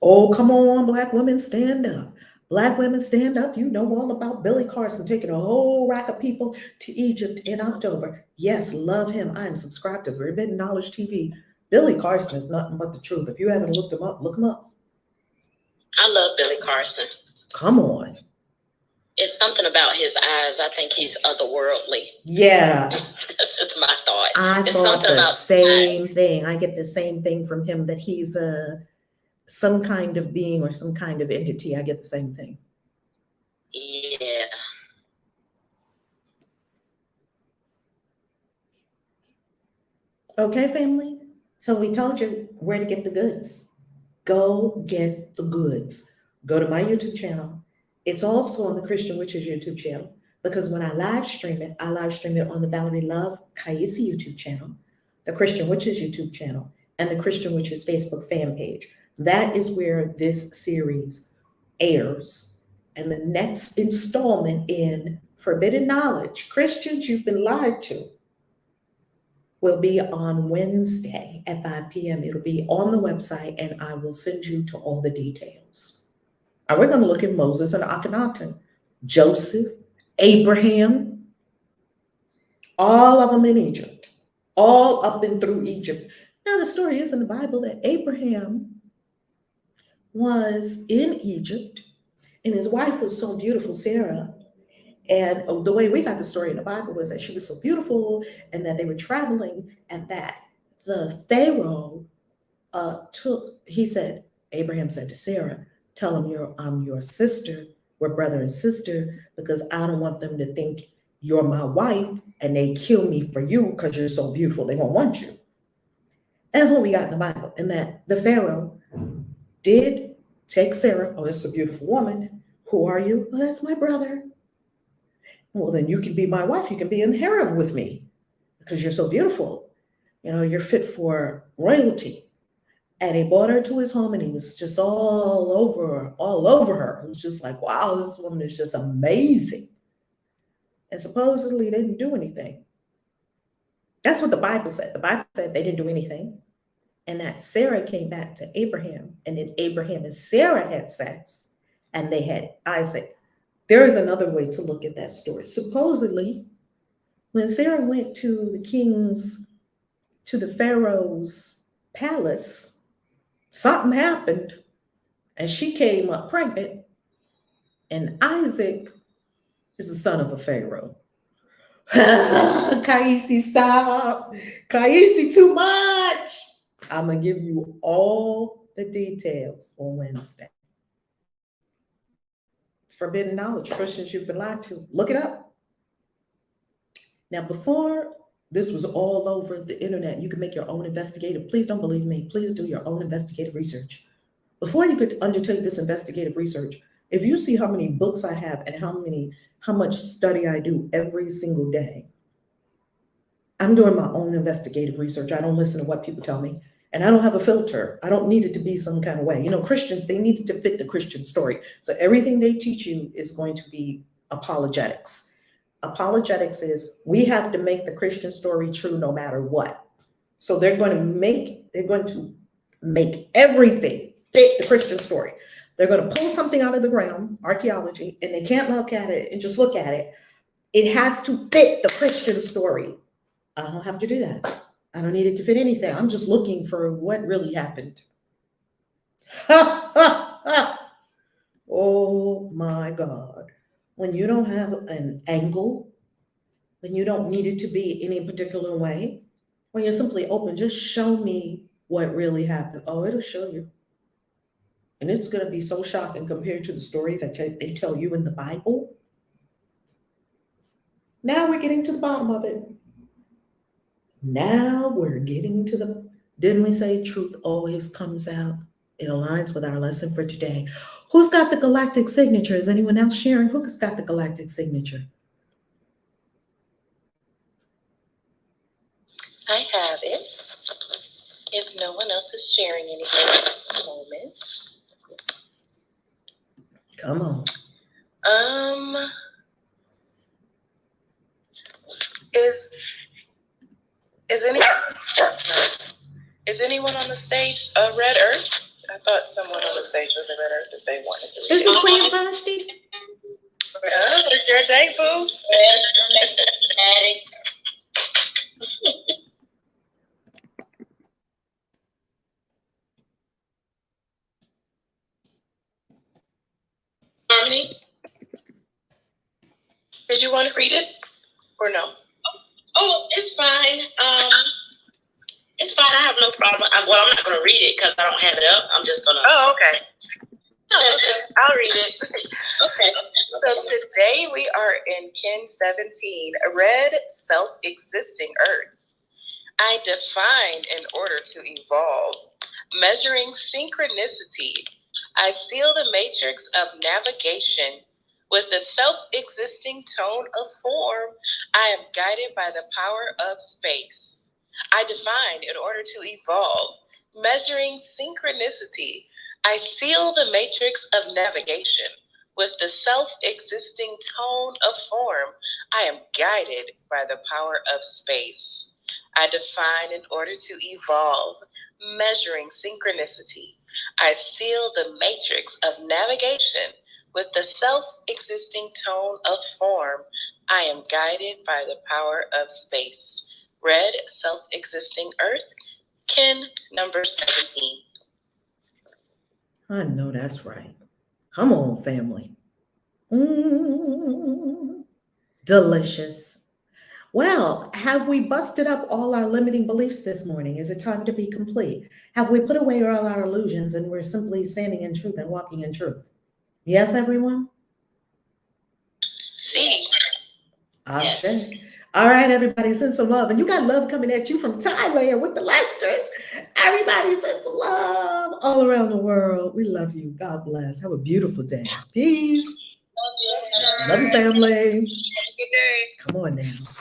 Oh, come on, Black women, stand up. Black women, stand up. You know all about Billy Carson taking a whole rack of people to Egypt in October. Yes, love him. I am subscribed to Forbidden Knowledge TV. Billy Carson is nothing but the truth. If you haven't looked him up, look him up. I love Billy Carson. Come on. It's something about his eyes. I think he's otherworldly. Yeah. That's just my thought. I It's thought something the about same eyes. thing. I get the same thing from him, that he's some kind of being or some kind of entity. I get the same thing. Yeah. Okay, family? So we told you where to get the goods. Go get the goods. Go to my YouTube channel. It's also on the Christian Witches YouTube channel, because when I live stream it on the Valerie Love Kaisi YouTube channel, the Christian Witches YouTube channel, and the Christian Witches Facebook fan page. That is where this series airs. And the next installment in Forbidden Knowledge, Christians, you've been lied to, will be on Wednesday at 5 p.m. It'll be on the website, and I will send you to all the details. And we're going to look at Moses and Akhenaten, Joseph, Abraham, all of them in Egypt, all up and through Egypt. Now, the story is in the Bible that Abraham was in Egypt, and his wife was so beautiful, Sarah. And the way we got the story in the Bible was that she was so beautiful, and that they were traveling, and that the Pharaoh Abraham said to Sarah, tell him I'm your sister, we're brother and sister, because I don't want them to think you're my wife and they kill me for you because you're so beautiful. They won't want you. That's what we got in the Bible. And that the Pharaoh did take Sarah. Oh, that's a beautiful woman. Who are you? Well, that's my brother. Well, then you can be my wife. You can be in the harem with me because you're so beautiful. You know, you're fit for royalty. And he brought her to his home, and he was just all over her. It was just like, wow, this woman is just amazing. And supposedly they didn't do anything. That's what the Bible said. The Bible said they didn't do anything. And that Sarah came back to Abraham, and then Abraham and Sarah had sex, and they had Isaac. There is another way to look at that story. Supposedly, when Sarah went to the Pharaoh's palace, something happened, and she came up pregnant, and Isaac is the son of a Pharaoh. Kaisi, stop. Kaisi, too much. I'm going to give you all the details on Wednesday. Forbidden Knowledge, Christians you've been lied to. Look it up. Now, before this was all over the internet, you can make your own investigative. Please don't believe me. Please do your own investigative research. Before you could undertake this investigative research, if you see how many books I have and how much study I do every single day, I'm doing my own investigative research. I don't listen to what people tell me, and I don't have a filter. I don't need it to be some kind of way. You know, Christians, they need it to fit the Christian story. So everything they teach you is going to be apologetics. Apologetics is we have to make the Christian story true no matter what. So they're going to make everything fit the Christian story. They're going to pull something out of the ground, archaeology, and they can't look at it and just look at it. It has to fit the Christian story. I don't have to do that. I don't need it to fit anything. I'm just looking for what really happened. Oh my God. When you don't have an angle, when you don't need it to be any particular way, when you're simply open, just show me what really happened. Oh, it'll show you. And it's going to be so shocking compared to the story that they tell you in the Bible. Now we're getting to the bottom of it. Now we're getting to the, didn't we say truth always comes out? It aligns with our lesson for today. Who's got the Galactic Signature? Is anyone else sharing? Who's got the Galactic Signature? I have it. If no one else is sharing anything at the moment. Come on. Is anyone on the stage a Red Earth? I thought someone on the stage was a Red Earth that they wanted to. Is it Queen Vashti? Oh, it's your day, boo. Harmony? Did you want to read it or no? Oh, it's fine. It's fine. I have no problem. I'm not going to read it because I don't have it up. I'm just going to. Oh, okay. I'll read it. Okay. So today we are in Kin 17, Red Self-Existing Earth. I define in order to evolve, measuring synchronicity. I seal the matrix of navigation with the self-existing tone of form. I am guided by the power of space. I define in order to evolve, measuring synchronicity. I seal the matrix of navigation with the self-existing tone of form. I am guided by the power of space. I define in order to evolve, measuring synchronicity. I seal the matrix of navigation with the self-existing tone of form. I am guided by the power of space. Red Self-Existing Earth, Kin number 17. I know that's right. Come on, family. Delicious. Well, have we busted up all our limiting beliefs this morning? Is it time to be complete? Have we put away all our illusions and we're simply standing in truth and walking in truth? Yes, everyone? See. Ashe. Yes. All right, everybody, send some love. And you got love coming at you from Thailand with the Lesters. Everybody send some love all around the world. We love you. God bless. Have a beautiful day. Peace. Love you, family. Have a good day. Come on now.